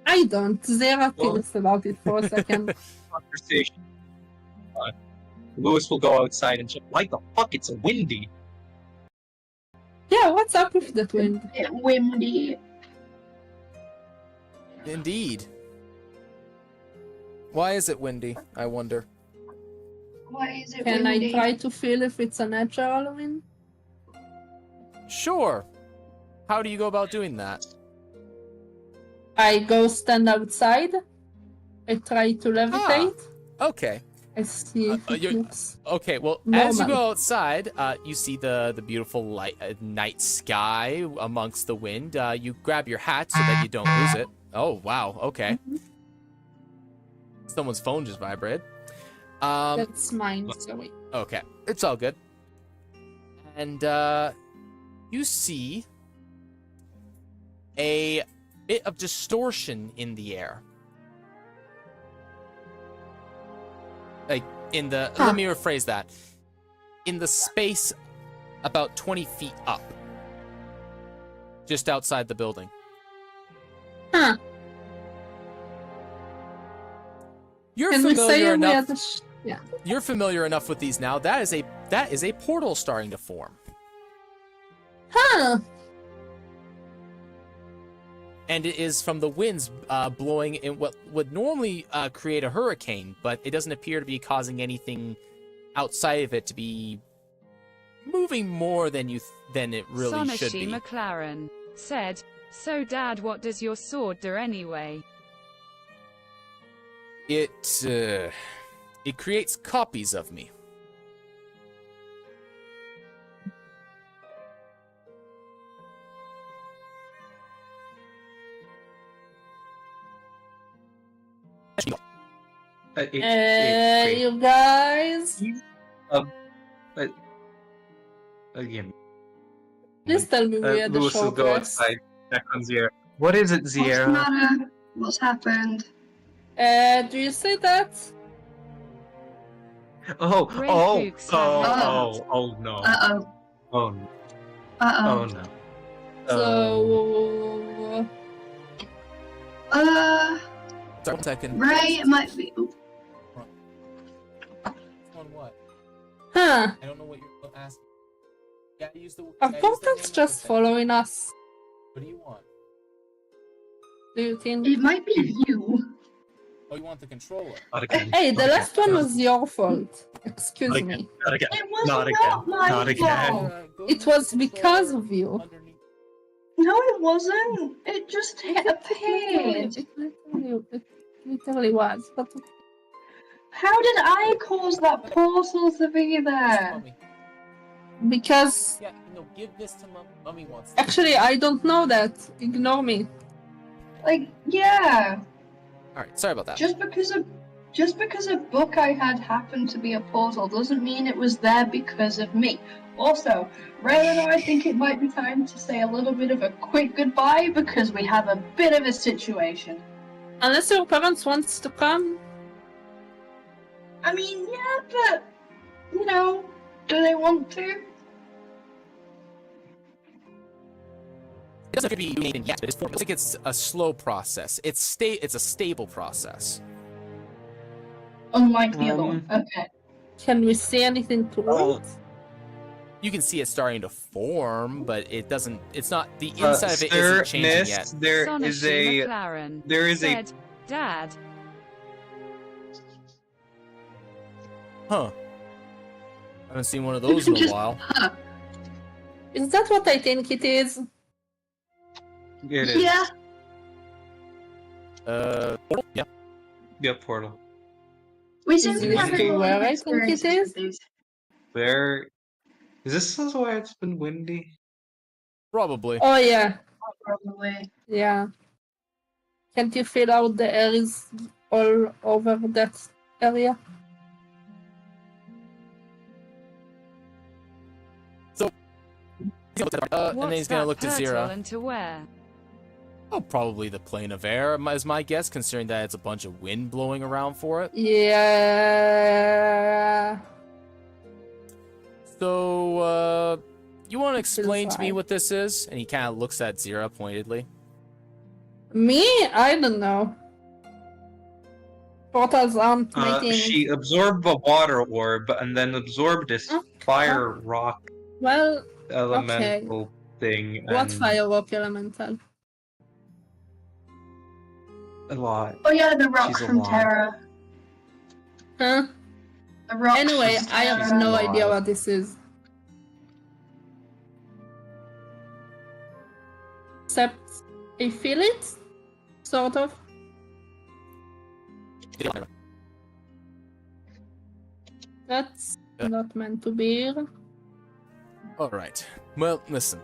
I don't. Zera Well- thinks about it for a second. Conversation. Lewis will go outside and check. Why the fuck? It's windy. Yeah, what's up with that wind? Windy. Indeed. Why is it windy? I wonder. Why is it Can windy? I try to feel if it's a natural wind? Sure. How do you go about doing that? I go stand outside. I try to levitate. Okay. I see if it you're- looks. Okay. Well, as you Normal. go outside, you see the beautiful night sky amongst the wind. You grab your hat so that you don't lose it. Oh wow. Okay. Someone's phone just vibrated. That's mine, sorry. Okay, it's all good. And you see a bit of distortion in the air. Like in the let me rephrase that. In the space about 20 feet up. Just outside the building. Huh. You're Can we say familiar we enough. had a yeah. You're familiar enough with these now. That is a portal starting to form. Huh. And it is from the winds blowing in what would normally create a hurricane, but it doesn't appear to be causing anything outside of it to be moving more than it really should Sonashi be. McLaren said, "So Dad, what does your sword do anyway?" It creates copies of me. You guys, Again, please tell me we had a Lewis will short go rest. outside, check on Zierra. What is it, What's the Zierra? matter? What's happened? Do you say that? Oh, Ray oh, Fuchs oh, had oh, oh, no. Uh-oh. Oh, no. Uh-oh. Oh, no. So, Sorry, 1 second. Ray, it might be... Ooh. On what? huh? I don't know what you're asking. Yeah, use the. Are portals just following us? What do you want? Do you think? It might be you. Oh, you want the controller? Not again. Hey, the Not last again. one was your fault. Excuse Not me. again. Not again. It was Not not again. my Not again. fault. It was because of you. Underneath. No, it wasn't. It just appeared. It literally was. But How did I cause that portal to be there? Mummy. because Yeah, no, give this to Mummy. Mummy wants. actually, I don't know that. Ignore me. Like, yeah. All right, sorry about that. Just because a book I had happened to be a portal doesn't mean it was there because of me. Also, Ray and I think it might be time to say a little bit of a quick goodbye because we have a bit of a situation. Unless your parents wants to come. I mean, yeah, but you know, do they want to? It doesn't have to be anything yet. But I think it's a slow process. It's a stable process. Unlike the other one. Okay. Can we see anything to Oh. it? You can see it starting to form, but it doesn't. It's not the inside of it Sir, isn't changing miss, yet. there Sonashi is a McLaren there is said, Dad, Huh. I haven't seen one of those in a Just- while. Huh. Is that what I think it is? it is. Yeah. Yeah. Yeah, portal. We seem Is to this have the a lot where of I think it experiences is? with these. Where is this why it's been windy? Probably. Oh yeah, Probably. yeah. Can't you feel out the air is all over that area? And then what's he's gonna that look to turtle Zira. and to where? Oh, probably the plane of air is my guess, considering that it's a bunch of wind blowing around for it. Yeah. So, you want to explain to me right. what this is? And he kind of looks at Zira pointedly. Me? I don't know. Portals aren't my thing. She absorbed a water orb and then absorbed this fire rock Well, elemental thing. what And fire rock elemental? a lot. Oh yeah, the rock She's from alive. Terra. Huh? The rock. Anyway, from I have Terra. no alive. idea what this is. Except I feel it, sort of. That's not meant to be. All right. Well, listen.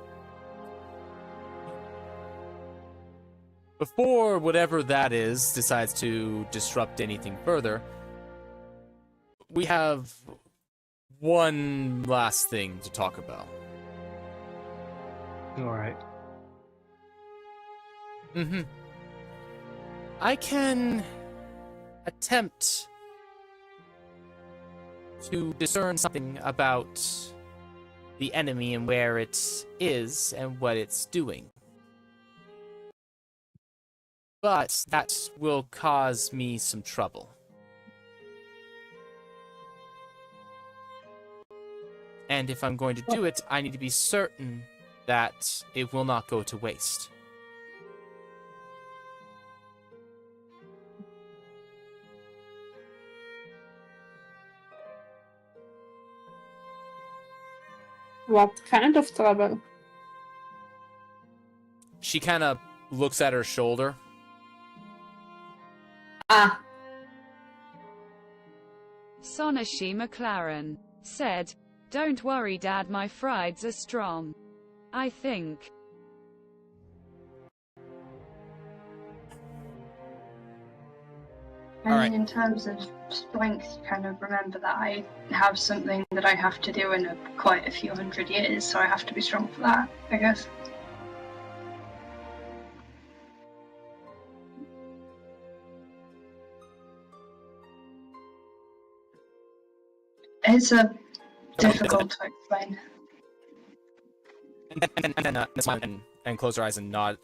Before whatever that is decides to disrupt anything further, we have one last thing to talk about. Alright. Mm-hmm. I can attempt to discern something about the enemy and where it is and what it's doing. But that will cause me some trouble. And if I'm going to do it, I need to be certain that it will not go to waste. What kind of trouble? She kind of looks at her shoulder. Ah, Sonashi McLaren said, Don't worry, Dad, my frieds are strong. I think. And Alright. in terms of strength, kind of remember that I have something that I have to do in quite a few hundred years, so I have to be strong for that, I guess. It's difficult to explain. And smile and close her eyes and nod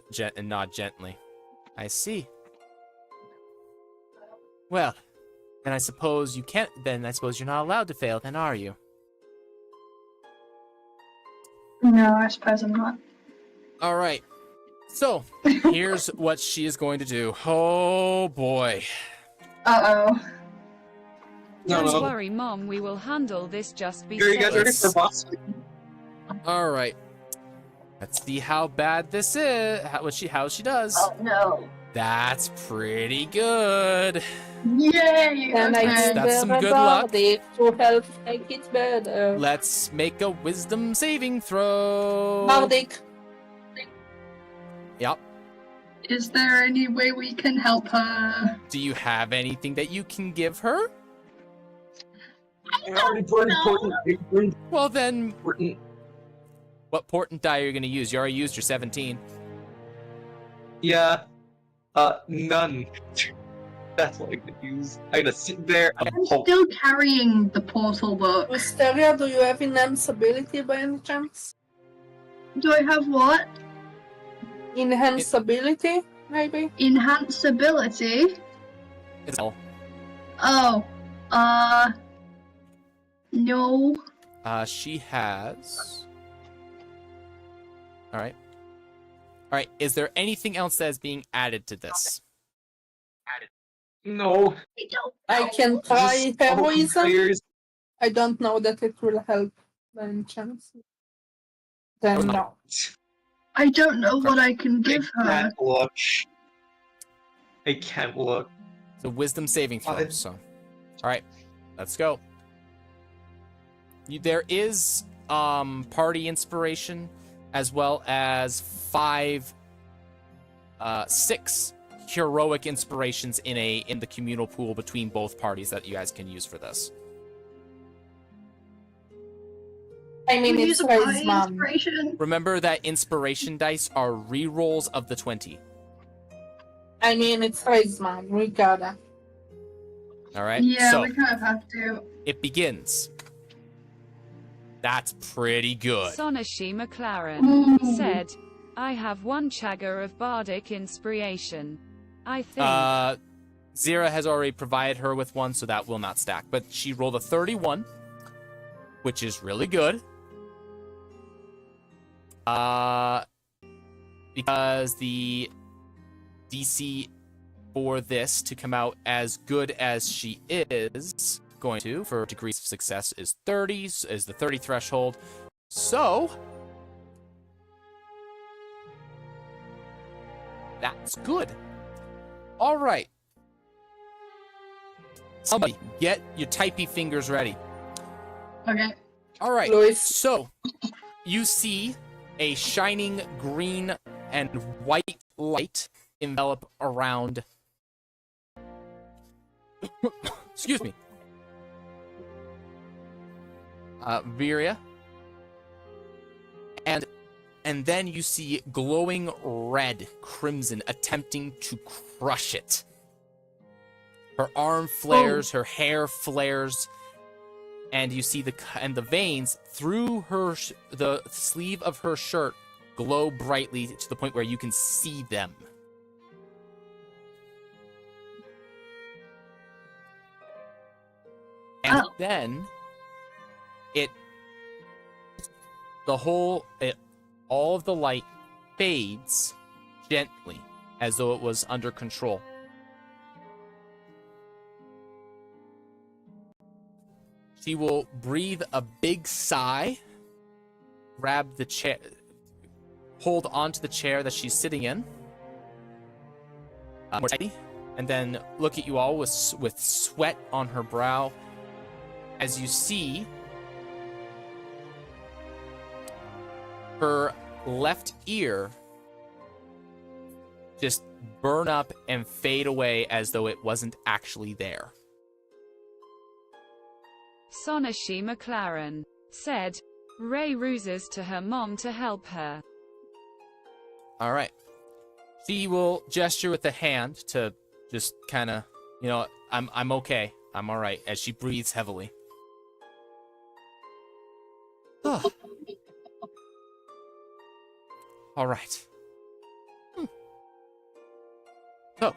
gently. I see. Well, then I suppose you can't. Then I suppose you're not allowed to fail. Then are you? No, I suppose I'm not. All right. So here's what she is going to do. Oh boy. Uh-oh. Don't worry, Mom, we will handle this, just be Are you guys safe. ready for boss? All right. Let's see how bad this is. How she does. Oh no. That's pretty good. Yay! and I Okay. That's give some her good luck. body to help make it better. Let's make a wisdom saving throw. Bardic. Yep. Is there any way we can help her? Do you have anything that you can give her? Well then, what portent die are you going to use? You already used your 17. Yeah. None. That's what I'm gonna use. I'm gonna sit there and I'm hope. still carrying the portal book. Wisteria, do you have enhance ability by any chance? Do I have what? Enhance ability, maybe? Enhance ability? It's all. Oh. No. She has. All right. All right. Is there anything else that is being added to this? No. I can try Just all heroism. players. I don't know that it will help by any chance. Then no. I don't know Okay. what I can give I her. can't look. I can't look. It's a wisdom saving throw. So, all right, let's go. There is party inspiration, as well as 6 heroic inspirations in the communal pool between both parties that you guys can use for this. I mean, Can we it's use a party charisma. inspiration? Remember that inspiration dice are re-rolls of the 20. I mean, it's charisma. We gotta. All right. Yeah, so we kind of have to. it begins. That's pretty good. Sonashi McLaren Ooh. said, I have 1 chagger of bardic inspiration. I think. Zira has already provided her with 1, so that will not stack. But she rolled a 31, which is really good. Because the DC for this to come out as good as she is going to, for degrees of success, is 30, is the 30 threshold. So that's good. All right. Somebody get your typey fingers ready. Okay. All right. Louis. So you see a shining green and white light envelop around. Excuse me. Viria. And then you see glowing red crimson attempting to crush it. Her arm flares, her hair flares, and you see the veins through the sleeve of her shirt glow brightly to the point where you can see them. And then all of the light fades gently, as though it was under control. She will breathe a big sigh, grab the chair, hold onto the chair that she's sitting in, more tightly, and then look at you all with sweat on her brow, as you see her left ear just burn up and fade away as though it wasn't actually there. Sonashi McLaren said, Ray ruses to her mom to help her. All right. She will gesture with the hand to just kind of, I'm okay. I'm all right, as she breathes heavily. All right. So,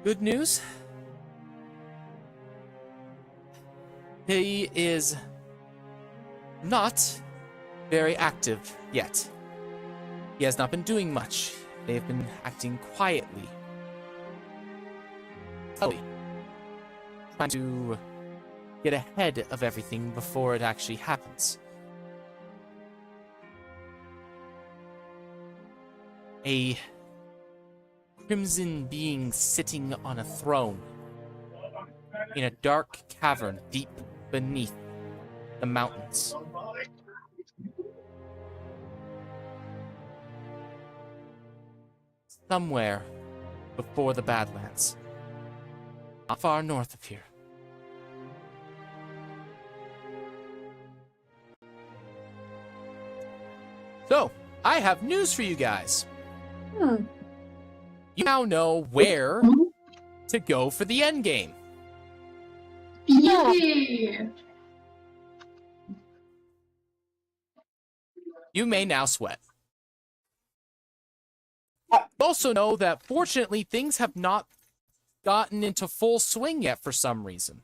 good news. He is not very active yet. He has not been doing much. They have been acting quietly. Slowly. Trying to get ahead of everything before it actually happens. A crimson being sitting on a throne in a dark cavern deep beneath the mountains. Somewhere before the Badlands. Not far north of here. So, I have news for you guys. You now know where to go for the end game. Yippee! You may now sweat. Also know that fortunately things have not gotten into full swing yet for some reason.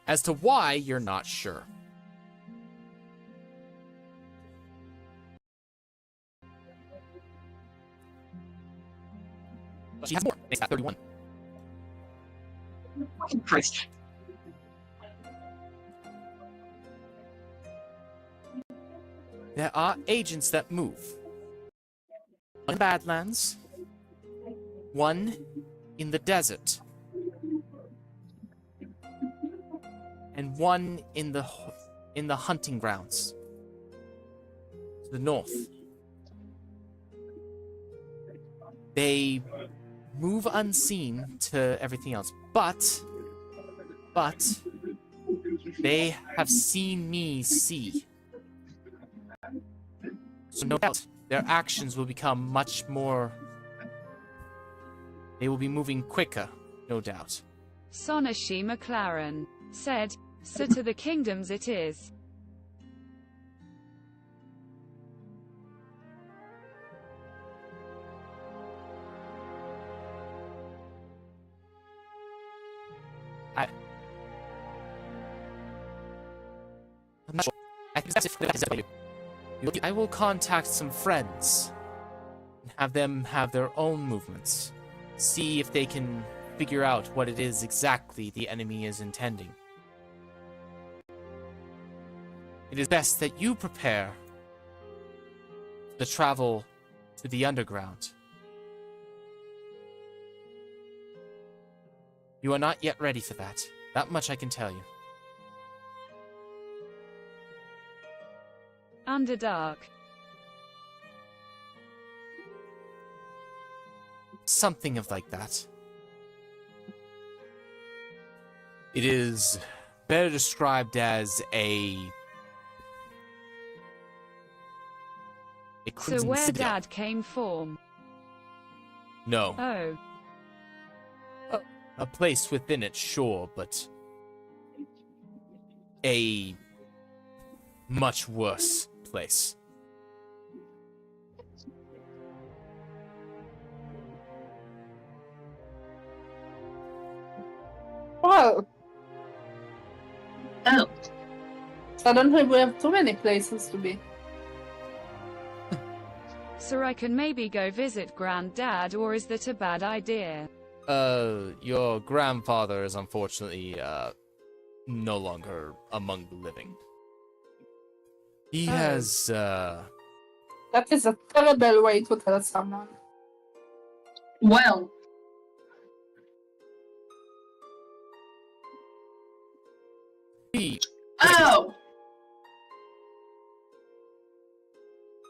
As to why, you're not sure. She has more. Makes that 31. Fucking Christ. There are agents that move. One in the Badlands. One in the desert. And one in the hunting grounds. To the north. They move unseen to everything else, but they have seen me see. So no doubt their actions will become much more. They will be moving quicker, no doubt. Sonashi McLaren said, "So to the kingdoms it is." I'm not sure. I will contact some friends and have them have their own movements. See if they can figure out what it is exactly the enemy is intending. It is best that you prepare the travel to the underground. You are not yet ready for that. That much I can tell you. Underdark. Something of like that. It is better described as a So crimson where citadel. Dad came from? No. Oh. A place within it, sure, but a much worse place. Well, Oh, suddenly we have too many places to be. So I can maybe go visit Granddad, or is that a bad idea? Your grandfather is unfortunately, no longer among the living. He Oh. has, That is a terrible way to tell someone. well, he oh,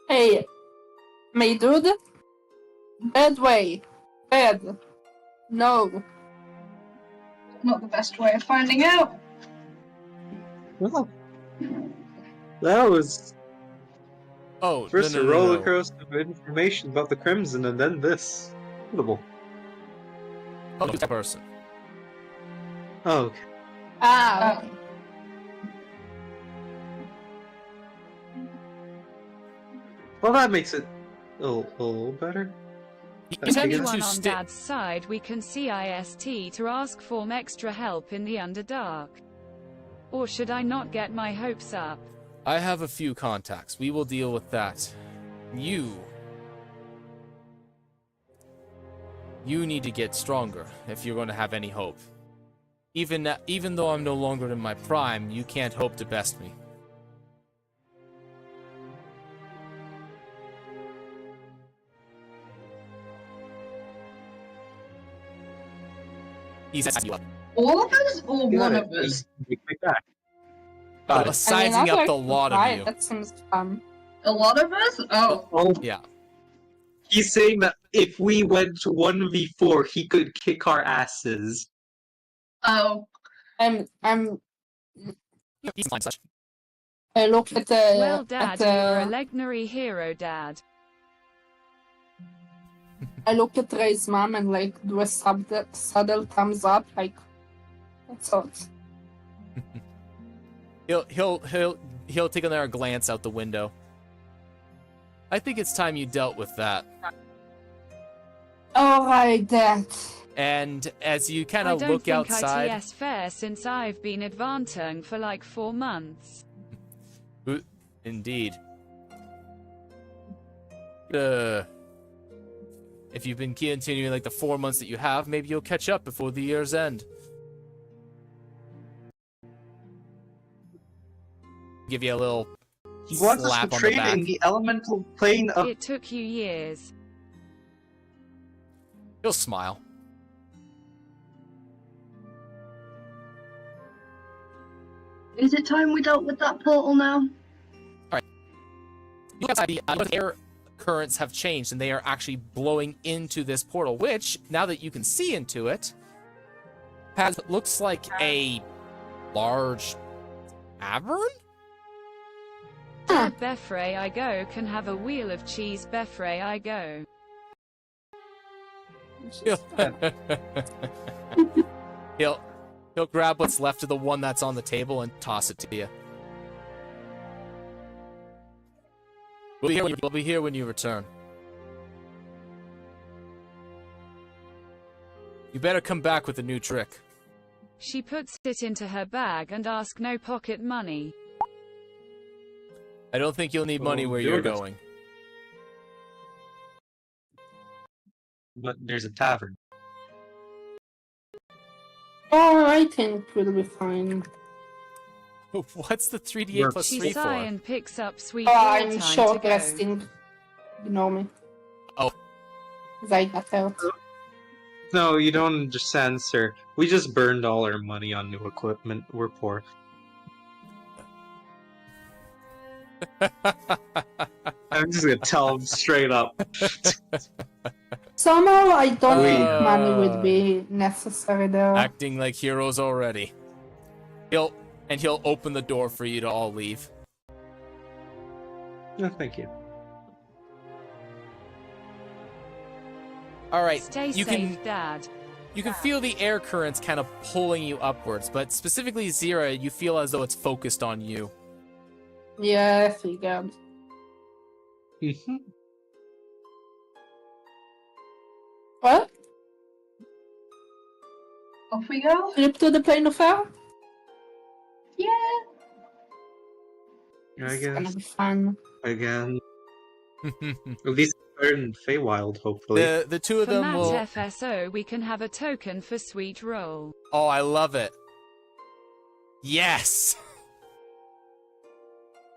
Hey, my dude, bad way. Bad. No. not the best way of finding out. Well, that was Oh, first no, a no, no, roller no. coaster of information about the Crimson, and then this. Incredible. Oh, it's a person. Oh, okay. Ah, okay. Well, that makes it a little better. He With intended Anyone to on stay. Dad's side, we can CIST to ask for extra help in the Underdark. Or should I not get my hopes up? I have a few contacts. We will deal with that. You need to get stronger if you're going to have any hope. Even though I'm no longer in my prime, you can't hope to best me. He's you up. All of us or one of us? Like that. Sizing I'd up like the to lot try of it. you. That seems fun. A lot of us? Oh, Oh, Yeah. He's saying that if we went 1v4, he could kick our asses. oh, I'm. He's fine, such. I look at the. Well, Dad, you're a legendary hero, Dad. I look at Ray's mom and like do a subtle thumbs up, like that's all. He'll take another glance out the window. I think it's time you dealt with that. All right, that. And as you kind I of don't look think outside, ITS fair since I've been advanting for like 4 months. indeed. If you've been continuing like the 4 months that you have, maybe you'll catch up before the year's end. Give you a little He wants us to slap on the trade back. in the elemental plane of. It took you years. He'll smile. Is it time we dealt with that portal now? Look outside, the air currents have changed, and they are actually blowing into this portal, which, now that you can see into it, looks like a large cavern? Beffrey I go can have a wheel of cheese. Beffrey I go. He'll grab what's left of the one that's on the table and toss it to you. We'll be here when you return. You better come back with a new trick. She puts it into her bag and asks no pocket money. I don't think you'll need money where you're going. But there's a tavern. Oh, I think we'll be fine. What's the 3d8 plus She 3 sigh for? and picks up sweet Oh, roll I'm time short to go. resting. Ignore me. Oh. 'Cause I got out. No, you don't understand, sir. We just burned all our money on new equipment. We're poor. I'm just gonna tell him straight up. Somehow I don't Wait. think money would be necessary there. Acting like heroes already. He'll open the door for you to all leave. No, thank you. All right, Stay you safe, Dad. You can feel the air currents kind of pulling you upwards, but specifically Zira, you feel as though it's focused on you. Yeah, I figured. Mm-hmm. What? Off we go? Trip to the plane of air? Yeah. I It's gonna guess. be fun. Again. At least we're in Feywild, hopefully. the two of For them Matt will. FSO we can have a token for sweet roll. Oh, I love it. Yes.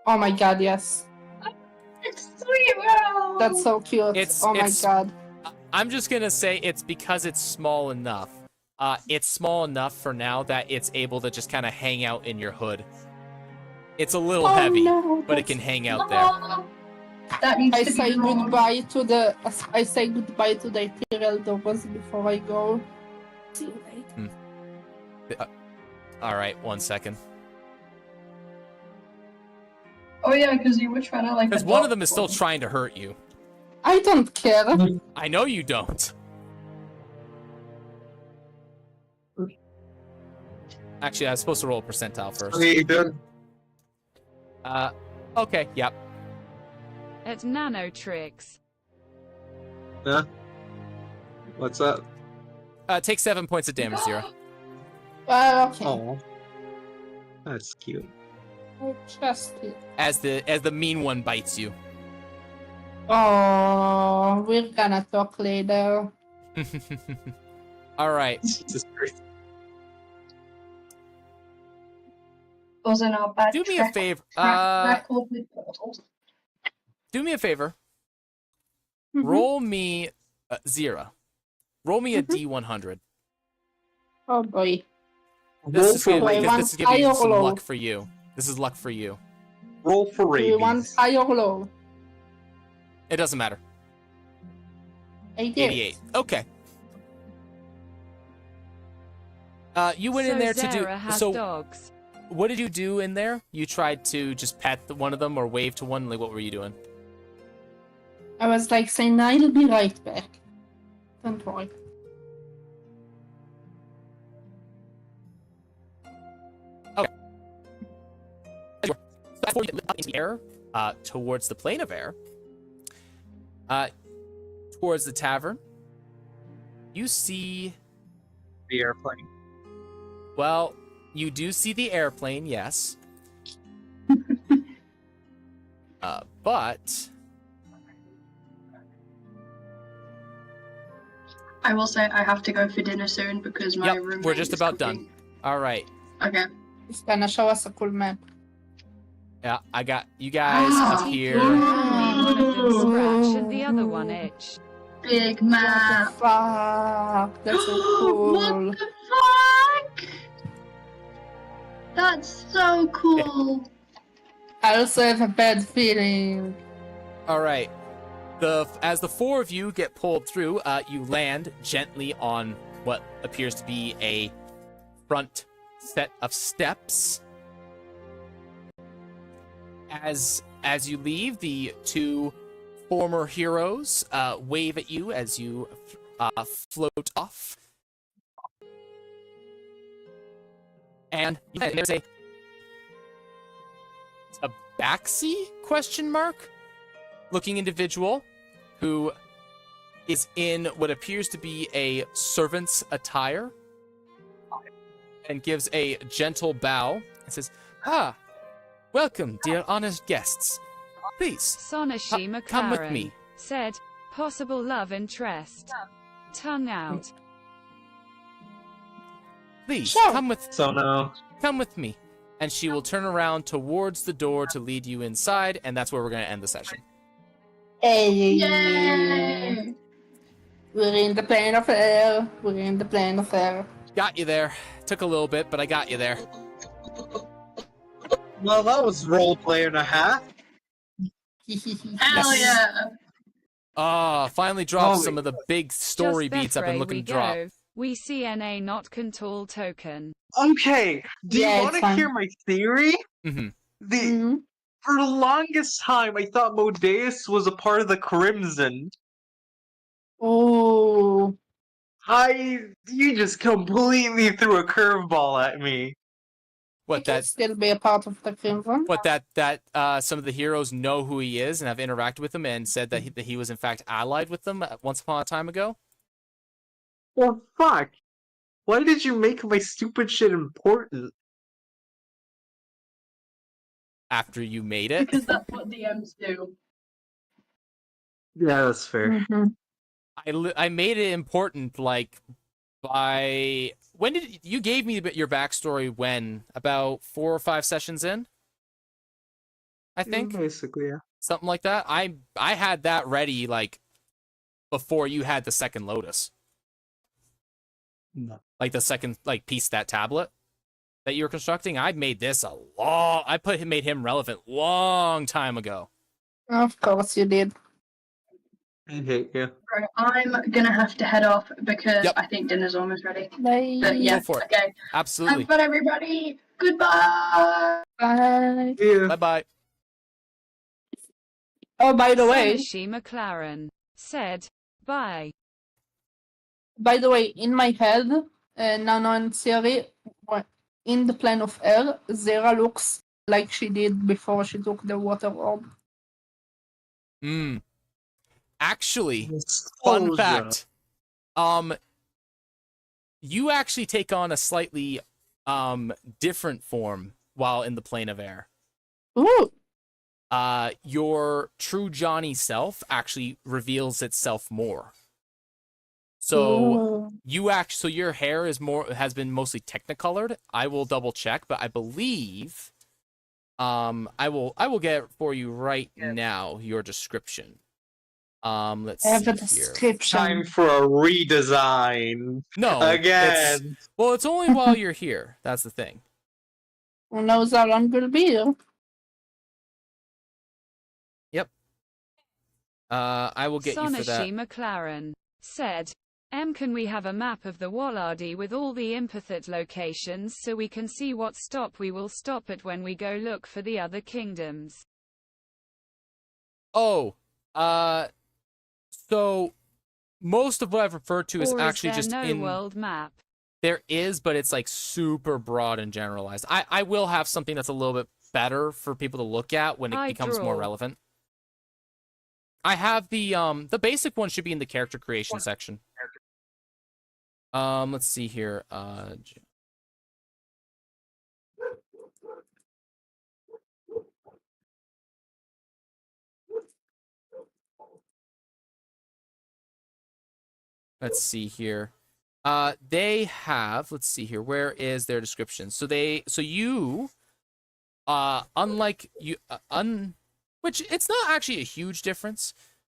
Oh my god, yes. It's sweet roll! That's so cute. Oh my god. I'm just gonna say it's because it's small enough. It's small enough for now that it's able to just kind of hang out in your hood. It's a little Oh, heavy, no, but it can hang out there. Oh, that needs I to say be wrong. goodbye to the Imperial doors before I go. See you later. All right, 1 second. Oh yeah, because you were trying to like. Because one of them is still trying to hurt you. I don't care. I know you don't. Actually, I was supposed to roll a percentile first. Okay, you done? Okay, yep. At Nano Tricks. Huh? What's that? Take 7 points of damage, Zero. Well, okay. Oh, that's cute. I trust it. As the mean one bites you. Oh, we're gonna talk later. All right. Jesus Christ. Was in our bad Do me a track- favor. track record with portals. Do me a favor. Mhm. Roll me Zira. Roll me a D100. Oh boy. This is for gonna rabies. this is gonna be High or some low? luck for you. This is luck for you. Roll for Do you want rabies. high or low? It doesn't matter. 88. 88. Okay. You went in So there Zara to do. has So, dogs. what did you do in there? You tried to just pet one of them or wave to one. Like, what were you doing? I was like saying, I'll be right back. Don't worry. Before you up into the air, towards the plane of air, towards the tavern, You see... The airplane. Well, you do see the airplane, yes. But... I will say I have to go for dinner soon because my room. We're just about done. All right. Okay. He's gonna show us a cool map. Yeah, I got you guys up here. One of them scratch and the other one itch. Big What map. the fuck? That's so cool. What the fuck? That's so cool. I also have a bad feeling. All right. As the four of you get pulled through, you land gently on what appears to be a front set of steps. As you leave, the two former heroes wave at you as you float off. And there's a Tabaxi question mark looking individual who is in what appears to be a servant's attire and gives a gentle bow and says, "Ah, welcome, dear honored guests. Please, Sonashima come with me." Said, possible love interest. Tongue out. Please, Sure. come with me. And she will turn around towards the door to lead you inside, and that's where we're going to end the session. Hey. Yay! We're in the plane of air. We're in the plane of air. Got you there. Took a little bit, but I got you there. Well, that was roleplay and a half. Hell yeah! Finally dropped some of the big story Just beats I've been Bethray looking we to drop. go. We CNA not control token. Okay, do Yeah, you it's want to fine. hear my theory? Mm-hmm. Mhm. For the longest time, I thought Modeus was a part of the Crimson. Oh. You just completely threw a curveball at me. He can still be a part of the Crimson. Some of the heroes know who he is and have interacted with him and said that he was in fact allied with them once upon a time ago. Well, fuck. Why did you make my stupid shit important? After you made it. Because that's what DMs do. Yeah, that's fair. Mm-hmm. I made it important, like, by... When did... You gave me your backstory when? About 4 or 5 sessions in? I think? Basically, yeah. Something like that. I had that ready, like, before you had the second Lotus. No. Like, the second, like, piece, that tablet that you were constructing. I made this made him relevant long time ago. Of course you did. I hate you. Right, I'm gonna have to head off because Yep. I think dinner's almost ready. Bye. But yeah, Go for it. okay. Absolutely. Have fun, everybody. Goodbye. Bye. Yeah. Bye-bye. Oh, by the way, Sonashi McLaren said, bye. in my head, now in theory, in the plane of air, Zera looks like she did before she took the water orb. Actually, fun fact. You actually take on a slightly different form while in the plane of air. Ooh. Your true Johnny self actually reveals itself more. So so your hair has been mostly technicolored. I will double check, but I believe I will get it for you right now, your description. Let's I have see a here. description. Time for a redesign. No, Again. it's only while you're here. That's the thing. Who knows how long we'll be here? Yep. I will get you for that. Sonashi McLaren said, can we have a map of the Wallardi with all the Impathet locations so we can see what stop we will stop at when we go look for the other kingdoms? Oh, so most of what I've referred to is Or actually there just no in world map? There is, but it's like super broad and generalized. I will have something that's a little bit better for people to look at when it becomes more relevant. I have the basic one should be in the character creation section. Let's see here. Let's see here. They have, let's see here, where is their description? So you, unlike you, which it's not actually a huge difference,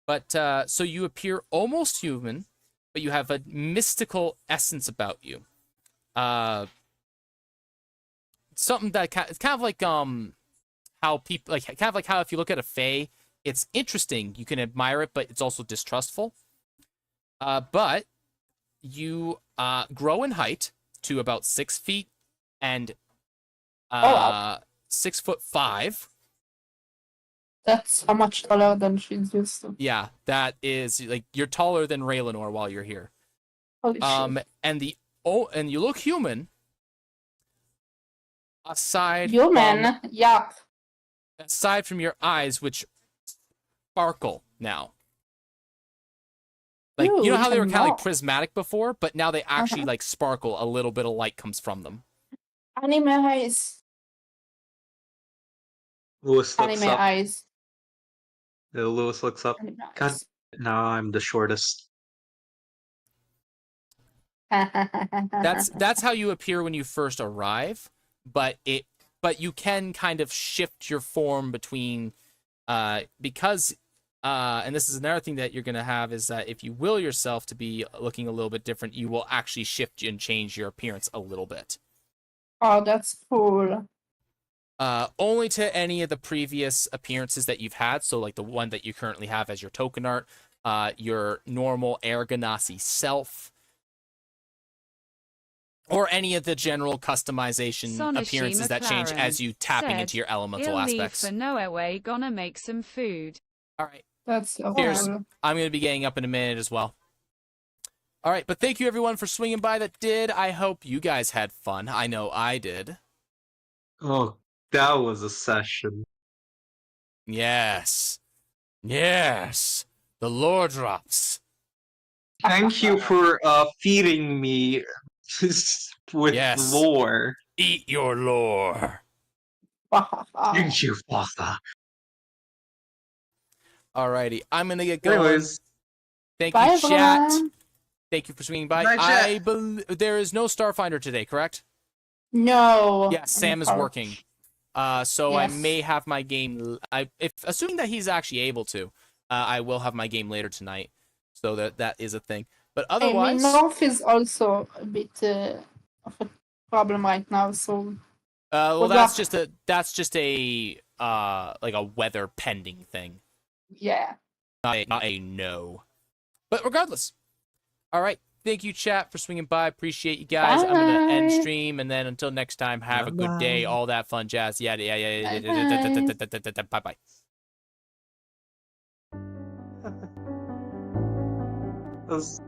but so you appear almost human, but you have a mystical essence about you. Something that it's kind of like how people like kind of like how if you look at a fae, it's interesting, you can admire it, but it's also distrustful. But you grow in height to about 6 feet and 6'5". That's how much taller than she's used to. Yeah, that is like you're taller than Raylanor while you're here. Holy shit. And you look human. Aside from your eyes, which sparkle now. Like, you know how they were kind of like prismatic before, but now they actually like sparkle. A little bit of light comes from them. Anime eyes. Lewis looks Anime up. eyes. Lewis looks up. Anime God, eyes. now I'm the shortest. That's how you appear when you first arrive, but you can kind of shift your form between because and this is another thing that you're going to have is that if you will yourself to be looking a little bit different, you will actually shift and change your appearance a little bit. Oh, that's cool. Only to any of the previous appearances that you've had, so like the one that you currently have as your token art, your normal Aragonasi self, or any of the general customization appearances that change as you tapping into your elemental aspects. For no way, gonna make some food. All right. That's I'm going to be getting up in a minute as well. All right, but thank you everyone for swinging by that did. I hope you guys had fun. I know I did. Oh, that was a session. Yes. Yes. The lore drops. Thank you for feeding me with lore. Eat your lore. Thank you, Father. Alrighty, I'm gonna get going. Anyways, thank bye, you, chat. everyone. Thank you for swinging by. Bye, There is no Starfinder today, correct? No. Yeah, Sam is working. So Yes. I may have my game. Assuming that he's actually able to, I will have my game later tonight. So that is a thing. But otherwise, North is also a bit of a problem right now. So. well, that's just a like a weather pending thing. Yeah. Not a no. But regardless. All right. Thank you, chat, for swinging by. Appreciate you guys. Bye. I'm going to end stream. And then until next time, have a good day. All that fun jazz. Yeah. Bye-bye. That was